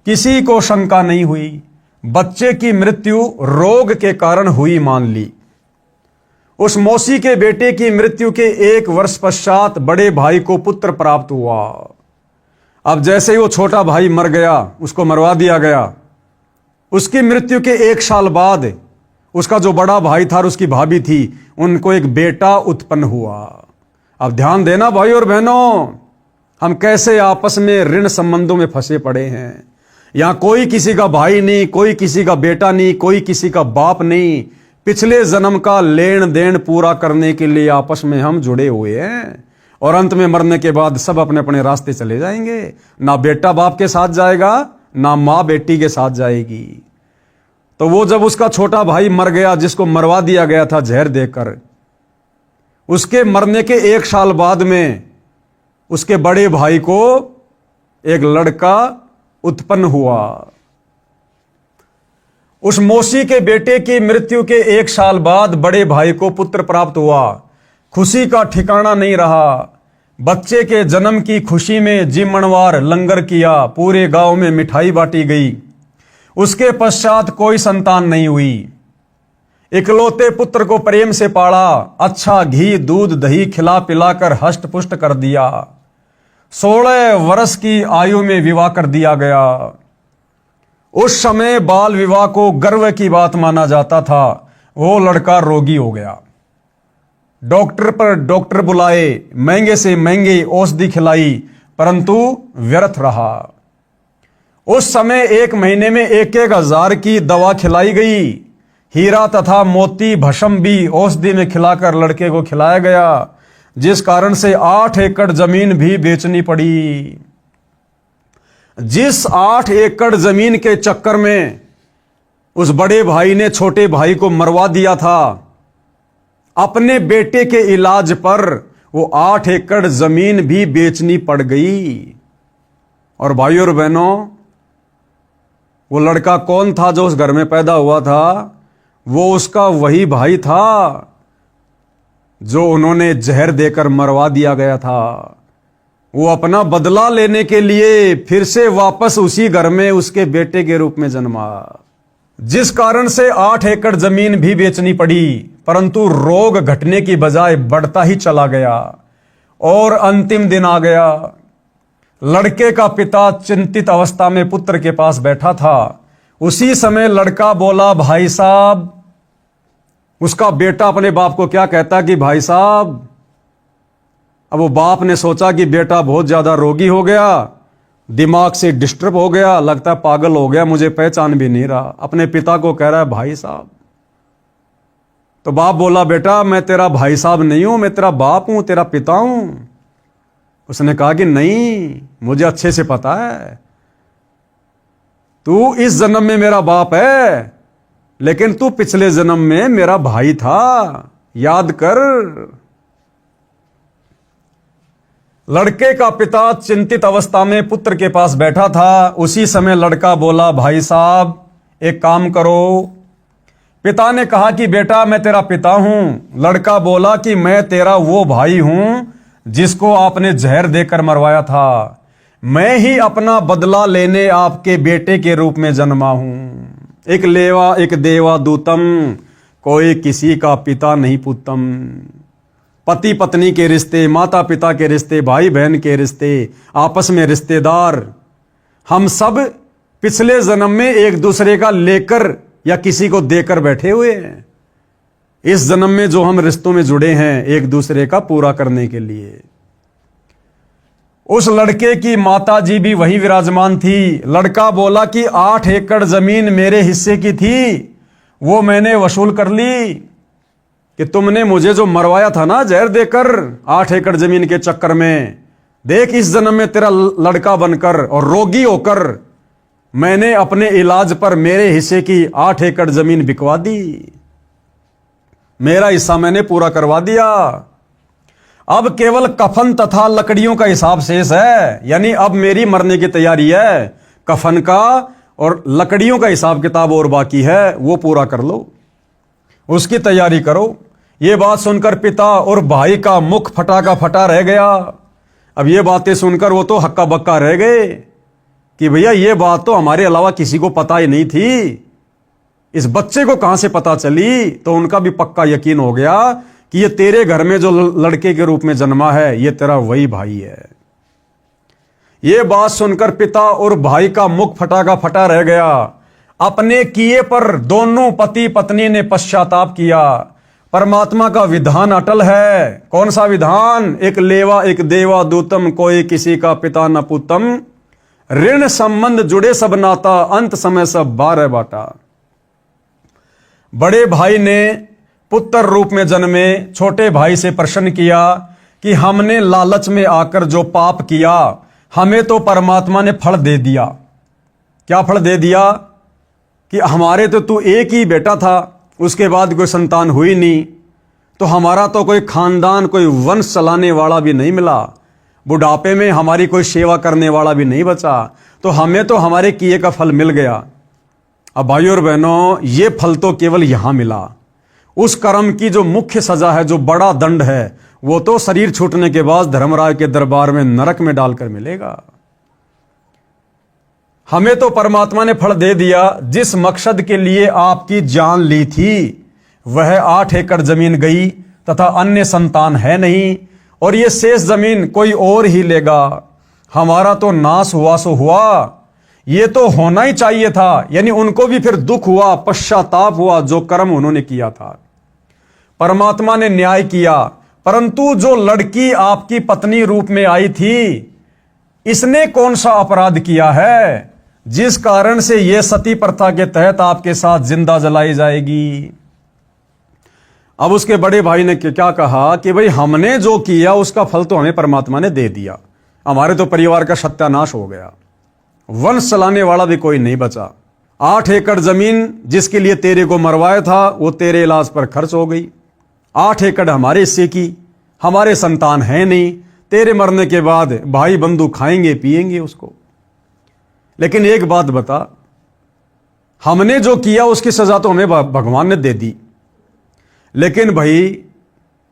S1: किसी को शंका नहीं हुई। बच्चे की मृत्यु रोग के कारण हुई मान ली। उस मौसी के बेटे की मृत्यु के 1 वर्ष पश्चात बड़े भाई को पुत्र प्राप्त हुआ। अब जैसे ही वो छोटा भाई मर गया, उसको मरवा दिया गया, उसकी मृत्यु के 1 साल बाद उसका जो बड़ा भाई था और उसकी भाभी थी, उनको एक बेटा उत्पन्न हुआ। अब ध्यान देना भाई और बहनों, हम कैसे आपस में ऋण संबंधों में फंसे पड़े हैं। यहां कोई किसी का भाई नहीं, कोई किसी का बेटा नहीं, कोई किसी का बाप नहीं। पिछले जन्म का लेन देन पूरा करने के लिए आपस में हम जुड़े हुए हैं, और अंत में मरने के बाद सब अपने अपने रास्ते चले जाएंगे। ना बेटा बाप के साथ जाएगा, ना मां बेटी के साथ जाएगी। तो वो जब उसका छोटा भाई मर गया, जिसको मरवा दिया गया था जहर देकर, उसके मरने के 1 साल बाद में उसके बड़े भाई को एक लड़का उत्पन्न हुआ। उस मौसी के बेटे की मृत्यु के 1 साल बाद बड़े भाई को पुत्र प्राप्त हुआ। खुशी का ठिकाना नहीं रहा। बच्चे के जन्म की खुशी में जिमणवार लंगर किया, पूरे गांव में मिठाई बांटी गई। उसके पश्चात कोई संतान नहीं हुई। इकलौते पुत्र को प्रेम से पाला, अच्छा घी दूध दही खिला पिलाकर हष्ट पुष्ट कर दिया। 16 वर्ष की आयु में विवाह कर दिया गया। उस समय बाल विवाह को गर्व की बात माना जाता था। वो लड़का रोगी हो गया। डॉक्टर पर डॉक्टर बुलाए, महंगे से महंगी औषधि खिलाई, परंतु व्यर्थ रहा। उस समय 1 महीने में 1-1 हजार की दवा खिलाई गई। हीरा तथा मोती भस्म भी औषधि में खिलाकर लड़के को खिलाया गया, जिस कारण से 8 एकड़ जमीन भी बेचनी पड़ी। जिस 8 एकड़ जमीन के चक्कर में उस बड़े भाई ने छोटे भाई को मरवा दिया था, अपने बेटे के इलाज पर वो 8 एकड़ जमीन भी बेचनी पड़ गई। और भाइयों और बहनों, वो लड़का कौन था जो उस घर में पैदा हुआ था? वो उसका वही भाई था जो उन्होंने जहर देकर मरवा दिया गया था। वो अपना बदला लेने के लिए फिर से वापस उसी घर में उसके बेटे के रूप में जन्मा, जिस कारण से 8 एकड़ जमीन भी बेचनी पड़ी। परंतु रोग घटने की बजाय बढ़ता ही चला गया और अंतिम दिन आ गया। लड़के का पिता चिंतित अवस्था में पुत्र के पास बैठा था। उसी समय लड़का बोला, भाई साहब। उसका बेटा अपने बाप को क्या कहता कि भाई साहब। अब वो बाप ने सोचा कि बेटा बहुत ज्यादा रोगी हो गया, दिमाग से डिस्टर्ब हो गया, लगता है पागल हो गया, मुझे पहचान भी नहीं रहा। अपने पिता को कह रहा है भाई साहब। तो बाप बोला, बेटा मैं तेरा भाई साहब नहीं हूं, मैं तेरा बाप हूं, तेरा पिता हूं। उसने कहा कि नहीं, मुझे अच्छे से पता है, तू इस जन्म में मेरा बाप है, लेकिन तू पिछले जन्म में मेरा भाई था, याद कर। लड़के का पिता चिंतित अवस्था में पुत्र के पास बैठा था। उसी समय लड़का बोला, भाई साहब एक काम करो। पिता ने कहा कि बेटा मैं तेरा पिता हूं। लड़का बोला कि मैं तेरा वो भाई हूं जिसको आपने जहर देकर मरवाया था। मैं ही अपना बदला लेने आपके बेटे के रूप में जन्मा हूं। एक लेवा एक देवा दूतम, कोई किसी का पिता नहीं पुतम। पति पत्नी के रिश्ते, माता पिता के रिश्ते, भाई बहन के रिश्ते, आपस में रिश्तेदार, हम सब पिछले जन्म में एक दूसरे का लेकर या किसी को देकर बैठे हुए हैं। इस जन्म में जो हम रिश्तों में जुड़े हैं एक दूसरे का पूरा करने के लिए। उस लड़के की माता जी भी वहीं विराजमान थी। लड़का बोला कि 8 एकड़ जमीन मेरे हिस्से की थी, वो मैंने वसूल कर ली कि तुमने मुझे जो मरवाया था ना जहर देकर 8 एकड़ जमीन के चक्कर में, देख, इस जन्म में तेरा लड़का बनकर और रोगी होकर मैंने अपने इलाज पर मेरे हिस्से की 8 एकड़ जमीन बिकवा दी, मेरा हिस्सा मैंने पूरा करवा दिया। अब केवल कफन तथा लकड़ियों का हिसाब शेष है, यानी अब मेरी मरने की तैयारी है, कफन का और लकड़ियों का हिसाब किताब और बाकी है, वो पूरा कर लो, उसकी तैयारी करो। ये बात सुनकर पिता और भाई का मुख फटा का फटा रह गया। अब ये बातें सुनकर वो तो हक्का बक्का रह गए कि भैया ये बात तो हमारे अलावा किसी को पता ही नहीं थी, इस बच्चे को कहां से पता चली। तो उनका भी पक्का यकीन हो गया कि ये तेरे घर में जो लड़के के रूप में जन्मा है ये तेरा वही भाई है। ये बात सुनकर पिता और भाई का मुख फटा का फटा रह गया। अपने किए पर दोनों पति पत्नी ने पश्चाताप किया। परमात्मा का विधान अटल है। कौन सा विधान? एक लेवा एक देवा दूतम, कोई किसी का पिता न पुतम, ऋण संबंध जुड़े सब नाता, अंत समय सब बारह बाटा। बड़े भाई ने पुत्र रूप में जन्मे छोटे भाई से प्रश्न किया कि हमने लालच में आकर जो पाप किया हमें तो परमात्मा ने फल दे दिया। क्या फल दे दिया? कि हमारे तो तू एक ही बेटा था, उसके बाद कोई संतान हुई नहीं, तो हमारा तो कोई खानदान कोई वंश चलाने वाला भी नहीं मिला, बुढ़ापे में हमारी कोई सेवा करने वाला भी नहीं बचा, तो हमें तो हमारे किए का फल मिल गया। अब भाइयों और बहनों, ये फल तो केवल यहां मिला। उस कर्म की जो मुख्य सजा है, जो बड़ा दंड है, वो तो शरीर छूटने के बाद धर्मराज के दरबार में नरक में डालकर मिलेगा। हमें तो परमात्मा ने फल दे दिया। जिस मकसद के लिए आपकी जान ली थी वह 8 एकड़ जमीन गई तथा अन्य संतान है नहीं, और ये शेष जमीन कोई और ही लेगा। हमारा तो नाश हुआ सो हुआ, ये तो होना ही चाहिए था। यानी उनको भी फिर दुख हुआ, पश्चाताप हुआ जो कर्म उन्होंने किया था। परमात्मा ने न्याय किया, परंतु जो लड़की आपकी पत्नी रूप में आई थी, इसने कौन सा अपराध किया है जिस कारण से यह सती प्रथा के तहत आपके साथ जिंदा जलाई जाएगी? अब उसके बड़े भाई ने क्या कहा कि भाई हमने जो किया उसका फल तो हमें परमात्मा ने दे दिया, हमारे तो परिवार का सत्यानाश हो गया, वंश चलाने वाला भी कोई नहीं बचा। 8 एकड़ जमीन जिसके लिए तेरे को मरवाया था वो तेरे इलाज पर खर्च हो गई। 8 एकड़ हमारे हिस्से की, हमारे संतान है नहीं, तेरे मरने के बाद भाई बंधु खाएंगे पिएंगे उसको। लेकिन एक बात बता, हमने जो किया उसकी सजा तो हमें भगवान ने दे दी, लेकिन भाई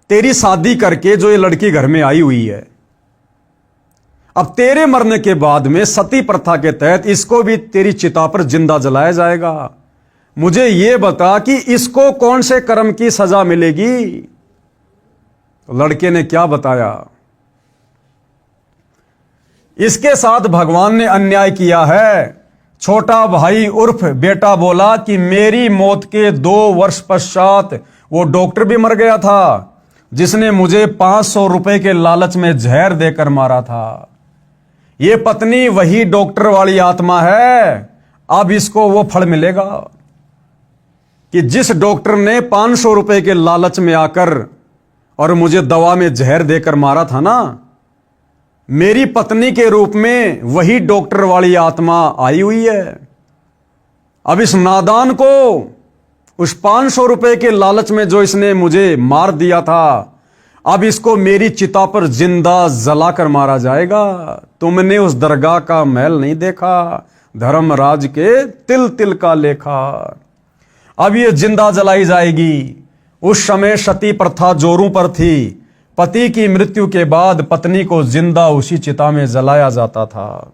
S1: तेरी शादी करके जो ये लड़की घर में आई हुई है, अब तेरे मरने के बाद में सती प्रथा के तहत इसको भी तेरी चिता पर जिंदा जलाया जाएगा। मुझे यह बता कि इसको कौन से कर्म की सजा मिलेगी? तो लड़के ने क्या बताया? इसके साथ भगवान ने अन्याय किया है। छोटा भाई उर्फ बेटा बोला कि मेरी मौत के 2 वर्ष पश्चात वो डॉक्टर भी मर गया था जिसने मुझे 500 रुपए के लालच में जहर देकर मारा था। ये पत्नी वही डॉक्टर वाली आत्मा है। अब इसको वो फल मिलेगा कि जिस डॉक्टर ने 500 रुपए के लालच में आकर और मुझे दवा में जहर देकर मारा था ना, मेरी पत्नी के रूप में वही डॉक्टर वाली आत्मा आई हुई है। अब इस नादान को उस 500 रुपए के लालच में जो इसने मुझे मार दिया था, अब इसको मेरी चिता पर जिंदा जलाकर मारा जाएगा। तुमने उस दरगाह का महल नहीं देखा, धर्मराज के तिल तिल का लेखा। अब ये जिंदा जलाई जाएगी। उस समय सती प्रथा जोरों पर थी। पति की मृत्यु के बाद पत्नी को जिंदा उसी चिता में जलाया जाता था।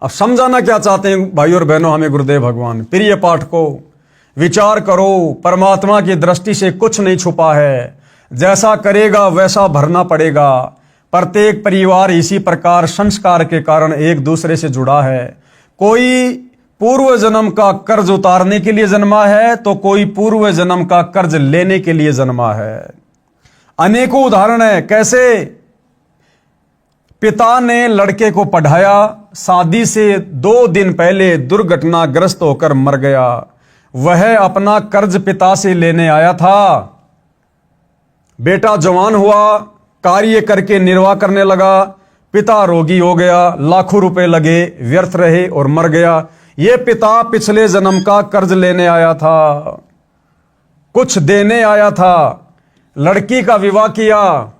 S1: अब समझाना क्या चाहते हैं भाई और बहनों हमें गुरुदेव भगवान? प्रिय पाठकों, विचार करो, परमात्मा की दृष्टि से कुछ नहीं छुपा है। जैसा करेगा वैसा भरना पड़ेगा। प्रत्येक परिवार इसी प्रकार संस्कार के कारण एक दूसरे से जुड़ा है। कोई पूर्व जन्म का कर्ज उतारने के लिए जन्मा है तो कोई पूर्व जन्म का कर्ज लेने के लिए जन्मा है। अनेकों उदाहरण है। कैसे? पिता ने लड़के को पढ़ाया, शादी से 2 दिन पहले दुर्घटनाग्रस्त होकर मर गया। वह अपना कर्ज पिता से लेने आया था। बेटा जवान हुआ, कार्य करके निर्वाह करने लगा। पिता रोगी हो गया, लाखों रुपए लगे, व्यर्थ रहे और मर गया। ये पिता पिछले जन्म का कर्ज लेने आया था, कुछ देने आया था। लड़की का विवाह किया,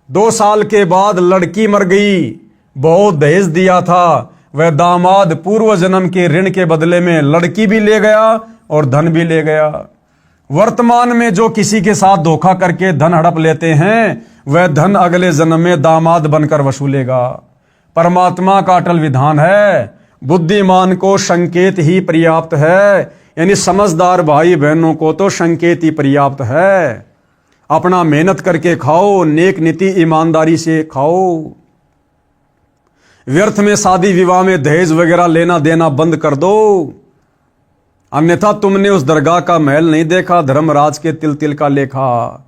S1: 2 साल के बाद लड़की मर गई, बहुत दहेज दिया था। वह दामाद पूर्व जन्म के ऋण के बदले में लड़की भी ले गया और धन भी ले गया। वर्तमान में जो किसी के साथ धोखा करके धन हड़प लेते हैं, वह धन अगले जन्म में दामाद बनकर वसूलेगा। परमात्मा का अटल विधान है, बुद्धिमान को संकेत ही पर्याप्त है। यानी समझदार भाई बहनों को तो संकेत ही पर्याप्त है। अपना मेहनत करके खाओ, नेक नीति ईमानदारी से खाओ। व्यर्थ में शादी विवाह में दहेज वगैरह लेना देना बंद कर दो, अन्यथा तुमने उस दरगाह का महल नहीं देखा, धर्मराज के तिल तिल का लेखा।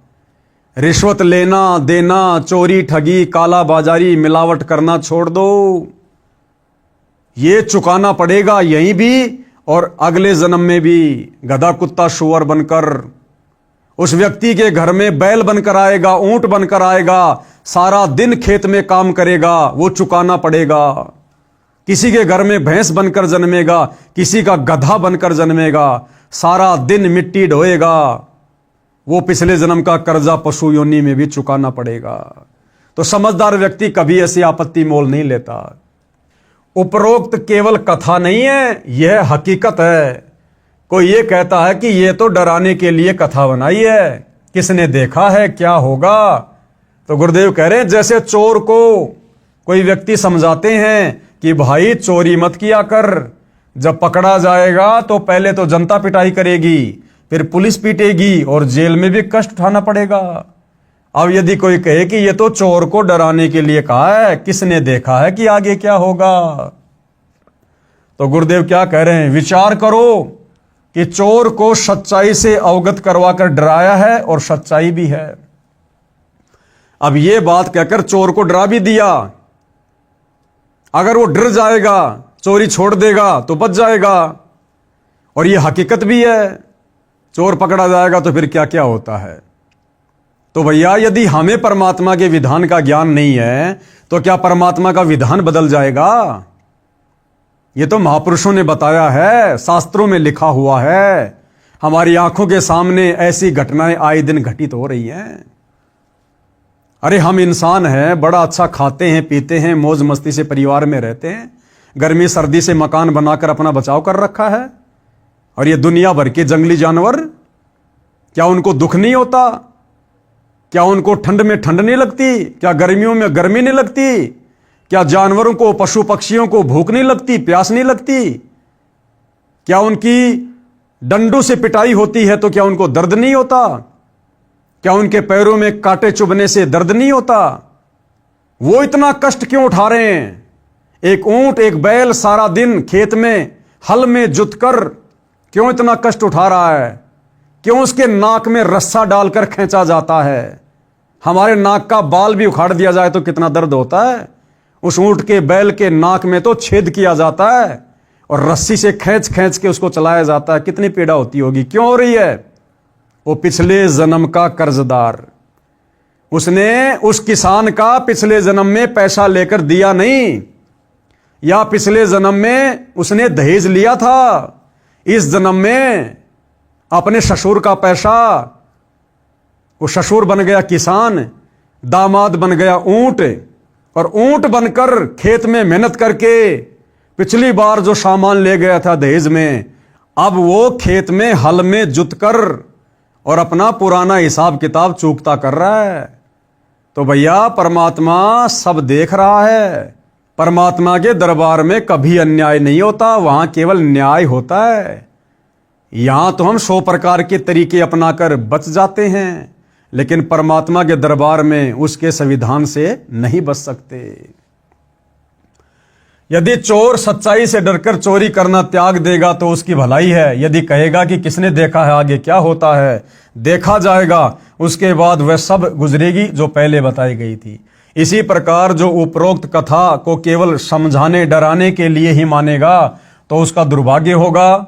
S1: रिश्वत लेना देना, चोरी ठगी काला बाजारी मिलावट करना छोड़ दो। ये चुकाना पड़ेगा यहीं भी और अगले जन्म में भी। गधा कुत्ता शुअर बनकर उस व्यक्ति के घर में बैल बनकर आएगा, ऊंट बनकर आएगा, सारा दिन खेत में काम करेगा, वो चुकाना पड़ेगा। किसी के घर में भैंस बनकर जन्मेगा, किसी का गधा बनकर जन्मेगा, सारा दिन मिट्टी ढोएगा, वो पिछले जन्म का कर्जा पशु योनि में भी चुकाना पड़ेगा। तो समझदार व्यक्ति कभी ऐसी आपत्ति मोल नहीं लेता। उपरोक्त केवल कथा नहीं है, यह हकीकत है। कोई ये कहता है कि ये तो डराने के लिए कथा बनाई है, किसने देखा है क्या होगा। तो गुरुदेव कह रहे हैं जैसे चोर को कोई व्यक्ति समझाते हैं कि भाई चोरी मत किया कर, जब पकड़ा जाएगा तो पहले तो जनता पिटाई करेगी, फिर पुलिस पीटेगी और जेल में भी कष्ट उठाना पड़ेगा। अब यदि कोई कहे कि ये तो चोर को डराने के लिए कहा है, किसने देखा है कि आगे क्या होगा। तो गुरुदेव क्या कह रहे हैं, विचार करो कि चोर को सच्चाई से अवगत करवाकर डराया है और सच्चाई भी है। अब ये बात कहकर चोर को डरा भी दिया, अगर वो डर जाएगा, चोरी छोड़ देगा तो बच जाएगा। और ये हकीकत भी है, चोर पकड़ा जाएगा तो फिर क्या क्या होता है। तो भैया यदि हमें परमात्मा के विधान का ज्ञान नहीं है तो क्या परमात्मा का विधान बदल जाएगा। ये तो महापुरुषों ने बताया है, शास्त्रों में लिखा हुआ है, हमारी आंखों के सामने ऐसी घटनाएं आए दिन घटित हो रही हैं। अरे हम इंसान हैं, बड़ा अच्छा खाते हैं पीते हैं, मौज मस्ती से परिवार में रहते हैं, गर्मी सर्दी से मकान बनाकर अपना बचाव कर रखा है। और ये दुनिया भर के जंगली जानवर, क्या उनको दुख नहीं होता? क्या उनको ठंड में ठंड नहीं लगती? क्या गर्मियों में गर्मी नहीं लगती? क्या जानवरों को, पशु पक्षियों को भूख नहीं लगती, प्यास नहीं लगती? क्या उनकी डंडों से पिटाई होती है तो क्या उनको दर्द नहीं होता? क्या उनके पैरों में कांटे चुभने से दर्द नहीं होता? वो इतना कष्ट क्यों उठा रहे हैं? एक ऊंट, एक बैल सारा दिन खेत में हल में जुतकर क्यों इतना कष्ट उठा रहा है? क्यों उसके नाक में रस्सा डालकर खींचा जाता है? हमारे नाक का बाल भी उखाड़ दिया जाए तो कितना दर्द होता है। उस ऊंट के, बैल के नाक में तो छेद किया जाता है और रस्सी से खींच खींच के उसको चलाया जाता है, कितनी पीड़ा होती होगी। क्यों हो रही है? वो पिछले जन्म का कर्जदार, उसने उस किसान का पिछले जन्म में पैसा लेकर दिया नहीं, या पिछले जन्म में उसने दहेज लिया था, इस जन्म में अपने ससुर का पैसा, वो ससुर बन गया किसान, दामाद बन गया ऊंट, और ऊंट बनकर खेत में मेहनत करके पिछली बार जो सामान ले गया था दहेज में, अब वो खेत में हल में जुतकर और अपना पुराना हिसाब किताब चूकता कर रहा है। तो भैया परमात्मा सब देख रहा है। परमात्मा के दरबार में कभी अन्याय नहीं होता, वहां केवल न्याय होता है। यहां तो हम 100 प्रकार के तरीके अपनाकर बच जाते हैं, लेकिन परमात्मा के दरबार में उसके संविधान से नहीं बच सकते। यदि चोर सच्चाई से डरकर चोरी करना त्याग देगा तो उसकी भलाई है। यदि कहेगा कि किसने देखा है, आगे क्या होता है, देखा जाएगा, उसके बाद वह सब गुजरेगी जो पहले बताई गई थी। इसी प्रकार जो उपरोक्त कथा को केवल समझाने डराने के लिए ही मानेगा तो उसका दुर्भाग्य होगा।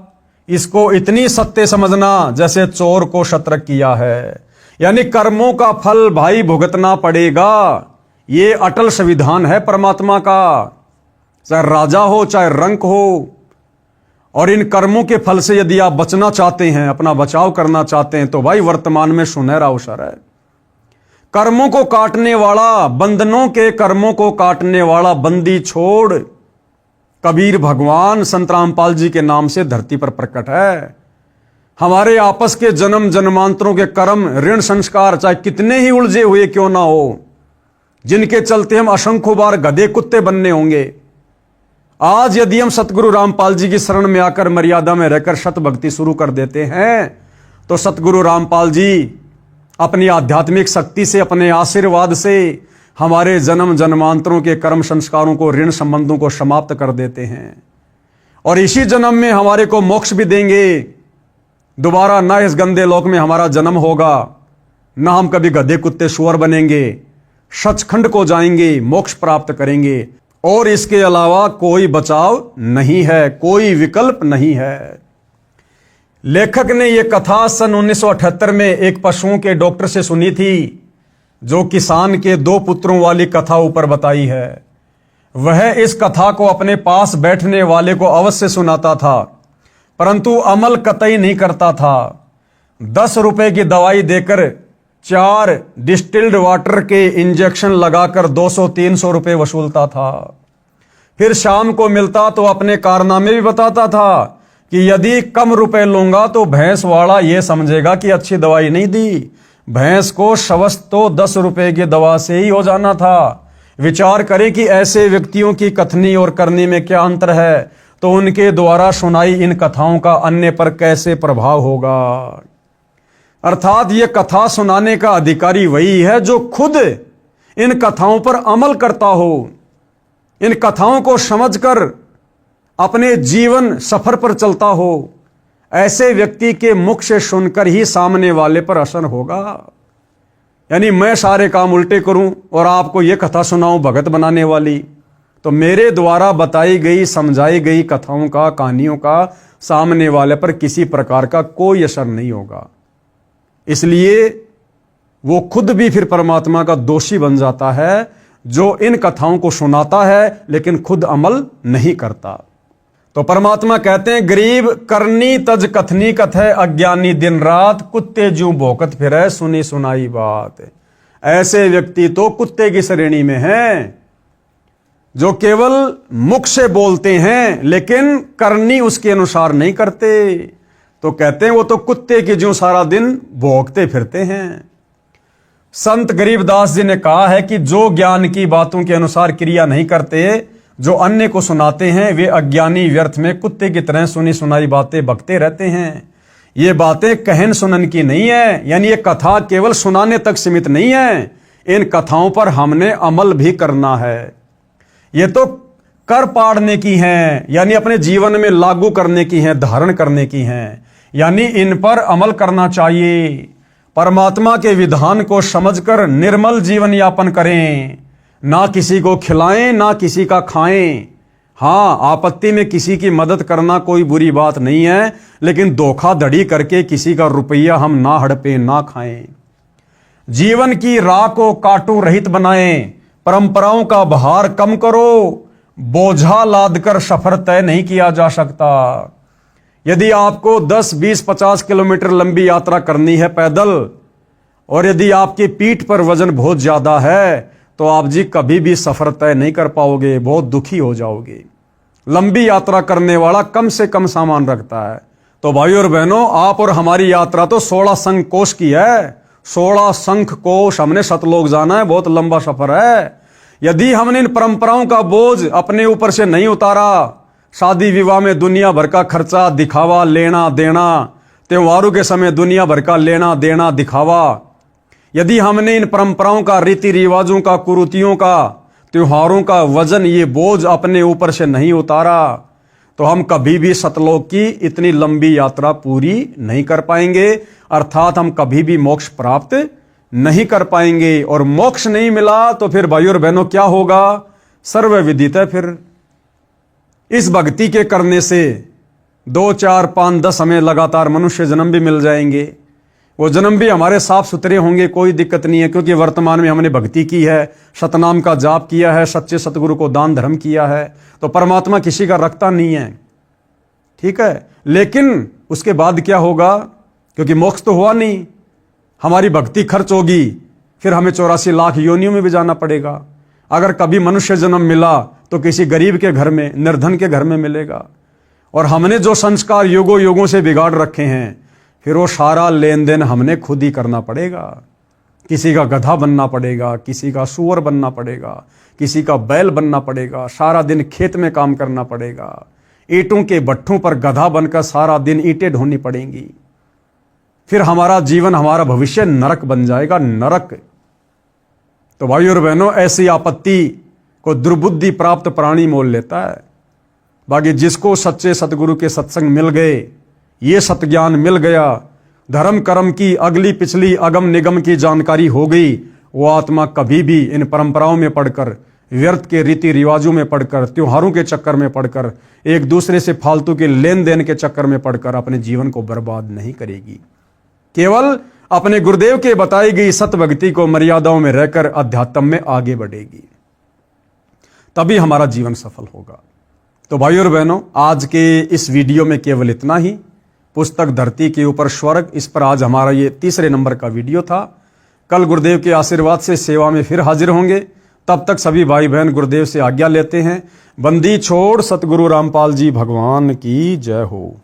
S1: इसको इतनी सत्य समझना जैसे चोर को शतरक किया है, यानी कर्मों का फल भाई भुगतना पड़ेगा। ये अटल संविधान है परमात्मा का, चाहे राजा हो चाहे रंक हो। और इन कर्मों के फल से यदि आप बचना चाहते हैं, अपना बचाव करना चाहते हैं, तो भाई वर्तमान में सुनहरा अवसर है। कर्मों को काटने वाला, बंधनों के कर्मों को काटने वाला बंदी छोड़ कबीर भगवान संत रामपाल जी के नाम से धरती पर प्रकट है। हमारे आपस के जन्म जन्मांतरों के कर्म, ऋण संस्कार चाहे कितने ही उलझे हुए क्यों ना हो, जिनके चलते हम असंख्य बार गधे कुत्ते बनने होंगे, आज यदि हम सतगुरु रामपाल जी की शरण में आकर मर्यादा में रहकर सत भक्ति शुरू कर देते हैं, तो सतगुरु रामपाल जी अपनी आध्यात्मिक शक्ति से, अपने आशीर्वाद से हमारे जन्म जन्मांतरों के कर्म संस्कारों को, ऋण संबंधों को समाप्त कर देते हैं। और इसी जन्म में हमारे को मोक्ष भी देंगे। दोबारा ना इस गंदे लोक में हमारा जन्म होगा, ना हम कभी गधे कुत्ते सुअर बनेंगे, सचखंड को जाएंगे, मोक्ष प्राप्त करेंगे। और इसके अलावा कोई बचाव नहीं है, कोई विकल्प नहीं है। लेखक ने यह कथा सन 1978 में एक पशुओं के डॉक्टर से सुनी थी, जो किसान के 2 पुत्रों वाली कथा ऊपर बताई है। वह इस कथा को अपने पास बैठने वाले को अवश्य सुनाता था, परंतु अमल कतई नहीं करता था। 10 रुपए की दवाई देकर 4 डिस्टिल्ड वाटर के इंजेक्शन लगाकर 200-300 रुपए वसूलता था। फिर शाम को मिलता तो अपने कारनामे भी बताता था कि यदि कम रुपए लूंगा तो भैंस वाला यह समझेगा कि अच्छी दवाई नहीं दी। भैंस को शवस्त तो 10 रुपए की दवा से ही हो जाना था। विचार करें कि ऐसे व्यक्तियों की कथनी और करनी में क्या अंतर है, तो उनके द्वारा सुनाई इन कथाओं का अन्य पर कैसे प्रभाव होगा। अर्थात ये कथा सुनाने का अधिकारी वही है जो खुद इन कथाओं पर अमल करता हो, इन कथाओं को समझकर अपने जीवन सफर पर चलता हो। ऐसे व्यक्ति के मुख से सुनकर ही सामने वाले पर असर होगा। यानी मैं सारे काम उल्टे करूं और आपको यह कथा सुनाऊं भगत बनाने वाली, तो मेरे द्वारा बताई गई, समझाई गई कथाओं का, कहानियों का सामने वाले पर किसी प्रकार का कोई असर नहीं होगा। इसलिए वो खुद भी फिर परमात्मा का दोषी बन जाता है, जो इन कथाओं को सुनाता है लेकिन खुद अमल नहीं करता। तो परमात्मा कहते हैं, गरीब करनी तज कथनी कथय, अज्ञानी दिन रात कुत्ते जू भौंकत फिरै, सुनी सुनाई बात। ऐसे व्यक्ति तो कुत्ते की श्रेणी में हैं, जो केवल मुख से बोलते हैं लेकिन करनी उसके अनुसार नहीं करते। तो कहते हैं वो तो कुत्ते की जू सारा दिन भौंकते फिरते हैं। संत गरीबदास जी ने कहा है कि जो ज्ञान की बातों के अनुसार क्रिया नहीं करते, जो अन्य को सुनाते हैं, वे अज्ञानी व्यर्थ में कुत्ते की तरह सुनी सुनाई बातें बकते रहते हैं। ये बातें कहन सुनन की नहीं है, यानी ये कथा केवल सुनाने तक सीमित नहीं है, इन कथाओं पर हमने अमल भी करना है। ये तो कर पाड़ने की हैं, यानी अपने जीवन में लागू करने की हैं, धारण करने की हैं, यानी इन पर अमल करना चाहिए। परमात्मा के विधान को समझकर निर्मल जीवन यापन करें, ना किसी को खिलाएं ना किसी का खाएं। हाँ, आपत्ति में किसी की मदद करना कोई बुरी बात नहीं है, लेकिन धोखाधड़ी करके किसी का रुपया हम ना हड़पें ना खाएं। जीवन की राह को काटू रहित बनाएं, परंपराओं का भार कम करो, बोझा लादकर सफर तय नहीं किया जा सकता। यदि आपको 10, 20, 50 किलोमीटर लंबी यात्रा करनी है पैदल, और यदि आपकी पीठ पर वजन बहुत ज्यादा है, तो आप जी कभी भी सफर तय नहीं कर पाओगे, बहुत दुखी हो जाओगे। लंबी यात्रा करने वाला कम से कम सामान रखता है। तो भाई और बहनों, आप और हमारी यात्रा तो 16 शंख कोश की है। 16 शंख कोश हमने सतलोक जाना है, बहुत लंबा सफर है। यदि हमने इन परंपराओं का बोझ अपने ऊपर से नहीं उतारा, शादी विवाह में दुनिया भर का खर्चा, दिखावा, लेना देना, त्योहारों के समय दुनिया भर का लेना देना, दिखावा, यदि हमने इन परंपराओं का, रीति रिवाजों का, कुरीतियों का, त्योहारों का वजन, ये बोझ अपने ऊपर से नहीं उतारा, तो हम कभी भी सतलोक की इतनी लंबी यात्रा पूरी नहीं कर पाएंगे। अर्थात हम कभी भी मोक्ष प्राप्त नहीं कर पाएंगे। और मोक्ष नहीं मिला तो फिर भाई और बहनों क्या होगा? सर्व विदित है। फिर इस भक्ति के करने से 2, 4, 5, 10 हमें लगातार मनुष्य जन्म भी मिल जाएंगे। वो जन्म भी हमारे साफ सुथरे होंगे, कोई दिक्कत नहीं है, क्योंकि वर्तमान में हमने भक्ति की है, सतनाम का जाप किया है, सच्चे सतगुरु को दान धर्म किया है, तो परमात्मा किसी का रखता नहीं है, ठीक है। लेकिन उसके बाद क्या होगा, क्योंकि मोक्ष तो हुआ नहीं, हमारी भक्ति खर्च होगी, फिर हमें 84 लाख योनियों में भी जाना पड़ेगा। अगर कभी मनुष्य जन्म मिला तो किसी गरीब के घर में, निर्धन के घर में मिलेगा। और हमने जो संस्कार युगों युगों से बिगाड़ रखे हैं, फिर वो सारा लेन देन हमने खुद ही करना पड़ेगा। किसी का गधा बनना पड़ेगा, किसी का सूअर बनना पड़ेगा, किसी का बैल बनना पड़ेगा, सारा दिन खेत में काम करना पड़ेगा, ईंटों के भट्ठों पर गधा बनकर सारा दिन ईंटें ढोनी पड़ेंगी। फिर हमारा जीवन, हमारा भविष्य नरक बन जाएगा, नरक। तो भाइयों और बहनों, ऐसी आपत्ति को दुर्बुद्धि प्राप्त प्राणी मोल लेता है। बाकी जिसको सच्चे सतगुरु के सत्संग मिल गए, ये सतज्ञान मिल गया, धर्म कर्म की अगली पिछली अगम निगम की जानकारी हो गई, वो आत्मा कभी भी इन परंपराओं में पढ़कर, व्यर्थ के रीति रिवाजों में पढ़कर, त्योहारों के चक्कर में पढ़कर, एक दूसरे से फालतू के लेन देन के चक्कर में पढ़कर अपने जीवन को बर्बाद नहीं करेगी। केवल अपने गुरुदेव के बताई गई सत भक्ति को मर्यादाओं में रहकर अध्यात्म में आगे बढ़ेगी, तभी हमारा जीवन सफल होगा। तो भाइयों और बहनों, आज के इस वीडियो में केवल इतना ही। पुस्तक धरती के ऊपर स्वर्ग, इस पर आज हमारा ये 3रे नंबर का वीडियो था। कल गुरुदेव के आशीर्वाद से सेवा में फिर हाजिर होंगे। तब तक सभी भाई बहन गुरुदेव से आज्ञा लेते हैं। बंदी छोड़ सतगुरु रामपाल जी भगवान की जय हो।